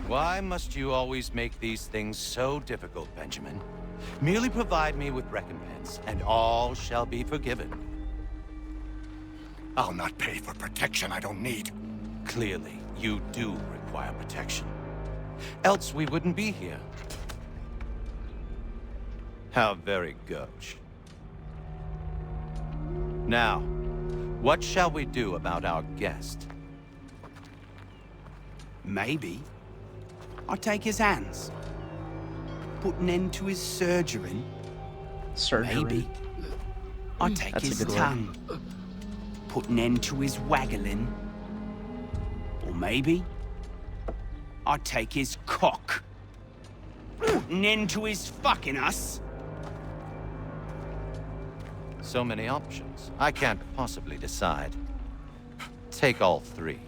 Why must you always make these things so difficult, Benjamin? Merely provide me with recompense, and all shall be forgiven. I'll not pay for protection I don't need. Clearly, you do require protection. Else we wouldn't be here. How very gauche. Now, what shall we do about our guest? Maybe I take his hands. Put an end to his surgery. Maybe I take That's a his good word. tongue. Put an end to his waggling. Or maybe I take his cock. Putting end to his fucking us? So many options. I can't possibly decide. Take all three.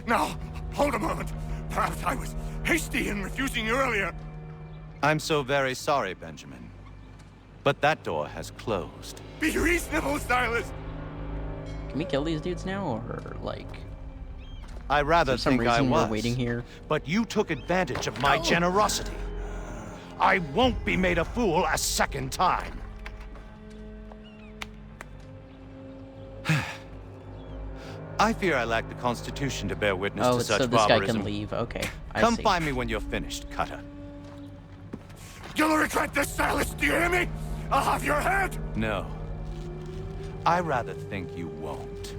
Now, hold a moment. Perhaps I was hasty in refusing you earlier. I'm so very sorry, Benjamin. But that door has closed. Be reasonable, Silas. Can we kill these dudes now, or like? I rather for some think I reason was. we're waiting here. But you took advantage of my generosity. I won't be made a fool a second time. I fear I lack the constitution to bear witness to such so this barbarism. guy can leave. Okay, Come I see. find me when you're finished, Cutter. You'll regret this, Silas. Do you hear me? I'll have your head. No. I rather think you won't.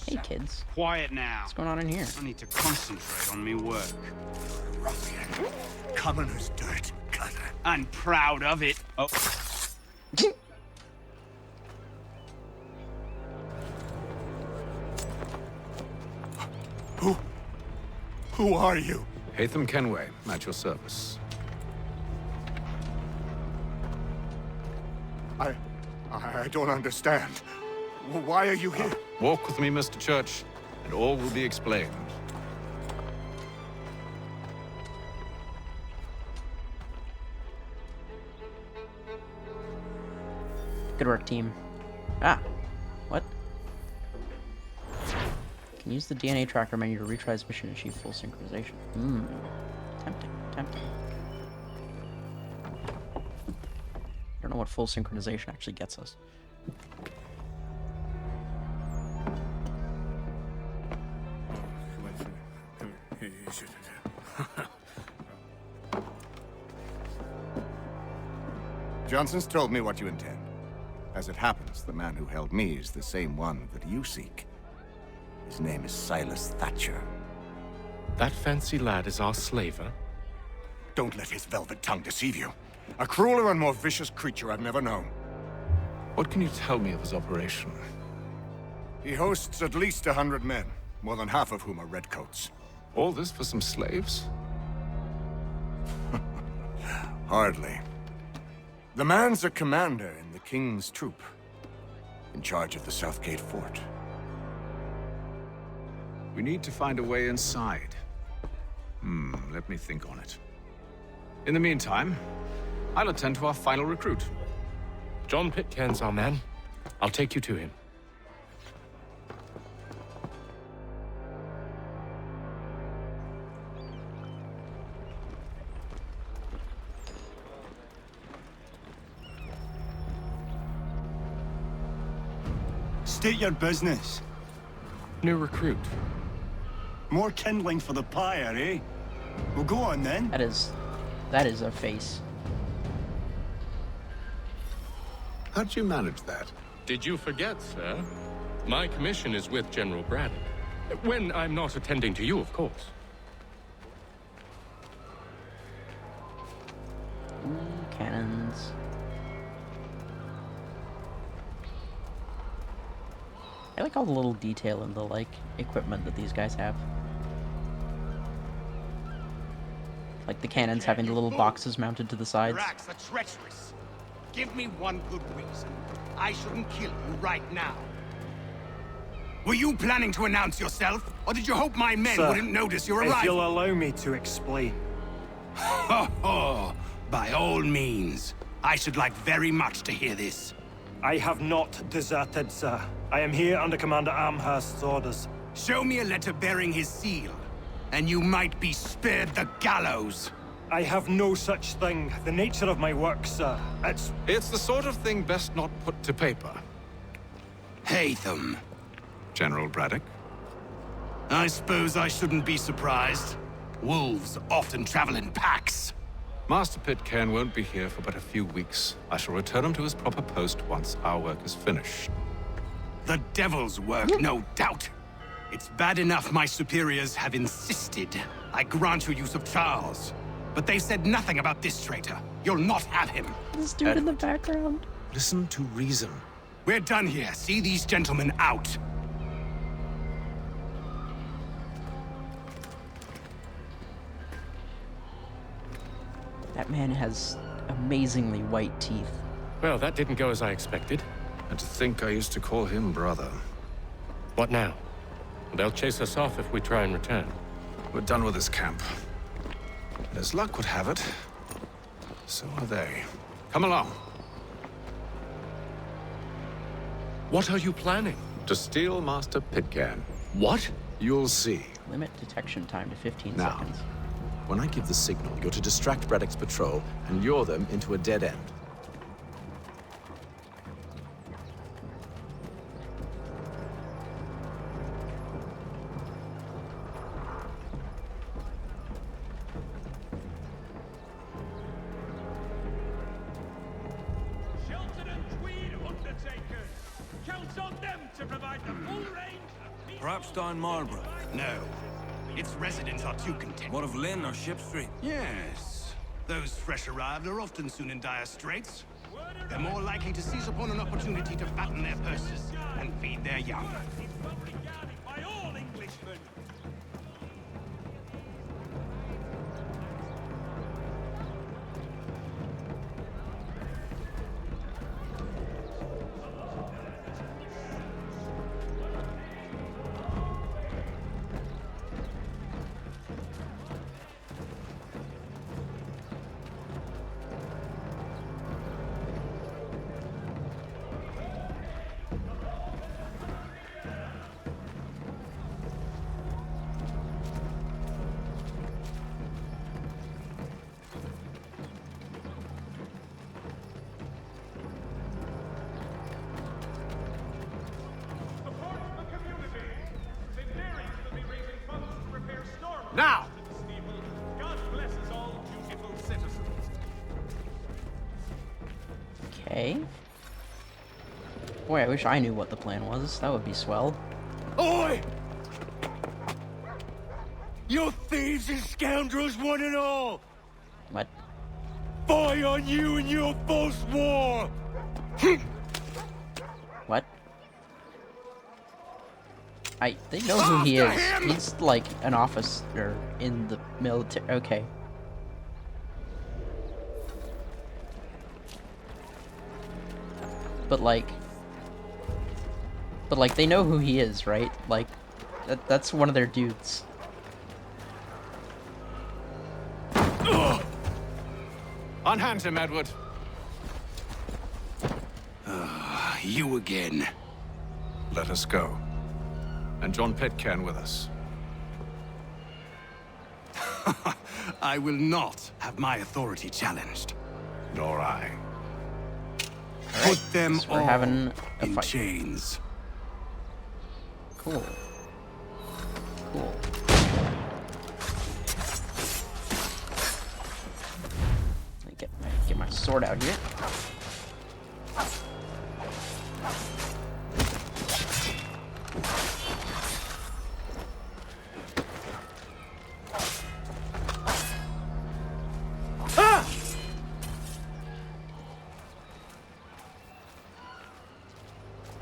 Hey, kids. Quiet now. What's going on in here? I need to concentrate on me work. Ruffian. Commoner's dirt, Cutter. And proud of it. Oh. Who are you? Hatham Kenway, at your service. I don't understand. Why are you here? Walk with me, Mr. Church, and all will be explained. Good work, team. Ah, what? Can use the DNA tracker menu to retry this mission and achieve full synchronization. Tempting, tempting. I don't know what full synchronization actually gets us. Johnson's told me what you intend. As it happens, the man who held me is the same one that you seek. His name is Silas Thatcher. That fancy lad is our slaver? Don't let his velvet tongue deceive you. A crueler and more vicious creature I've never known. What can you tell me of his operation? He hosts at least 100 men, more than half of whom are redcoats. All this for some slaves? Hardly. The man's a commander in the King's troop, in charge of the Southgate Fort. We need to find a way inside. Let me think on it. In the meantime, I'll attend to our final recruit. John Pitcairn's our man. I'll take you to him. State your business. New recruit. More kindling for the pyre, eh? Well, go on then. That is a face. How'd you manage that? Did you forget, sir? My commission is with General Braddock. When I'm not attending to you, of course. Cannons. I like all the little detail in the, like, equipment that these guys have. Like the cannons having the little boxes mounted to the sides. Racks are treacherous. Give me one good reason. I shouldn't kill you right now. Were you planning to announce yourself, or did you hope my men wouldn't notice your arrival? If you'll allow me to explain. Ho ho! By all means. I should like very much to hear this. I have not deserted, sir. I am here under Commander Amherst's orders. Show me a letter bearing his seal, and you might be spared the gallows. I have no such thing. The nature of my work, sir, It's the sort of thing best not put to paper. Hatham. General Braddock? I suppose I shouldn't be surprised. Wolves often travel in packs. Master Pitcairn won't be here for but a few weeks. I shall return him to his proper post once our work is finished. The devil's work, no doubt. It's bad enough my superiors have insisted I grant you use of Charles. But they said nothing about this traitor. You'll not have him. This dude in the background. Listen to reason. We're done here. See these gentlemen out. That man has amazingly white teeth. Well, that didn't go as I expected. And to think I used to call him brother. What now? They'll chase us off if we try and return. We're done with this camp. And as luck would have it, so are they. Come along. What are you planning? To steal Master Pitcairn. What? You'll see. Limit detection time to 15 Now, seconds. when I give the signal, you're to distract Braddock's patrol and lure them into a dead end. Shelton and Tweed Undertakers. Count on them to provide the full range of peace. Perhaps down Marlborough. No. Its residents are too content. What of Lynn or Ship Street? Yes. Those fresh arrived are often soon in dire straits. They're more likely to seize upon an opportunity to fatten their purses and feed their young. By all Englishmen. Now! God bless us all, dutiful citizens. Okay. Boy, I wish I knew what the plan was. That would be swell. Oi! You thieves and scoundrels, one and all! What? Fie on you and your false war! What? They know who he is. He's like an officer in the military. Okay. But like, they know who he is, right? Like, that's one of their dudes. Unhand him, Edward. You again. Let us go. And John Pitcairn with us. I will not have my authority challenged. Nor I. Put them so we're all having a in fight. chains. Cool. Cool. Let me get my sword out here.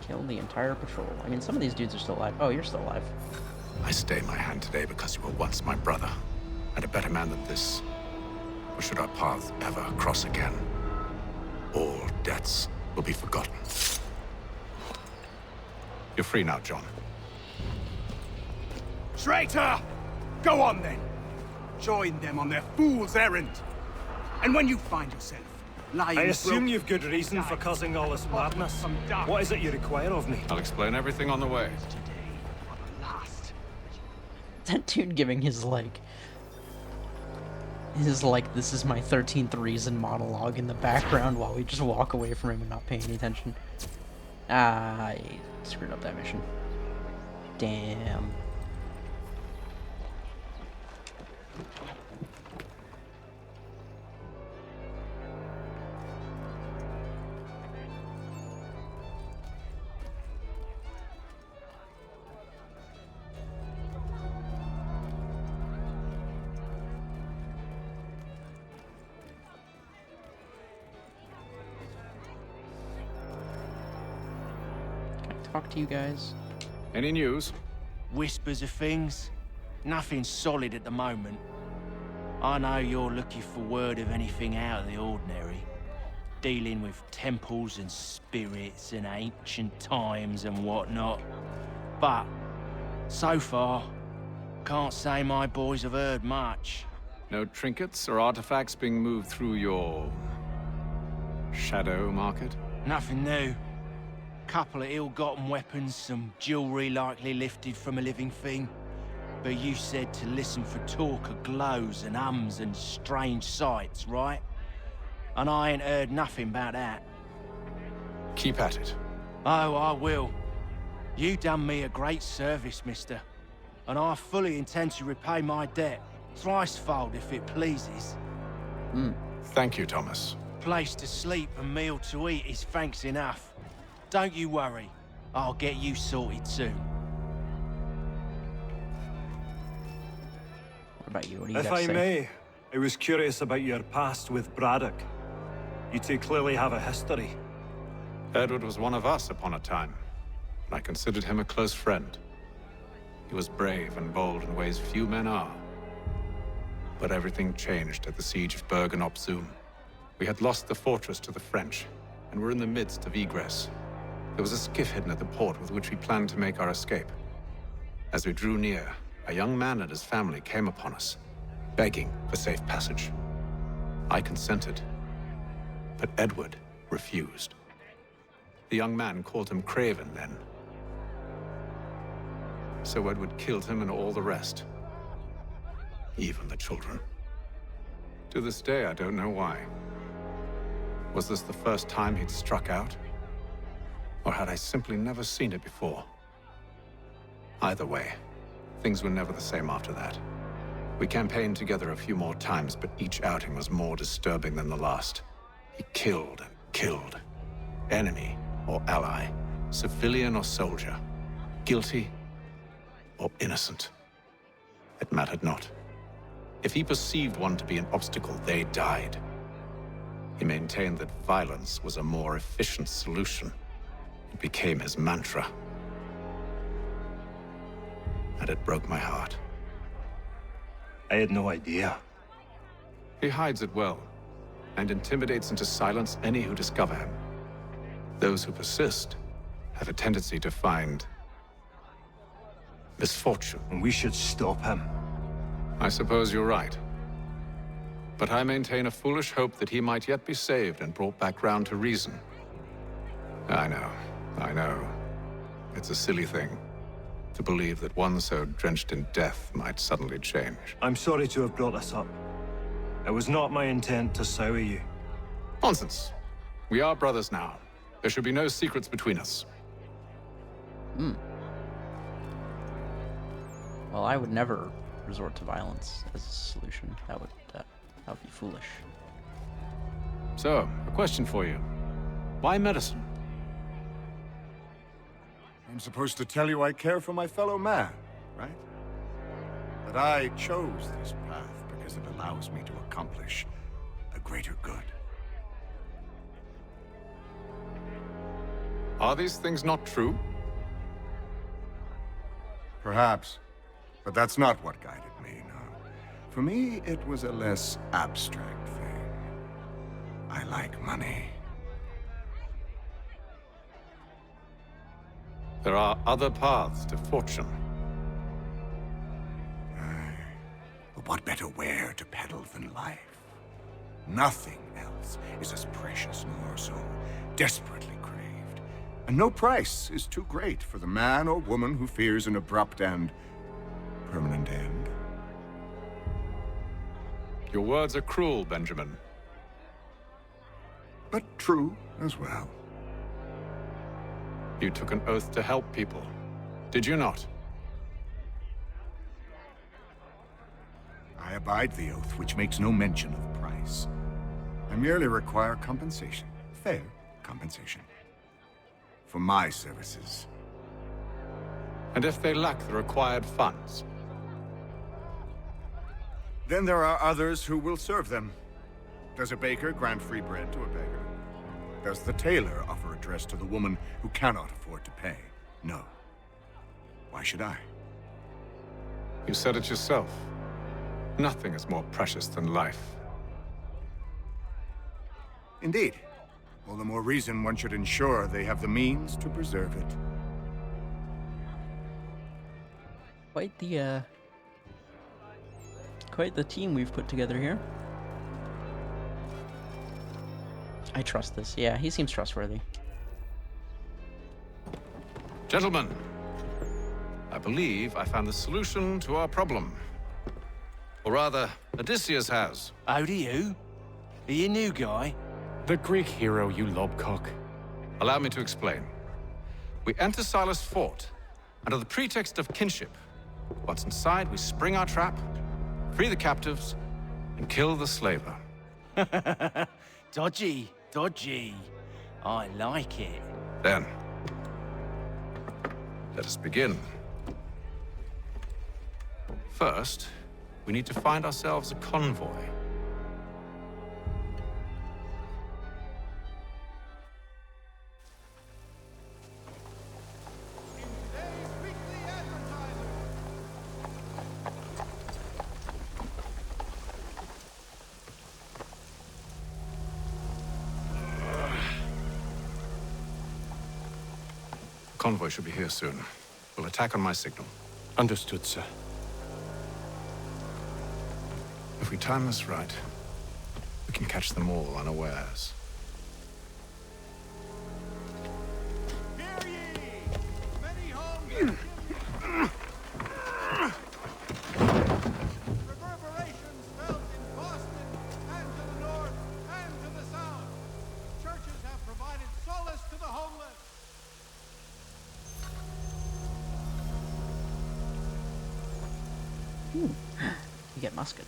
Kill the entire patrol. I mean, some of these dudes are still alive. Oh, you're still alive. I stay my hand today because you were once my brother, and a better man than this. Or should our paths ever cross again, all debts will be forgotten. You're free now, John. Traitor! Go on then. Join them on their fool's errand. And when you find yourself lying... I assume you've good reason for causing all this madness. What is it you require of me? I'll explain everything on the way. That dude giving his like, this is my 13th reason monologue in the background while we just walk away from him and not pay any attention. I screwed up that mission. Damn. Talk to you guys. Any news? Whispers of things. Nothing solid at the moment. I know you're looking for word of anything out of the ordinary. Dealing with temples and spirits and ancient times and whatnot. But, so far, can't say my boys have heard much. No trinkets or artifacts being moved through your... shadow market? Nothing new. Couple of ill-gotten weapons, some jewelry likely lifted from a living thing. But you said to listen for talk of glows and ums and strange sights, right? And I ain't heard nothing about that. Keep at it. Oh, I will. You done me a great service, mister. And I fully intend to repay my debt. Thricefold, if it pleases. Thank you, Thomas. Place to sleep and meal to eat is thanks enough. Don't you worry. I'll get you sorted soon. What about you? What do you If got to I say? may, I was curious about your past with Braddock. You two clearly have a history. Edward was one of us upon a time, and I considered him a close friend. He was brave and bold in ways few men are. But everything changed at the siege of Bergen op Zoom. We had lost the fortress to the French, and were in the midst of egress. There was a skiff hidden at the port with which we planned to make our escape. As we drew near, a young man and his family came upon us, begging for safe passage. I consented, but Edward refused. The young man called him Craven then. So Edward killed him and all the rest. Even the children. To this day, I don't know why. Was this the first time he'd struck out? Or had I simply never seen it before? Either way, things were never the same after that. We campaigned together a few more times, but each outing was more disturbing than the last. He killed and killed. Enemy or ally, civilian or soldier, guilty or innocent. It mattered not. If he perceived one to be an obstacle, they died. He maintained that violence was a more efficient solution. It became his mantra. And it broke my heart. I had no idea. He hides it well, and intimidates into silence any who discover him. Those who persist have a tendency to find misfortune. And we should stop him. I suppose you're right. But I maintain a foolish hope that he might yet be saved and brought back round to reason. I know. It's a silly thing to believe that one so drenched in death might suddenly change. I'm sorry to have brought this up. It was not my intent to sour you. Nonsense. We are brothers now. There should be no secrets between us. Well, I would never resort to violence as a solution. That would be foolish. So, a question for you. Why medicine? I'm supposed to tell you I care for my fellow man, right? But I chose this path because it allows me to accomplish a greater good. Are these things not true? Perhaps. But that's not what guided me, no. For me, it was a less abstract thing. I like money. There are other paths to fortune. But what better ware to peddle than life? Nothing else is as precious nor so desperately craved. And no price is too great for the man or woman who fears an abrupt and permanent end. Your words are cruel, Benjamin. But true as well. You took an oath to help people, did you not? I abide the oath, which makes no mention of price. I merely require compensation. Fair compensation. For my services. And if they lack the required funds? Then there are others who will serve them. Does a baker grant free bread to a beggar? Does the tailor offer a dress to the woman who cannot afford to pay? No. Why should I? You said it yourself. Nothing is more precious than life. Indeed. All the more reason one should ensure they have the means to preserve it. Quite the team we've put together here. I trust this. Yeah, he seems trustworthy. Gentlemen, I believe I found the solution to our problem. Or rather, Odysseus has. How do you? Are you a new guy? The Greek hero, you lobcock. Allow me to explain. We enter Silas' fort, under the pretext of kinship. Once inside, we spring our trap, free the captives, and kill the slaver. Dodgy, dodgy. I like it. Then, let us begin. First, we need to find ourselves a convoy. Convoy should be here soon. We'll attack on my signal. Understood, sir. If we time this right, we can catch them all unawares. Reverberations felt in Boston and to the north and to the south. Churches have provided solace to the homeless. You get musket.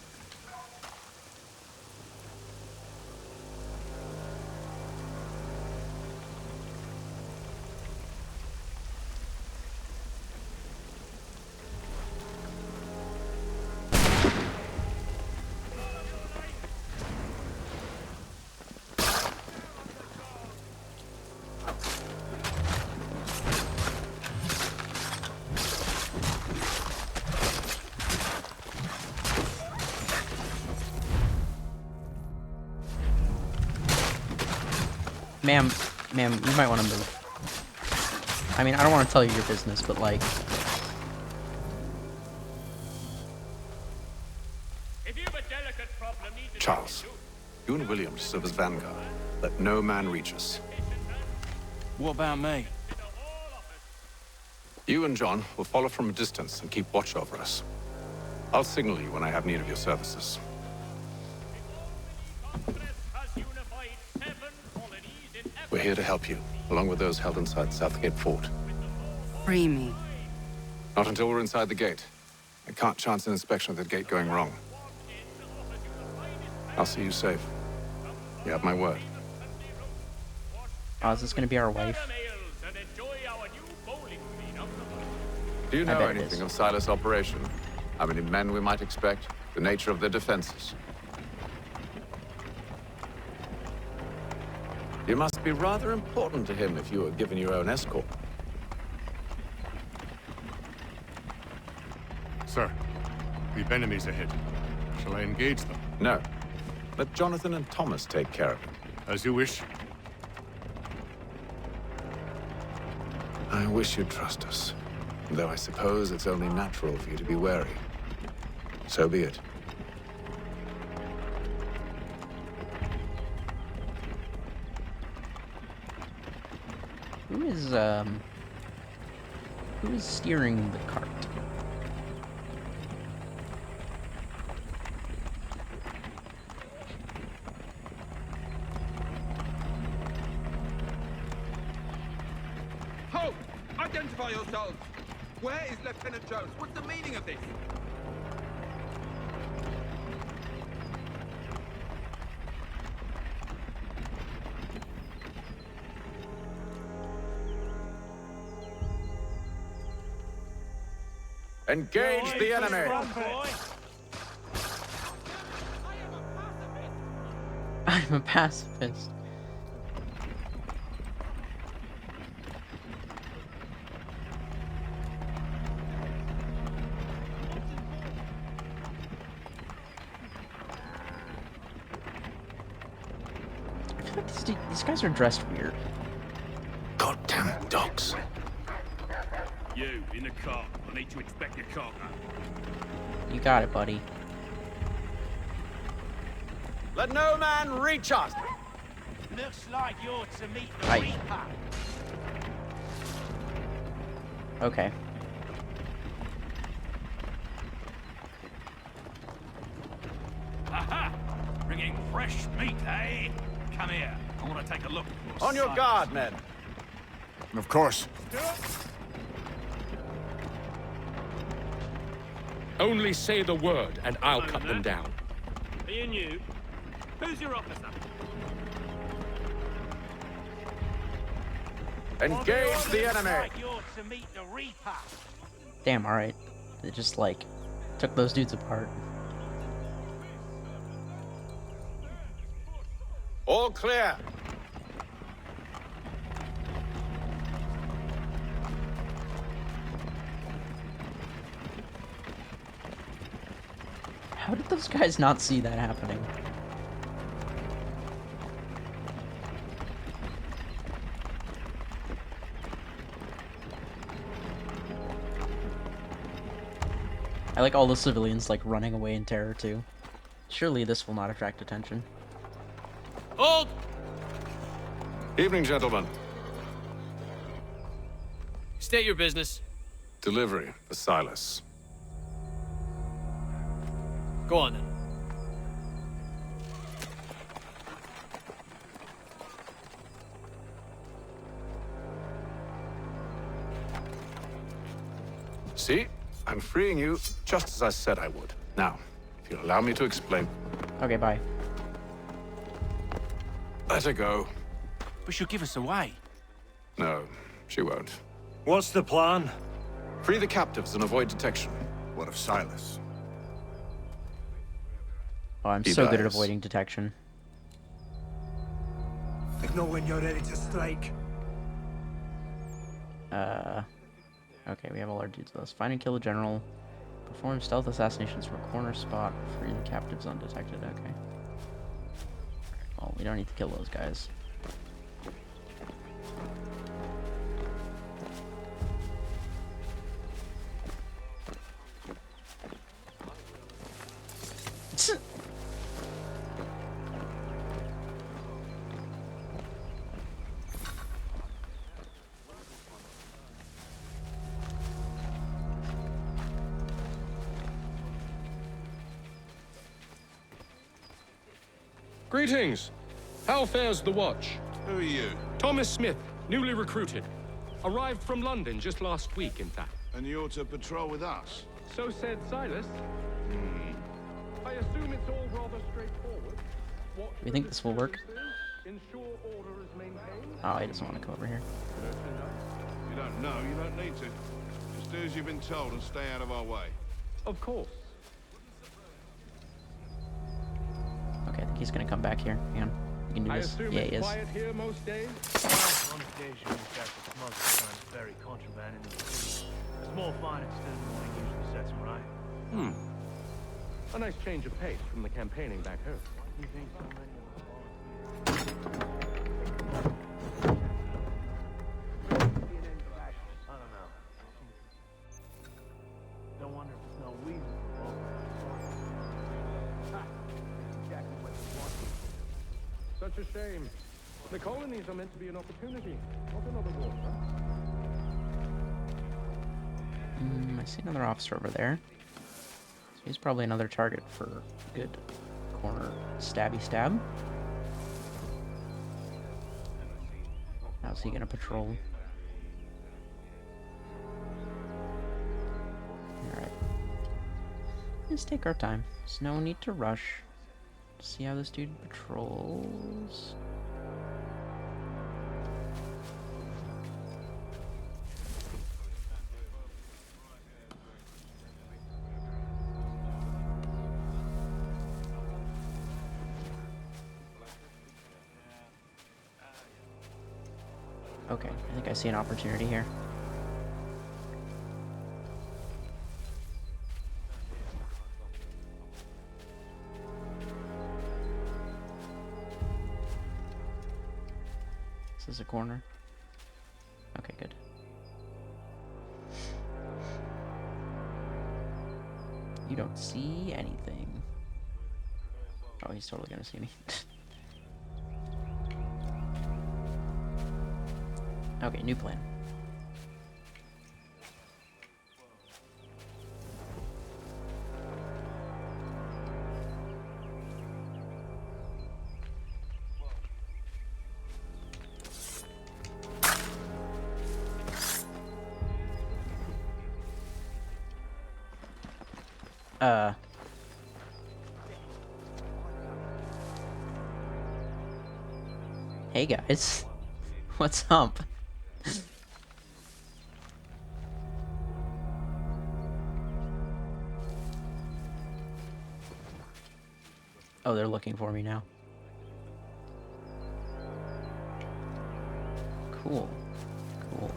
Ma'am, you might want to move. I mean, I don't want to tell you your business, but like... Charles, you and William serve as vanguard. Let no man reach us. What about me? You and John will follow from a distance and keep watch over us. I'll signal you when I have need of your services. We're here to help you, along with those held inside Southgate Fort. Free me. Not until we're inside the gate. I can't chance an inspection of the gate going wrong. I'll see you safe. You have my word. Oh, is this gonna be our wife? Do you know bet it anything is. of Silas' operation? How many men we might expect? The nature of their defenses? You must be rather important to him if you were given your own escort. Sir, we've enemies ahead. Shall I engage them? No. Let Jonathan and Thomas take care of it. As you wish. I wish you'd trust us. Though I suppose it's only natural for you to be wary. So be it. Who is steering the cart? Halt! Identify yourselves! Where is Lieutenant Jones? What's the meaning of this? Engage the enemy! I'm a pacifist. These guys are dressed weird. Goddamn dogs. You, in the car. I need to inspect your cargo. You got it, buddy. Let no man reach us! Looks like you're to meet the Right. Reaper. Okay. Aha! Bringing fresh meat, eh? Come here. I want to take a look. at On your sights. guard, men. Of course. Only say the word, and I'll cut them down. Me and you. Who's your officer? Engage the enemy! Like you're to meet the Reaper. Damn, alright. They just, like, took those dudes apart. All clear. How did those guys not see that happening? I like all the civilians, like, running away in terror, too. Surely this will not attract attention. Hold! Evening, gentlemen. State your business. Delivery for Silas. Go on then. See? I'm freeing you just as I said I would. Now, if you'll allow me to explain. Okay, bye. Let her go. But she'll give us away. No, she won't. What's the plan? Free the captives and avoid detection. What of Silas? Oh, I'm He so good at dies. avoiding detection. Know when you're ready to strike. Okay, we have all our dudes with us. Find and kill the general. Perform stealth assassinations from a corner spot. Free the captives undetected. Okay. Well, we don't need to kill those guys. Greetings. How fares the watch? Who are you? Thomas Smith, newly recruited. Arrived from London just last week, in fact. And you're to patrol with us? So said Silas. I assume it's all rather straightforward. Watch Do you think this will work? ensure order is maintained. Oh, he doesn't want to come over here. You don't know, you don't need to. Just do as you've been told and stay out of our way. Of course. Okay, I think he's gonna come back here. Hang on. You can do I this. assume Yeah, it's he is. quiet here most days? On occasion, we've got the smugglers trying to ferry contraband into the city. A small fine instead of warning usually sets them right. A nice change of pace from the campaigning back home. You think so many of us I don't know. Don't wonder if it's no weasel involved. Exactly what you want. Such a shame. The colonies are meant to be an opportunity, not another war. I see another officer over there. So he's probably another target for a good corner stabby stab. How's he gonna patrol? Alright. Let's take our time. There's no need to rush. See how this dude patrols. Okay, I think I see an opportunity here. This is a corner. Okay, good. You don't see anything. Oh, he's totally gonna see me. Okay, new plan. Hey guys. What's up? Oh, they're looking for me now. Cool. Cool.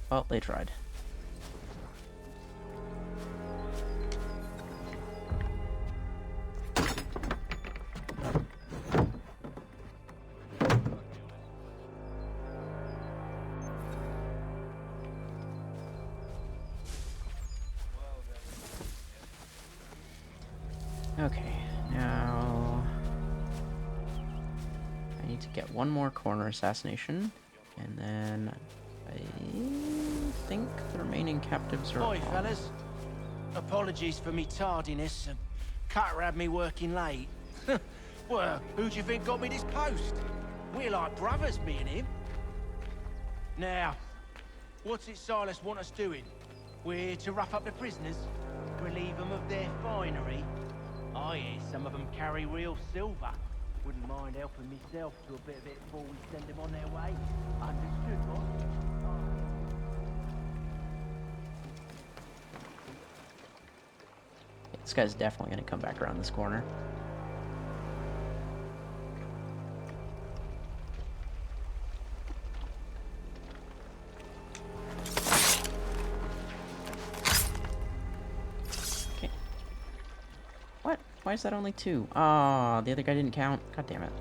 Well, they tried. Okay, now I need to get one more corner assassination, and then I think the remaining captives are Oi, on. fellas. Apologies for me tardiness. Cutter had me working late. Well, who do you think got me this post? We're like brothers, me and him. Now, what's it Silas want us doing? We're here to rough up the prisoners, relieve them of their finery. I hear some of them carry real silver. Wouldn't mind helping myself to a bit of it before we send them on their way. Understood, boss? This guy's definitely gonna come back around this corner. Okay. What? Why is that only 2? Ah, the other guy didn't count. God damn it.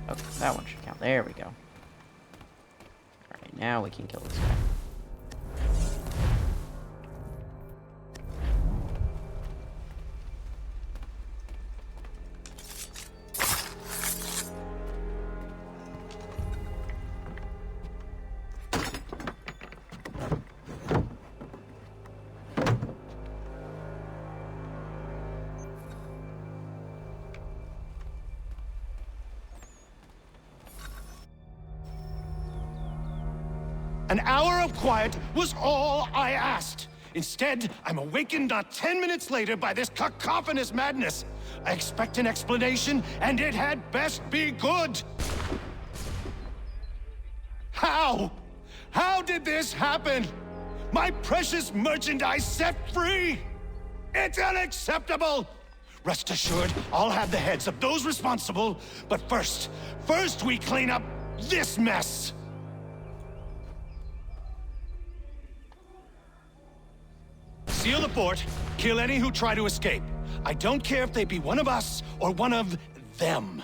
Okay, that one should count. There we go. Alright, now we can kill this guy. An hour of quiet was all I asked. Instead, I'm awakened not 10 minutes later by this cacophonous madness. I expect an explanation, and it had best be good. How? How did this happen? My precious merchandise set free? It's unacceptable! Rest assured, I'll have the heads of those responsible, but first we clean up this mess! Seal the fort, kill any who try to escape. I don't care if they be one of us or one of them.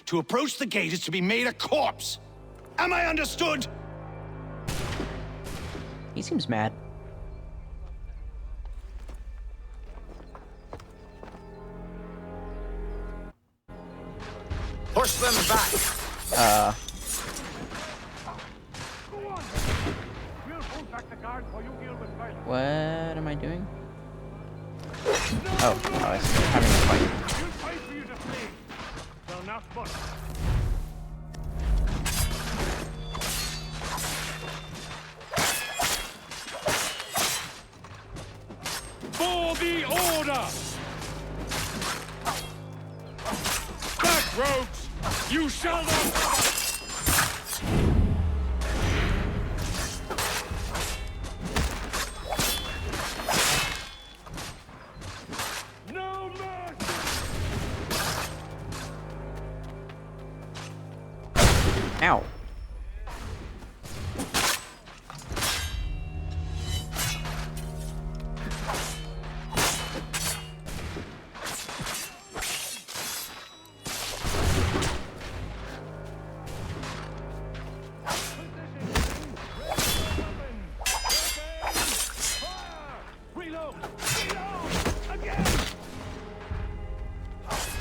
To approach the gate is to be made a corpse. Am I understood? He seems mad. Push them back. What am I doing? Oh, I was having a fight. spot. For the order! Back, rogues! You shall not... No mercy! Ow. Reload! Reload! Again!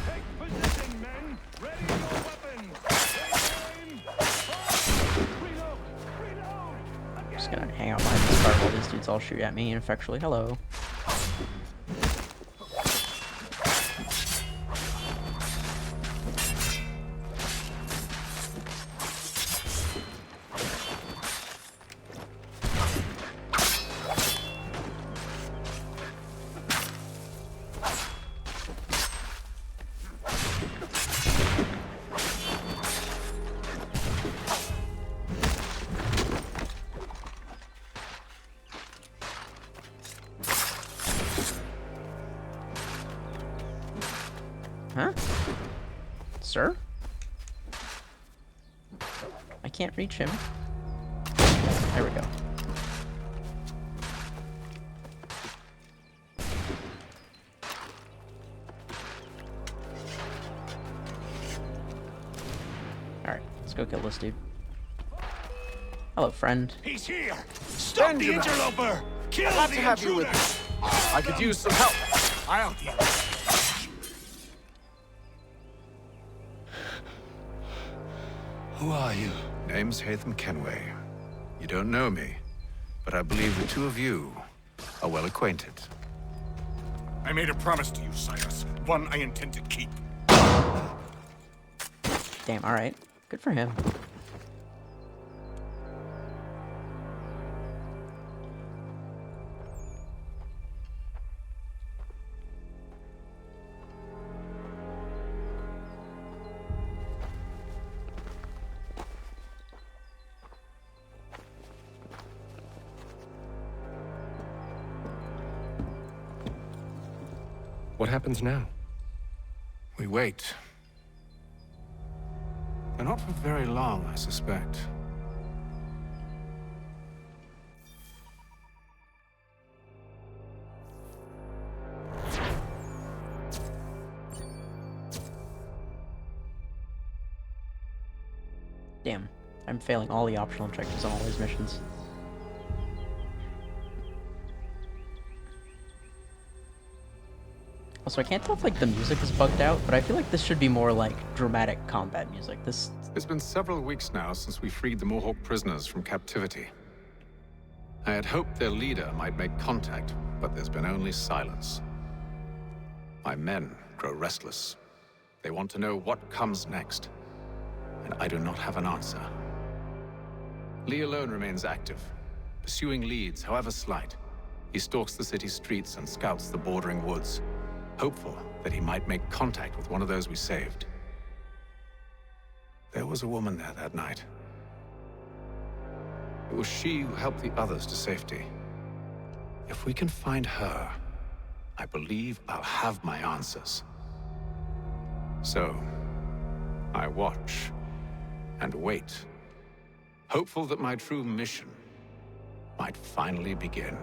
Take position, men! Ready your weapons! Take aim! Fire! Reload! Reload! Just gonna hang out behind this car while these dudes all shoot at me ineffectually. Hello. Huh? Sir? I can't reach him. There we go. Alright, let's go kill this dude. Hello, friend. He's here! Stop the interloper! Kill the intruder! I could use some help. I'll deal with it. Who are you? Name's Hatham Kenway. You don't know me, but I believe the two of you are well acquainted. I made a promise to you, Cyrus. One I intend to keep. Damn, alright. Good for him. What happens now? We wait. But not for very long, I suspect. Damn. I'm failing all the optional objectives on all these missions. Also, I can't tell if, like, the music is bugged out, but I feel like this should be more, like, dramatic combat music. This... It's been several weeks now since we freed the Mohawk prisoners from captivity. I had hoped their leader might make contact, but there's been only silence. My men grow restless. They want to know what comes next, and I do not have an answer. Lee alone remains active, pursuing leads, however slight. He stalks the city streets and scouts the bordering woods, hopeful that he might make contact with one of those we saved. There was a woman there that night. It was she who helped the others to safety. If we can find her, I believe I'll have my answers. So, I watch and wait, hopeful that my true mission might finally begin.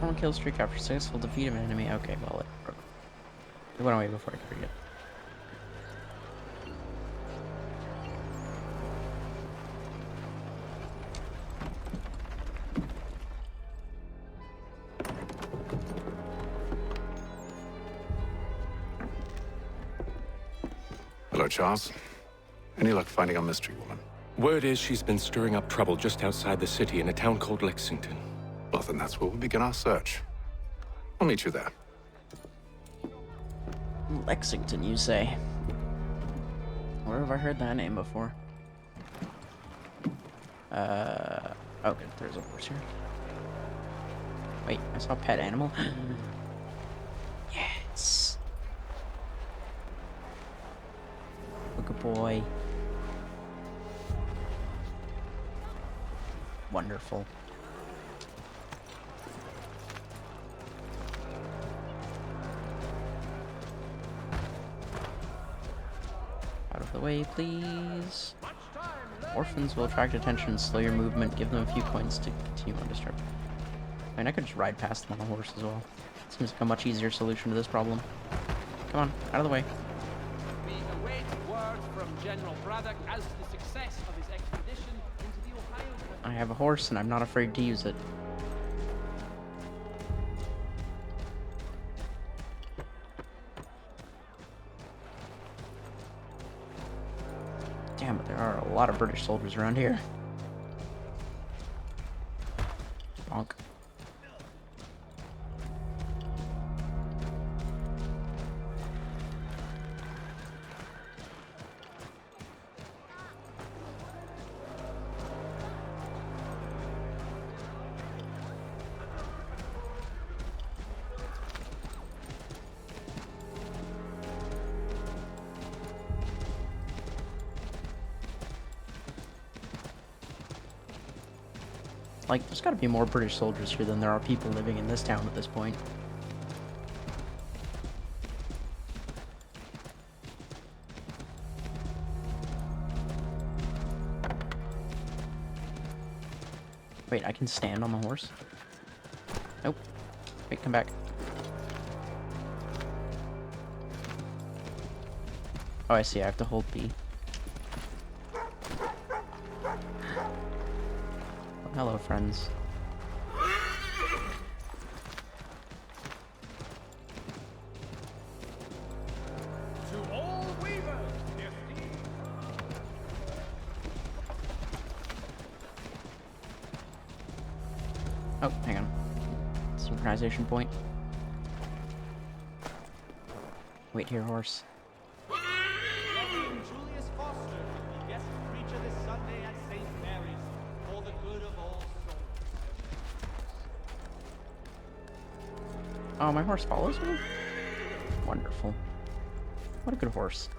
One kill streak after successful defeat of an enemy. Okay, well, it went away before I could read it. Charles. Any luck finding our mystery woman? Word is she's been stirring up trouble just outside the city in a town called Lexington. Well, then that's where we'll begin our search. I'll meet you there. Lexington, you say? Where have I heard that name before? Oh, good. There's a horse here. Wait, I saw a pet animal. Yes. Good boy. Wonderful. Out of the way, please. Orphans will attract attention, slow your movement, give them a few points to continue undisturbed. I mean, I could just ride past them on a horse as well. Seems like a much easier solution to this problem. Come on, out of the way. We await word from General Braddock as to the success of his expedition into the Ohio. I have a horse, and I'm not afraid to use it. Damn it, there are a lot of British soldiers around here. Bonk. Like, there's gotta be more British soldiers here than there are people living in this town at this point. Wait, I can stand on the horse? Nope. Wait, come back. Oh, I see, I have to hold B. Hello, friends. To all weavers, dear Steve. Oh, hang on. Synchronization point. Wait here, horse. Julius Foster will be guest preacher this Sunday at St. Mary's for the good of all souls. Oh, my horse follows me? Wonderful. What a good horse.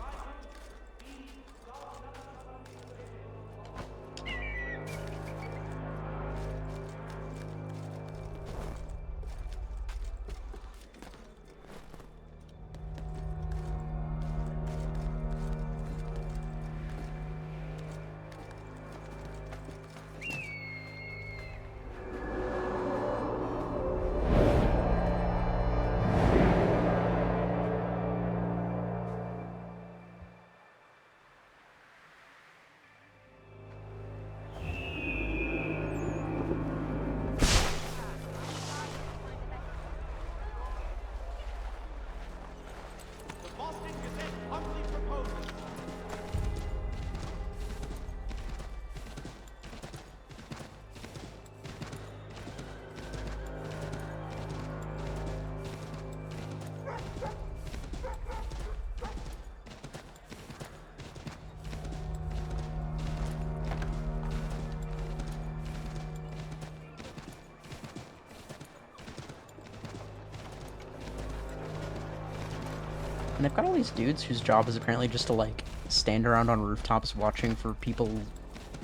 And they've got all these dudes whose job is apparently just to, like, stand around on rooftops watching for people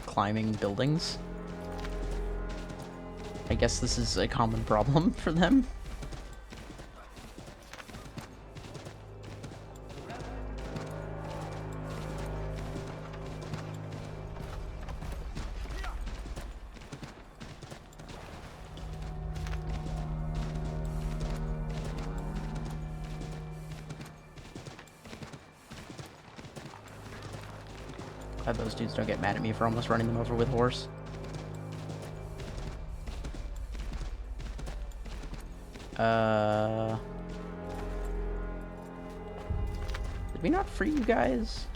climbing buildings. I guess this is a common problem for them. Glad those dudes don't get mad at me for almost running them over with horse. Did we not free you guys?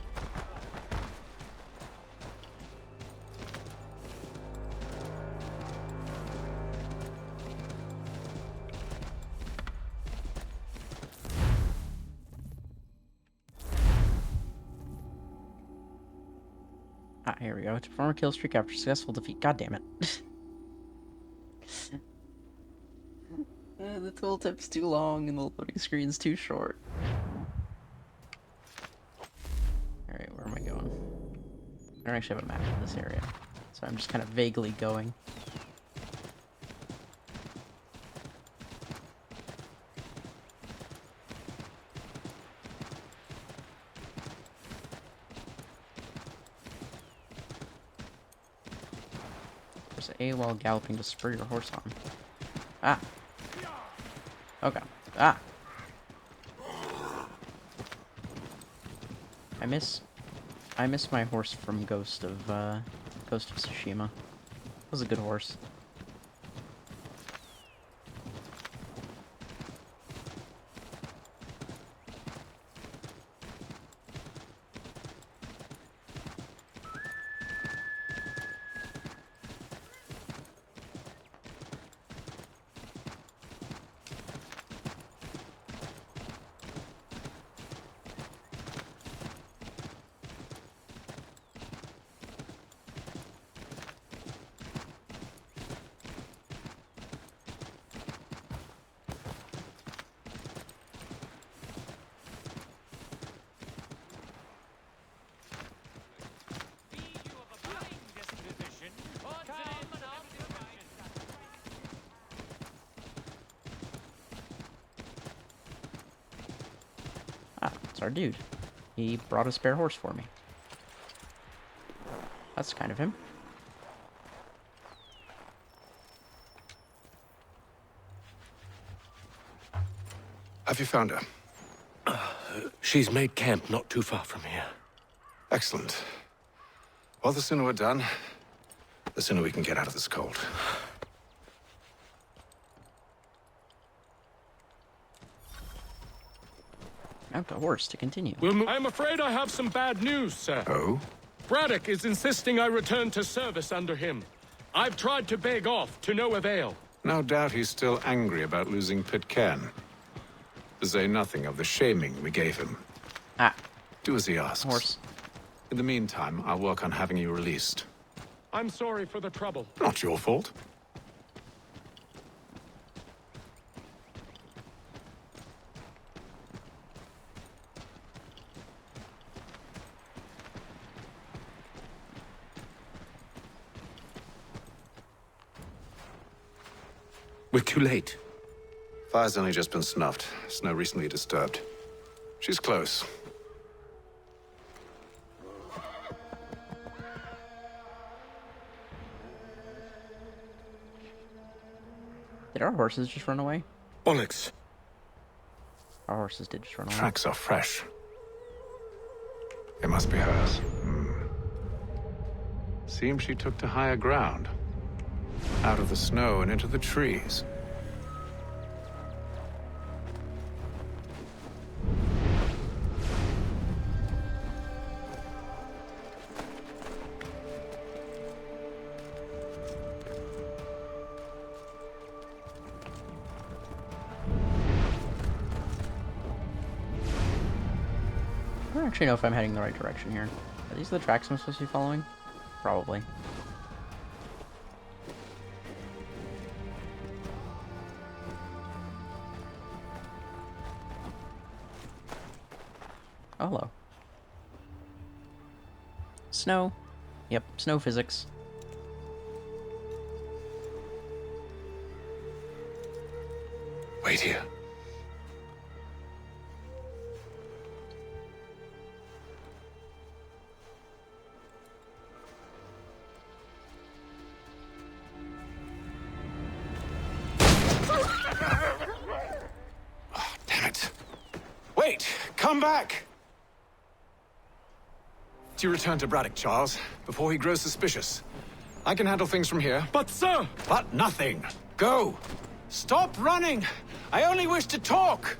Ah, here we go. To perform a kill streak after successful defeat. God damn it. The tooltip's too long and the loading screen's too short. Alright, where am I going? I don't actually have a map in this area, so I'm just kind of vaguely going. Press A while galloping to spur your horse on. Ah! Okay. Ah! I miss my horse from Ghost of Tsushima. It was a good horse. Ah, it's our dude. He brought a spare horse for me. That's kind of him. Have you found her? She's made camp not too far from here. Excellent. Well, the sooner we're done, the sooner we can get out of this cold. Mount a horse to continue. I'm afraid I have some bad news, sir. Oh? Braddock is insisting I return to service under him. I've tried to beg off, to no avail. No doubt he's still angry about losing Pitcairn. To say nothing of the shaming we gave him. Ah. Do as he asks. Horse. In the meantime, I'll work on having you released. I'm sorry for the trouble. Not your fault. We're too late. Fire's only just been snuffed. Snow recently disturbed. She's close. Did our horses just run away? Bollocks. Our horses did just run away. Tracks are fresh. They must be hers. Seems she took to higher ground. Out of the snow and into the trees. I don't actually know if I'm heading the right direction here. Are these the tracks I'm supposed to be following? Probably. Oh, hello. Snow. Yep, snow physics. Wait here. Oh, damn it. Wait! Come back! Do you return to Braddock, Charles, before he grows suspicious? I can handle things from here. But, sir! But nothing. Go! Stop running! I only wish to talk!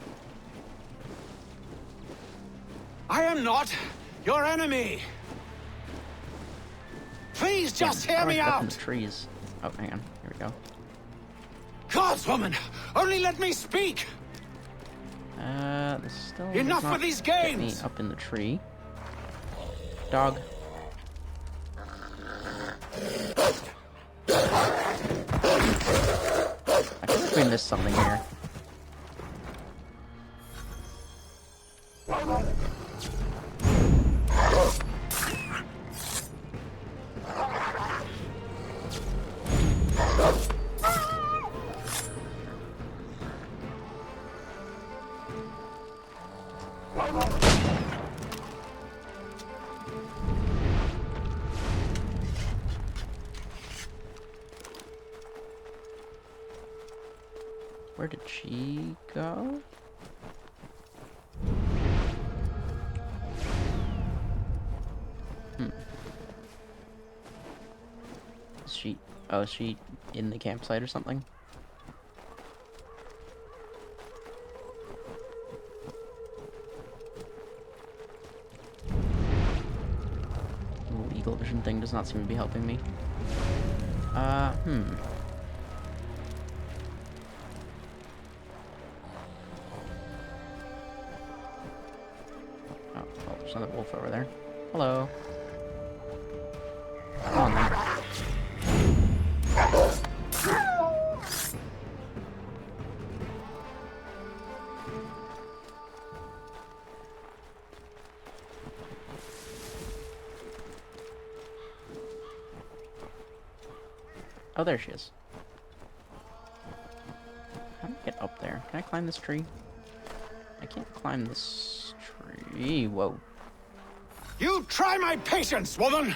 I am not your enemy! Please just hear me Up in out! the trees. Oh, hang on. Here we go. Gods, woman! Only let me speak! This still Enough does not with these get me games! up in the tree. Dog. We missed something here. Where did she go? Is she... Oh, is she in the campsite or something? The eagle vision thing does not seem to be helping me. Oh, well, there's another wolf over there. Hello. Come on, then. Oh, there she is. How do I get up there? Can I climb this tree? I can't climb this tree. Whoa. You try my patience, woman!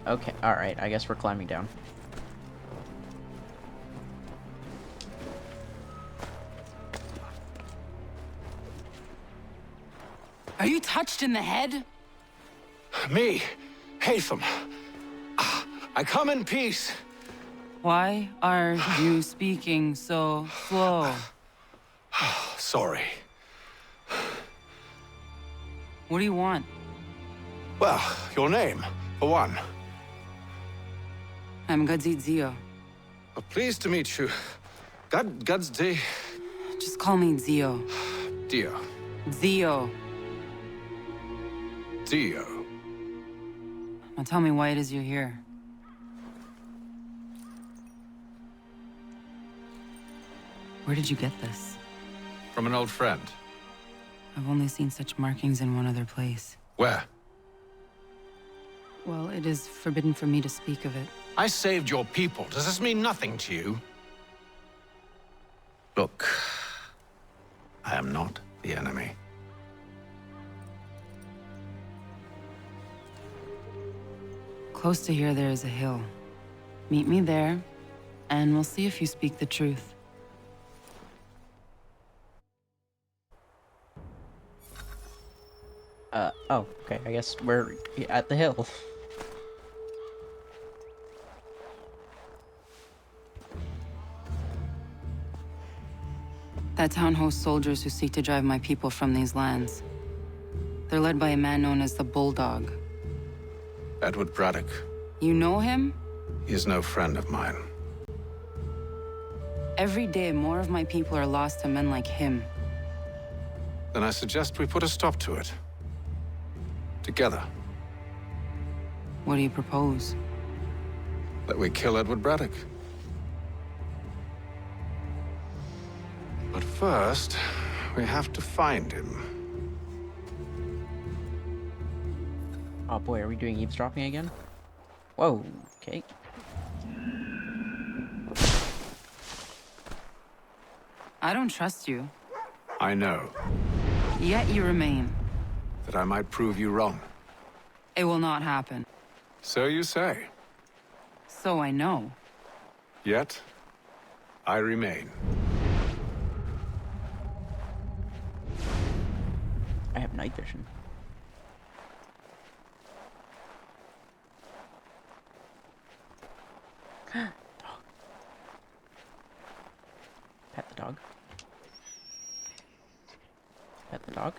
Okay, alright, I guess we're climbing down. Are you touched in the head? Me, Hatham. I come in peace. Why are you speaking so slow? Sorry. What do you want? Well, your name, for one. I'm Gadzi Zio. Pleased to meet you. God's day. Just call me Zio. Dio. Zio. Dio. Now tell me why it is you're here. Where did you get this? From an old friend. I've only seen such markings in one other place. Where? Well, it is forbidden for me to speak of it. I saved your people. Does this mean nothing to you? Look, I am not the enemy. Close to here, there is a hill. Meet me there, and we'll see if you speak the truth. Oh, okay, I guess we're at the hill. That town hosts soldiers who seek to drive my people from these lands. They're led by a man known as the Bulldog. Edward Braddock. You know him? He is no friend of mine. Every day, more of my people are lost to men like him. Then I suggest we put a stop to it. Together. What do you propose? That we kill Edward Braddock. But first, we have to find him. Oh boy, are we doing eavesdropping again? Whoa, okay. I don't trust you. I know. Yet you remain. That I might prove you wrong. It will not happen. So you say. So I know. Yet, I remain. I have night vision. Dog. Pet the dog. Pet the dog?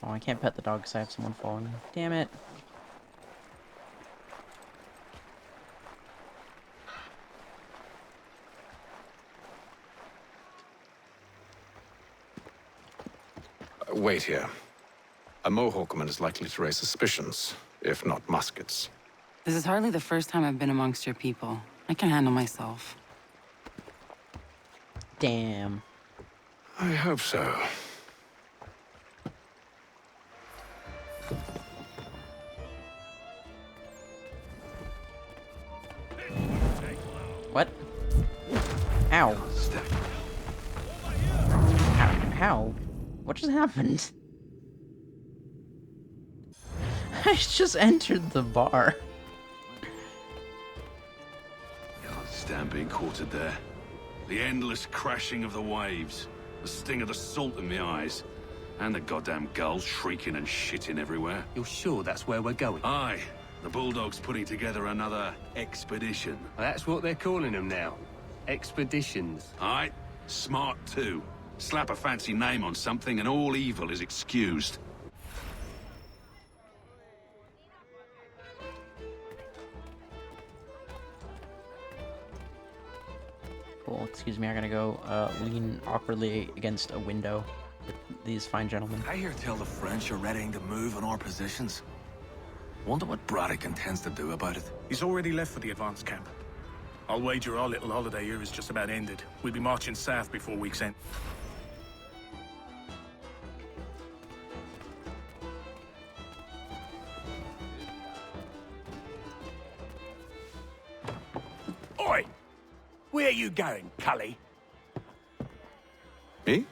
Oh, I can't pet the dog because I have someone following me. Damn it. Wait here. A Mohawkman is likely to raise suspicions, if not muskets. This is hardly the first time I've been amongst your people. I can handle myself. Damn. I hope so. What? Ow. How? What just happened? I just entered the bar. Can't stand being quartered there. The endless crashing of the waves, the sting of the salt in my eyes, and the goddamn gulls shrieking and shitting everywhere. You're sure that's where we're going? Aye. The Bulldog's putting together another expedition. That's what they're calling them now. Expeditions. Aye. Smart too. Slap a fancy name on something and all evil is excused. Cool, excuse me, I gotta go lean awkwardly against a window with these fine gentlemen. I hear tell the French are readying to move on our positions. Wonder what Braddock intends to do about it. He's already left for the advance camp. I'll wager our little holiday here is just about ended. We'll be marching south before week's end. Oi! Where are you going, Cully? Me?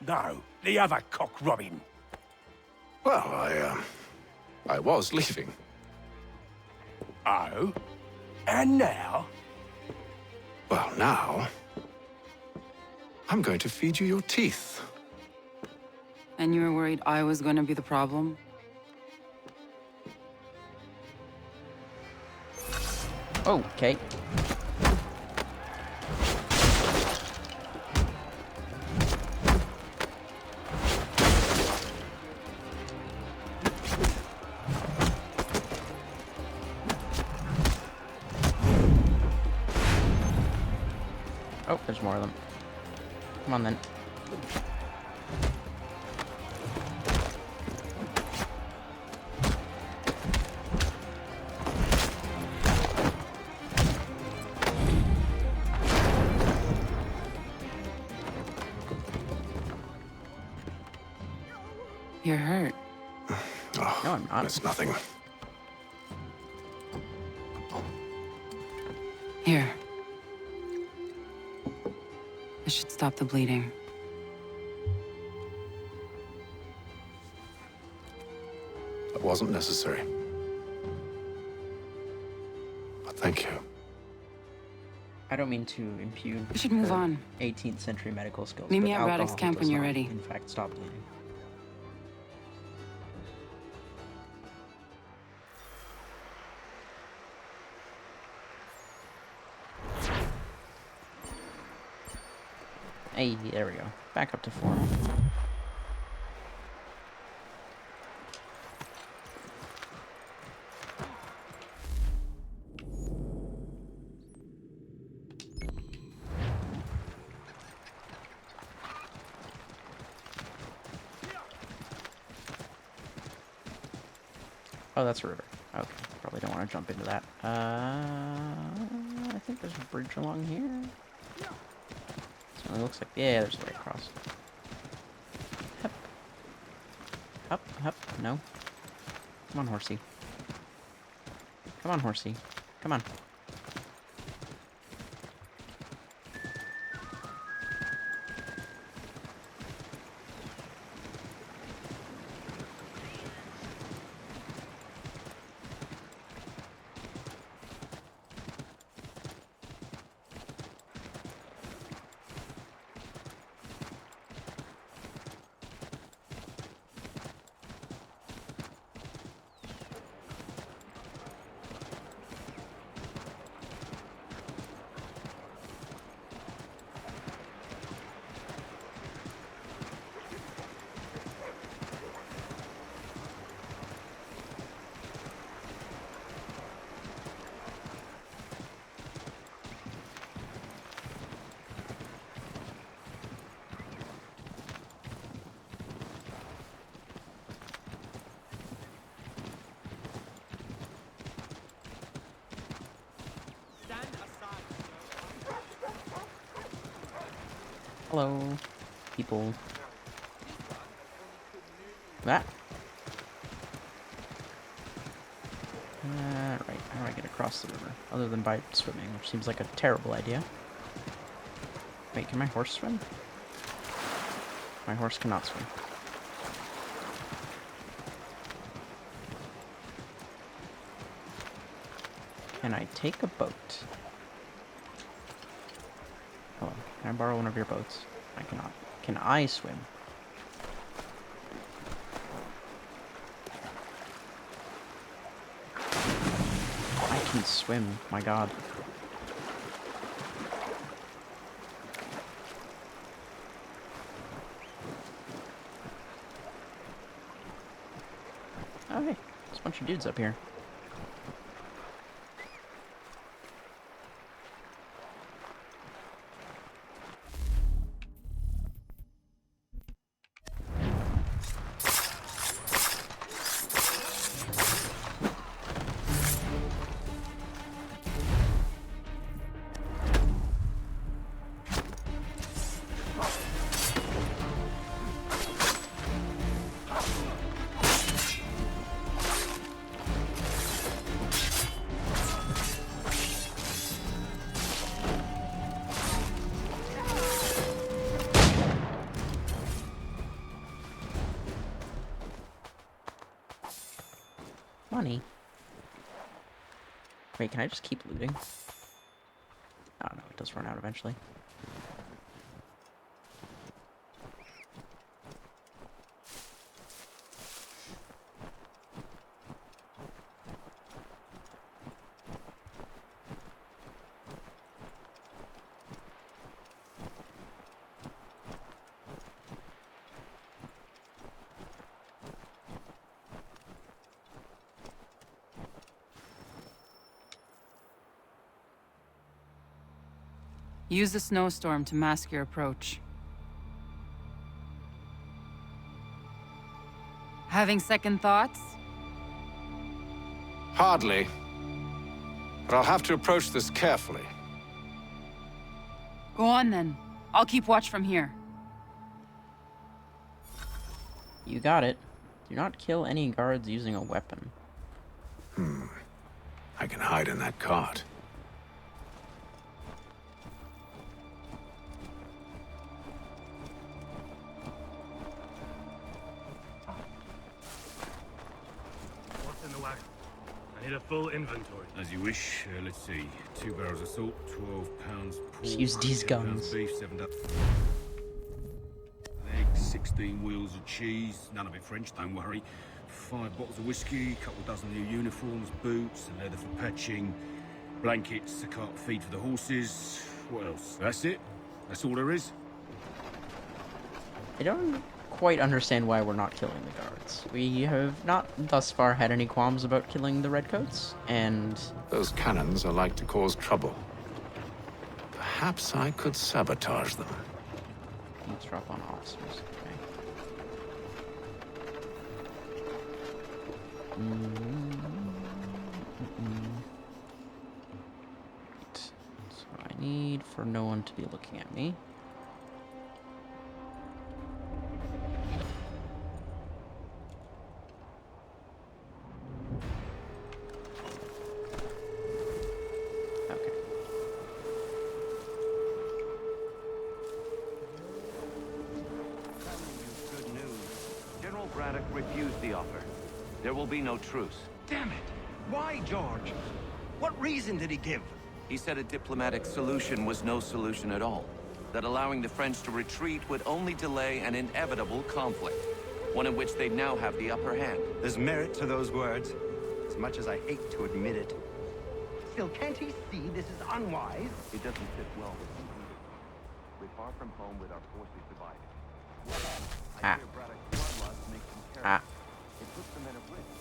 No, the other cock robin. Well, I was leaving. Oh? And now? Well, now... I'm going to feed you your teeth. And you were worried I was going to be the problem? Oh, okay. Oh, there's more of them. Come on, then. You're hurt. Oh, no, I'm not. It's nothing. Here. This should stop the bleeding. It wasn't necessary. But thank you. I don't mean to impugn We should move her on. 18th century medical skills. Meet but me at Braddock's alcohol camp does when you're not, ready. In fact, stop bleeding. Hey, there we go. Back up to form. Oh, that's a river. Okay, probably don't want to jump into that. I think there's a bridge along here. So it looks like, yeah, there's a way across. Hup. Hup, hup, no. Come on, horsey. Come on, horsey. Come on. Hello, people. That. Right, how do I get across the river? Other than by swimming, which seems like a terrible idea. Wait, can my horse swim? My horse cannot swim. Can I take a boat? Hello, can I borrow one of your boats? I cannot. Can I swim? I can swim, my god. Oh hey, there's a bunch of dudes up here. Money. Wait, can I just keep looting? Oh no, it does run out eventually. Use the snowstorm to mask your approach. Having second thoughts? Hardly. But I'll have to approach this carefully. Go on then. I'll keep watch from here. You got it. Do not kill any guards using a weapon. I can hide in that cart. What's in the wagon? I need a full inventory. As you wish. Let's see. 2 barrels of salt, 12 pounds pork, Just use these 10 pounds guns. beef, 7 eggs, 16 wheels of cheese. None of it French, don't worry. 5 bottles of whiskey, a couple dozen new uniforms, boots, a leather for patching, blankets, a cart feed for the horses. What else? That's it? That's all there is? I don't quite understand why we're not killing the guards. We have not thus far had any qualms about killing the redcoats, and... Those cannons are like to cause trouble. Perhaps I could sabotage them. Let's drop on officers. Okay. So I need for no one to be looking at me. Okay. Good news. General Braddock refused the offer. There will be no truce. Damn it! Why, George? What reason did he give? He said a diplomatic solution was no solution at all. That allowing the French to retreat would only delay an inevitable conflict. One in which they'd now have the upper hand. There's merit to those words, as much as I hate to admit it. Still, can't he see this is unwise? It doesn't sit well with me. We're far from home with our forces divided. I hear Braddock's bloodlust makes him careless. It puts the men at risk.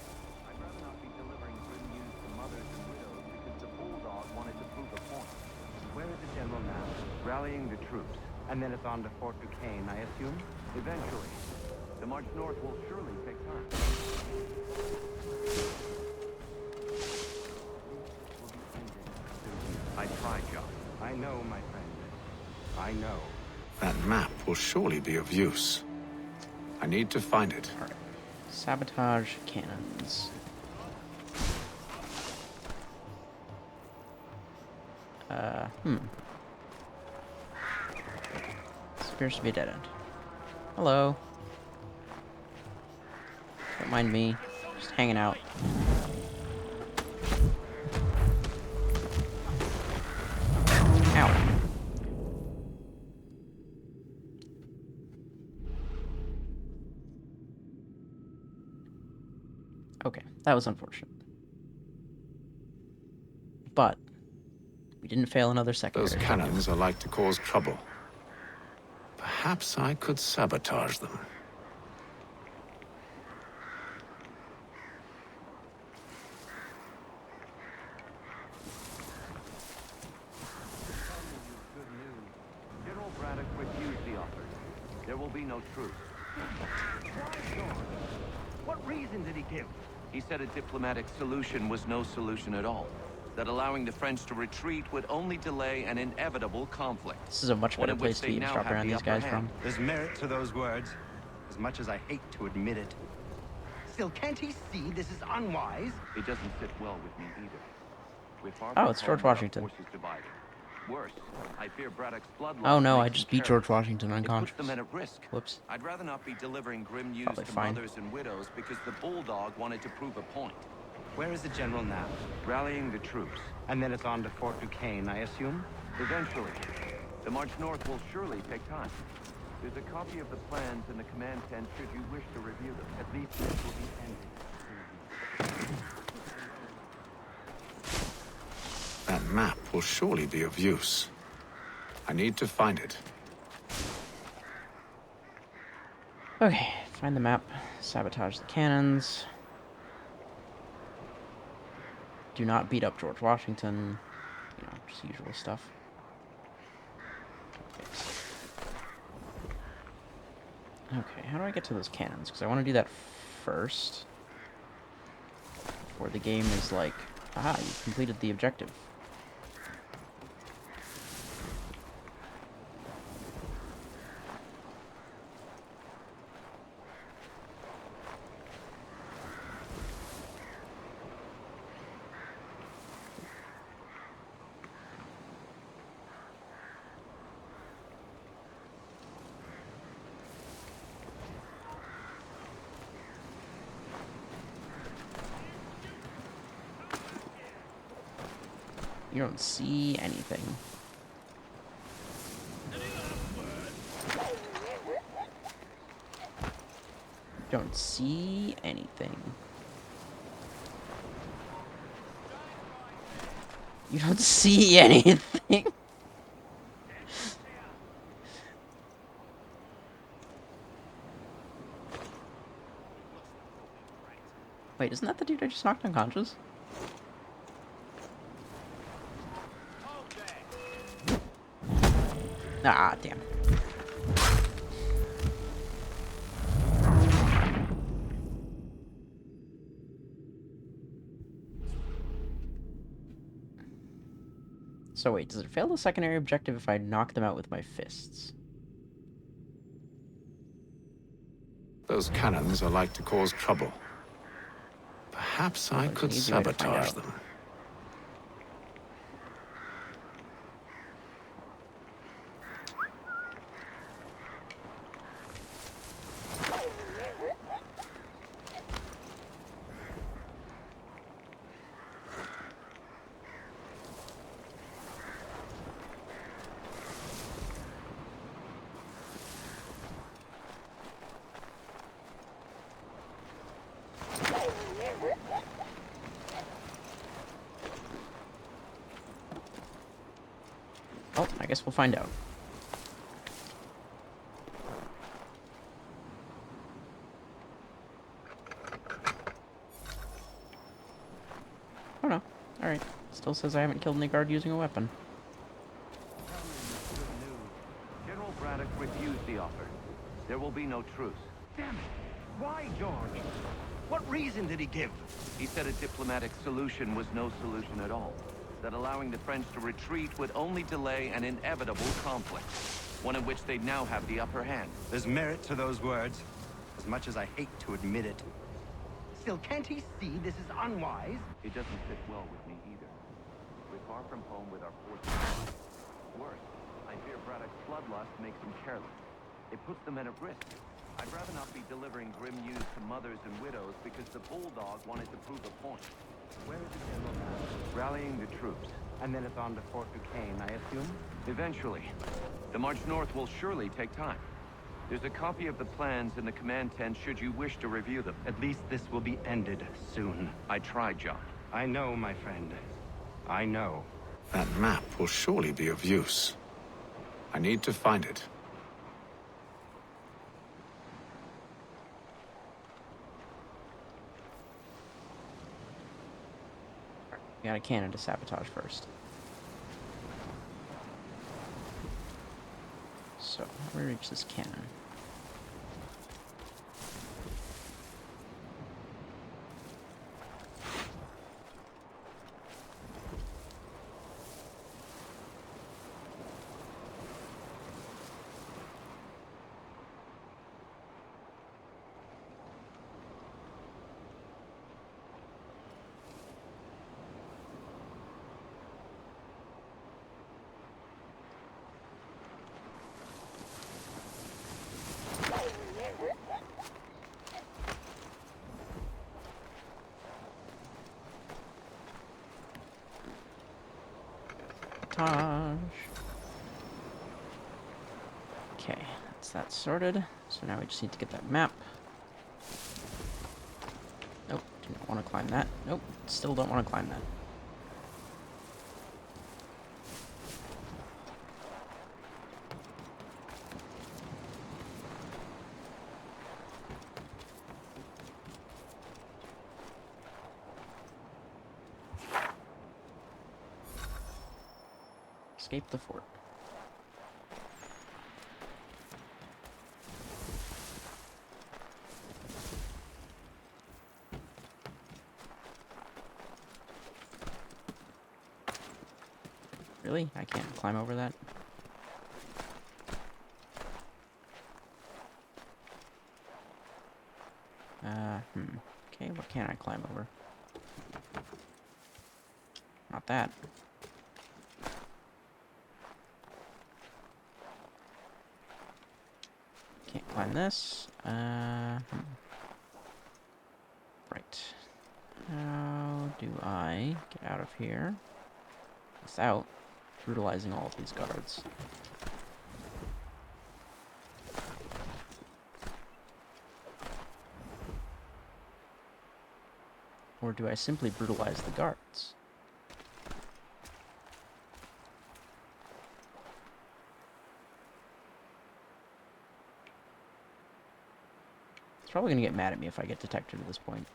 I'd rather not be delivering grim news to mothers and widows because the bulldog wanted to prove a point. Where is the general now? Rallying the troops. And then it's on to Fort Duquesne, I assume? Eventually. The march north will surely take time. I tried, John. I know, my friend. I know. That map will surely be of use. I need to find it. All right. Sabotage cannons. This appears to be a dead end. Hello. Don't mind me. Just hanging out. Ow. Okay, that was unfortunate. But we didn't fail another secondary. Those cannons are like to cause trouble. Perhaps I could sabotage them. General Braddock refused the offer. There will be no truce. Why, George? What reason did he give? He said a diplomatic solution was no solution at all. That allowing the French to retreat would only delay an inevitable conflict. This is a much better place to eavesdrop around these guys from. There's merit to those words, as much as I hate to admit it. Still, can't he see this is unwise? It doesn't sit well with me either. We're far Oh, from it's George home, our Washington. forces divided. Worse, I fear Braddock's bloodline. Oh no, I makes just him beat George careless. Washington It unconscious. puts them at risk. Whoops. I'd rather not be delivering grim news Probably to fine. mothers and widows because the bulldog wanted to prove a point. Where is the general now? Rallying the troops. And then it's on to Fort Duquesne, I assume? Eventually. The march north will surely take time. There's a copy of the plans in the command tent should you wish to review them. At least this will be ended. That map will surely be of use. I need to find it. Okay, find the map, sabotage the cannons. Do not beat up George Washington. You know, just usual stuff. Okay, how do I get to those cannons? Because I want to do that first. Before the game is like, aha, you've completed the objective. You don't see anything. Don't see anything. You don't see anything. Wait, isn't that the dude I just knocked unconscious? Ah, damn. So wait, does it fail the secondary objective if I knock them out with my fists? Those cannons are like to cause trouble. Perhaps I could sabotage them. Oh, I guess we'll find out. Oh no. Alright. Still says I haven't killed any guard using a weapon. General Braddock refused the offer. There will be no truce. Damn it! Why, George? What reason did he give? He said a diplomatic solution was no solution at all. That allowing the French to retreat would only delay an inevitable conflict. one in which they'd now have the upper hand. There's merit to those words, as much as I hate to admit it. Still, can't he see this is unwise? It doesn't fit well with me either. We're far from home with our forces. Worse, I fear Braddock's bloodlust makes them careless. It puts the men at risk. I'd rather not be delivering grim news to mothers and widows because the bulldog wanted to prove a point. Where is the general now? Rallying the troops. And then it's on to Fort Duquesne, I assume? Eventually. The march north will surely take time. There's a copy of the plans in the command tent should you wish to review them. At least this will be ended soon. I tried, John. I know, my friend. I know. That map will surely be of use. I need to find it. We got a cannon to sabotage first. So, how do we reach this cannon? Okay, that's that sorted. So now we just need to get that map. Nope, didn't want to climb that. Nope, still don't want to climb that. Escape the fort. Really? I can't climb over that? Okay, what can I climb over? Not that. Can't climb this. Right. How do I get out of here without brutalizing all of these guards? Or do I simply brutalize the guards? It's probably gonna get mad at me if I get detected at this point.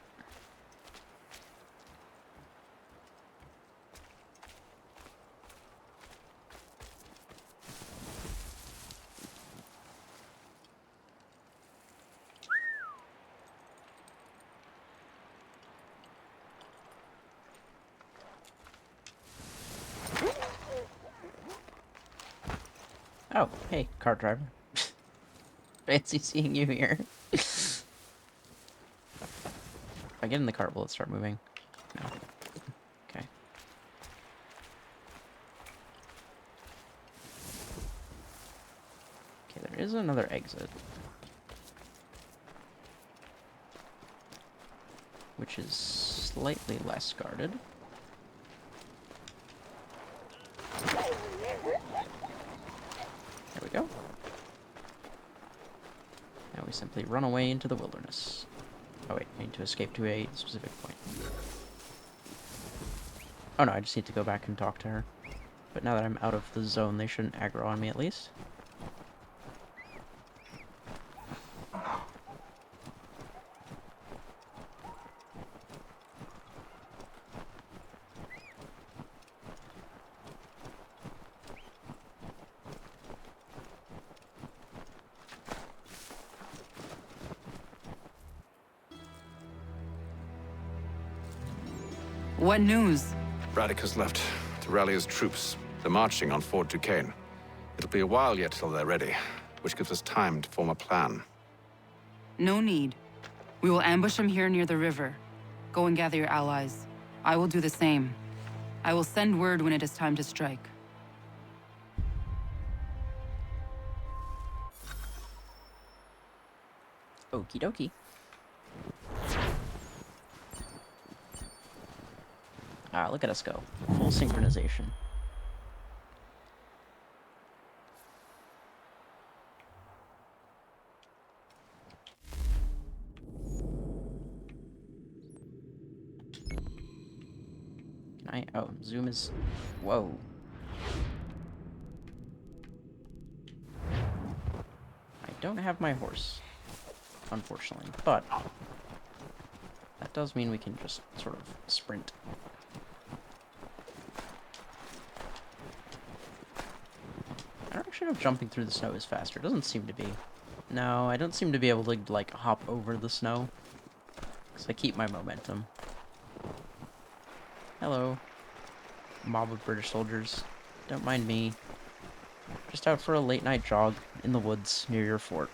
Oh, hey, car driver. Fancy seeing you here. If I get in the car, will it start moving? No. Okay. Okay, there is another exit. Which is slightly less guarded. There we go. Now we simply run away into the wilderness. Oh wait, I need to escape to a specific point. Oh no, I just need to go back and talk to her. But now that I'm out of the zone, they shouldn't aggro on me at least. What news? Braddock has left to rally his troops. They're marching on Fort Duquesne. It'll be a while yet till they're ready, which gives us time to form a plan. No need. We will ambush them here near the river. Go and gather your allies. I will do the same. I will send word when it is time to strike. Okie dokie. Ah, look at us go. Full synchronization. Oh, zoom is... Whoa. I don't have my horse, unfortunately, but that does mean we can just sort of sprint. I don't actually know if jumping through the snow is faster. It doesn't seem to be. No, I don't seem to be able to, like, hop over the snow, because I keep my momentum. Hello. Mob of British soldiers. Don't mind me. Just out for a late night jog in the woods near your fort.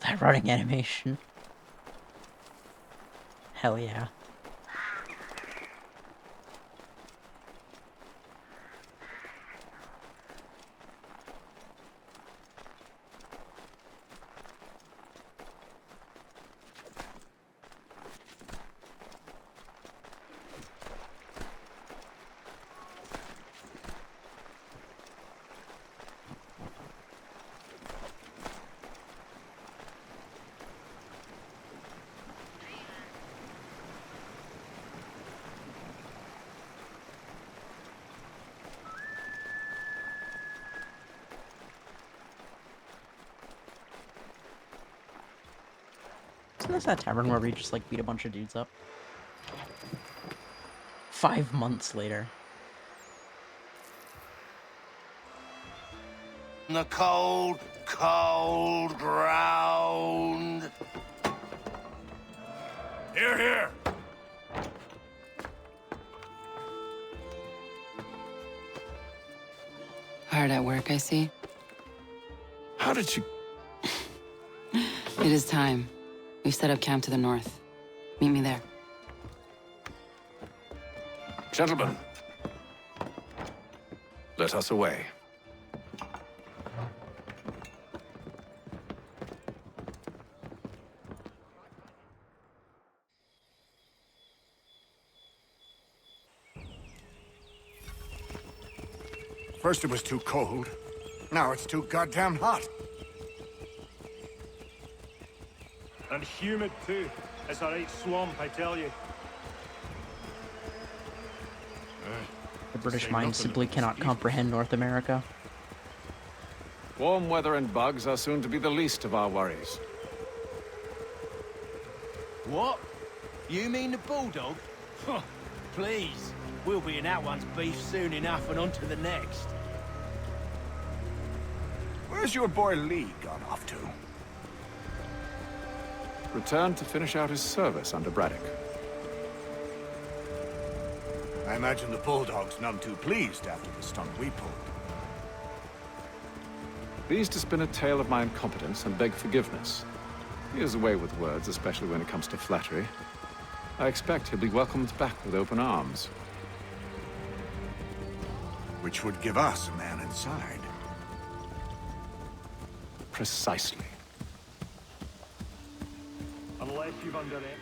That running animation. Hell yeah. Isn't this that tavern where we just, like, beat a bunch of dudes up? 5 months later. The cold, cold ground. Here, here. Hard at work, I see. How did you... It is time. We've set up camp to the north. Meet me there. Gentlemen, let us away. First it was too cold. Now it's too goddamn hot. And humid too. It's a right swamp, I tell you. The British mind simply cannot comprehend North America. Warm weather and bugs are soon to be the least of our worries. What? You mean the bulldog? Huh, please. We'll be in that one's beef soon enough and on to the next. Where's your boy Lee gone off to? Returned to finish out his service under Braddock. I imagine the Bulldog's none too pleased after the stunt we pulled. Pleased to spin a tale of my incompetence and beg forgiveness. He has a way with words, especially when it comes to flattery. I expect he'll be welcomed back with open arms. Which would give us a man inside. Precisely. Unless you've undone it.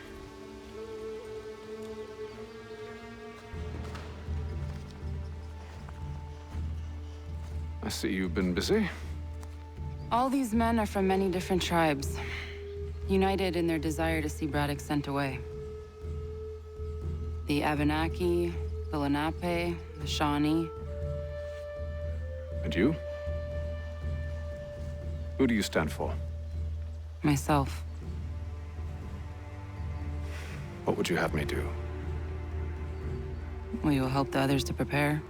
I see you've been busy. All these men are from many different tribes, united in their desire to see Braddock sent away. The Abenaki, the Lenape, the Shawnee. And you? Who do you stand for? Myself. What would you have me do? Will you help the others to prepare?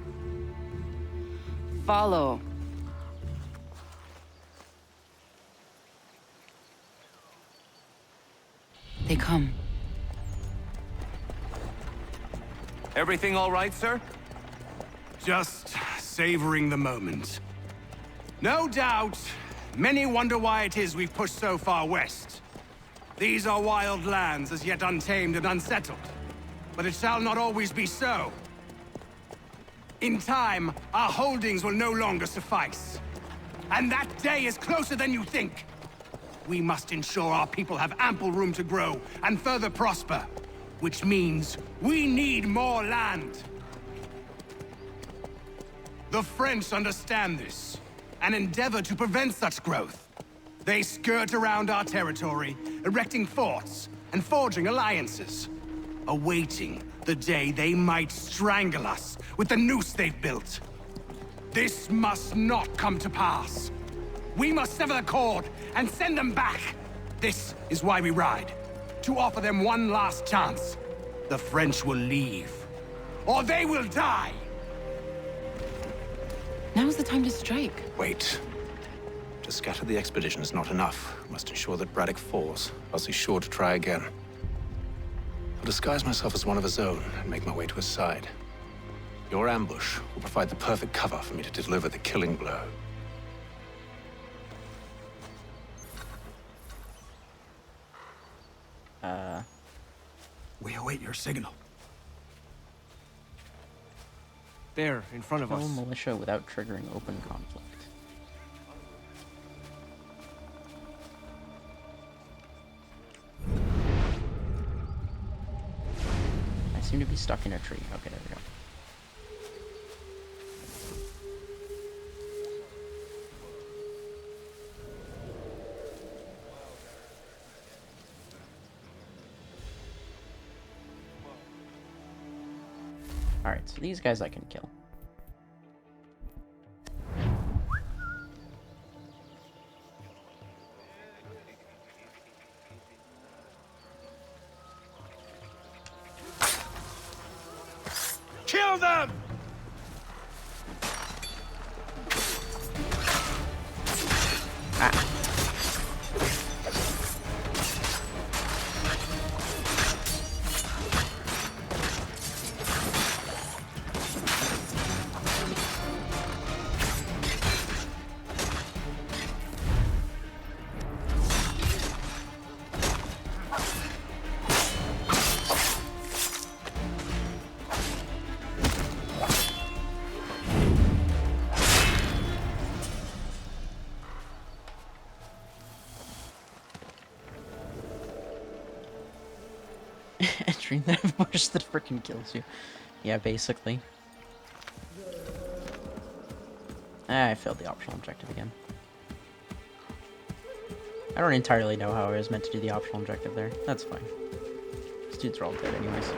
Follow. They come. Everything all right, sir? Just savoring the moment. No doubt, many wonder why it is we've pushed so far west. These are wild lands, as yet untamed and unsettled. But it shall not always be so. In time, our holdings will no longer suffice. And that day is closer than you think. We must ensure our people have ample room to grow and further prosper. Which means we need more land. The French understand this, and endeavor to prevent such growth. They skirt around our territory, erecting forts and forging alliances, awaiting the day they might strangle us with the noose they've built. This must not come to pass. We must sever the cord and send them back. This is why we ride. To offer them one last chance. The French will leave, or they will die. Now's the time to strike. Wait. To scatter the expedition is not enough. We must ensure that Braddock falls, else he's sure to try again. I'll disguise myself as one of his own and make my way to his side. Your ambush will provide the perfect cover for me to deliver the killing blow. We await your signal. There, in front of us. Kill militia without triggering open conflict. I seem to be stuck in a tree. Okay, there we go. Alright, so these guys I can kill. Kill them! Entering that bush that freaking kills you. Yeah, basically. I failed the optional objective again. I don't entirely know how I was meant to do the optional objective there. That's fine. These dudes are all dead anyways.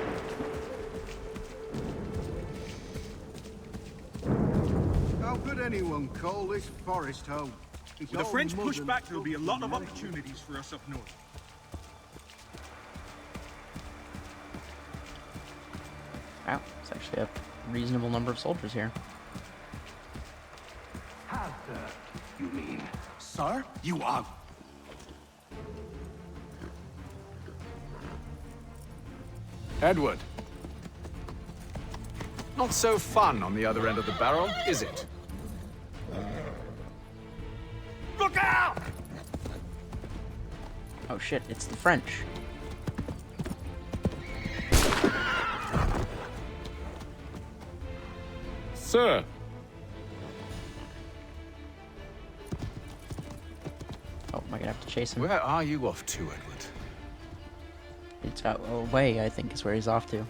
How could anyone call this forest home? With the French push back, there'll be a lot of opportunities for us up north. Wow, it's actually a reasonable number of soldiers here. Have you mean? Sir, you are... Edward. Not so fun on the other end of the barrel, is it? Look out! Oh shit, it's the French. Sir! Oh, am I gonna have to chase him? Where are you off to, Edward? It's out away, I think, is where he's off to.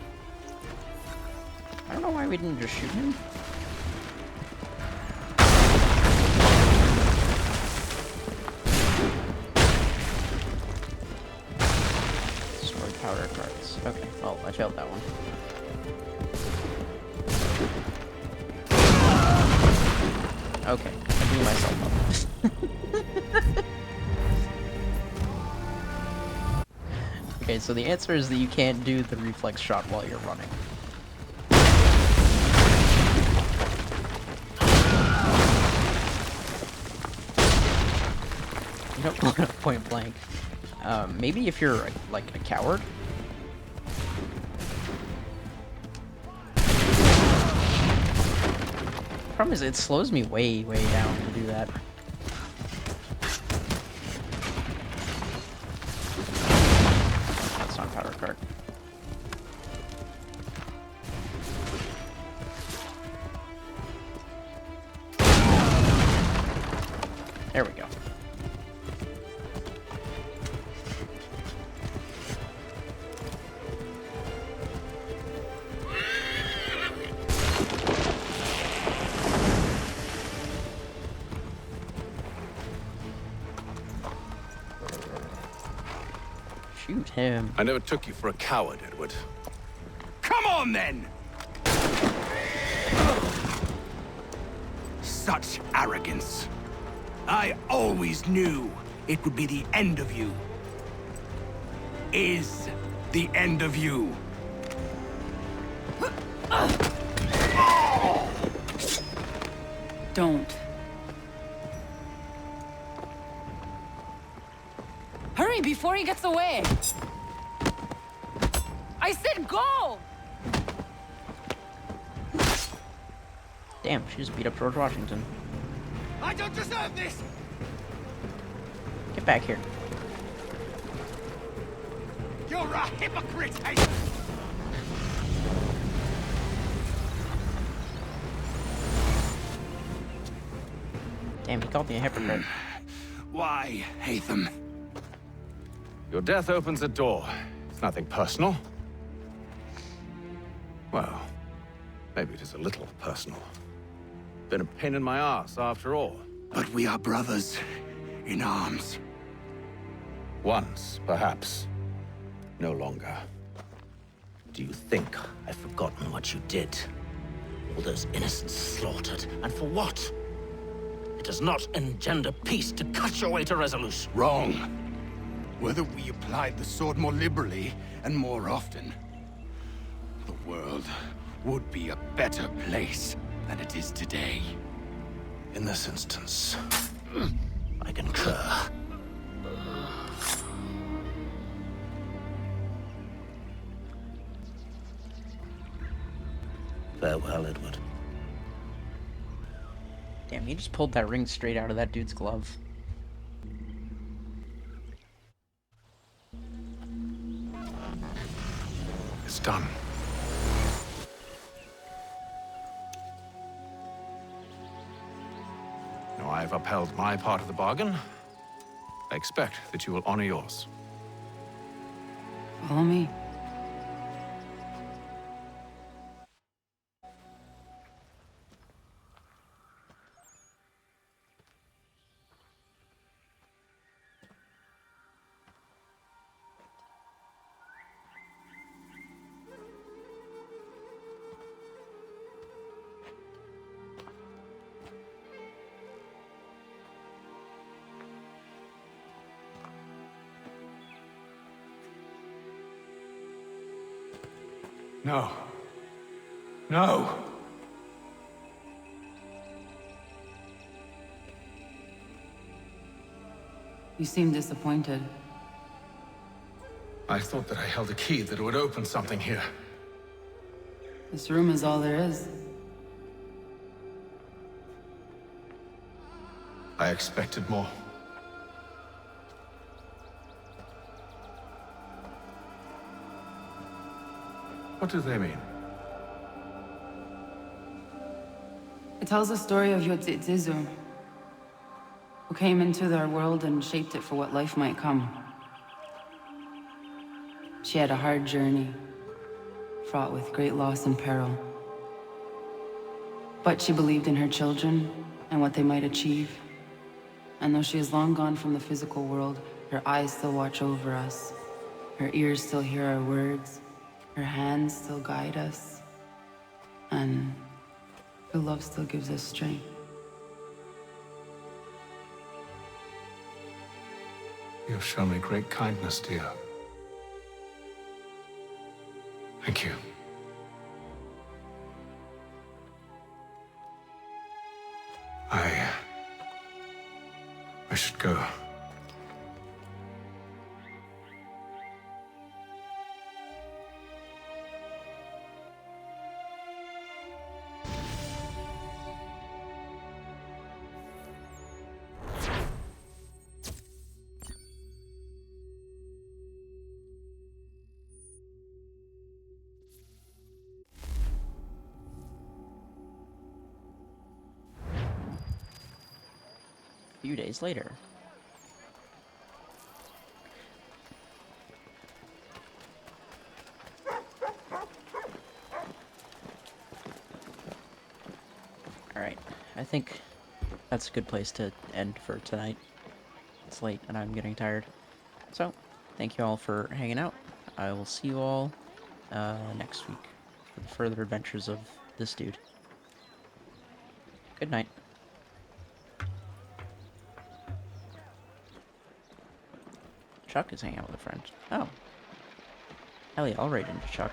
I don't know why we didn't just shoot him. Stored powder cards. Okay, well, I failed that one. Okay, I blew myself up. Okay, so the answer is that you can't do the reflex shot while you're running. You don't blow up point blank. Maybe if you're like a coward. Problem is, it slows me way down to do that. That's not a powder card. There we go. Shoot him. I never took you for a coward, Edward. Come on, then! Such arrogance. I always knew it would be the end of you. Is the end of you. Don't. Hurry before he gets away! I said go! Damn, she just beat up George Washington. I don't deserve this! Get back here. You're a hypocrite, hey! Damn, he called me a hypocrite. Why, Hatham? Your death opens a door. It's nothing personal. Well, maybe it is a little personal. Been a pain in my ass, after all. But we are brothers in arms. Once, perhaps. No longer. Do you think I've forgotten what you did? All those innocents slaughtered, and for what? It does not engender peace to cut your way to resolution. Wrong. Whether we applied the sword more liberally and more often, the world would be a better place than it is today. In this instance, I concur. Farewell, Edward. Damn, he just pulled that ring straight out of that dude's glove. It's done. Now I've upheld my part of the bargain. I expect that you will honor yours. Follow me. No. No! You seem disappointed. I thought that I held a key that would open something here. This room is all there is. I expected more. What do they mean? It tells the story of Yotzitzizu, who came into their world and shaped it for what life might come. She had a hard journey, fraught with great loss and peril. But she believed in her children and what they might achieve. And though she is long gone from the physical world, her eyes still watch over us. Her ears still hear our words. Her hands still guide us. And her love still gives us strength. You have shown me great kindness, dear. Thank you. I should go. A few days later. Alright, I think that's a good place to end for tonight. It's late and I'm getting tired. So, thank you all for hanging out. I will see you all next week for the further adventures of this dude. Good night. Chuck is hanging out with a friend. Oh. Hell yeah, I'll raid into Chuck.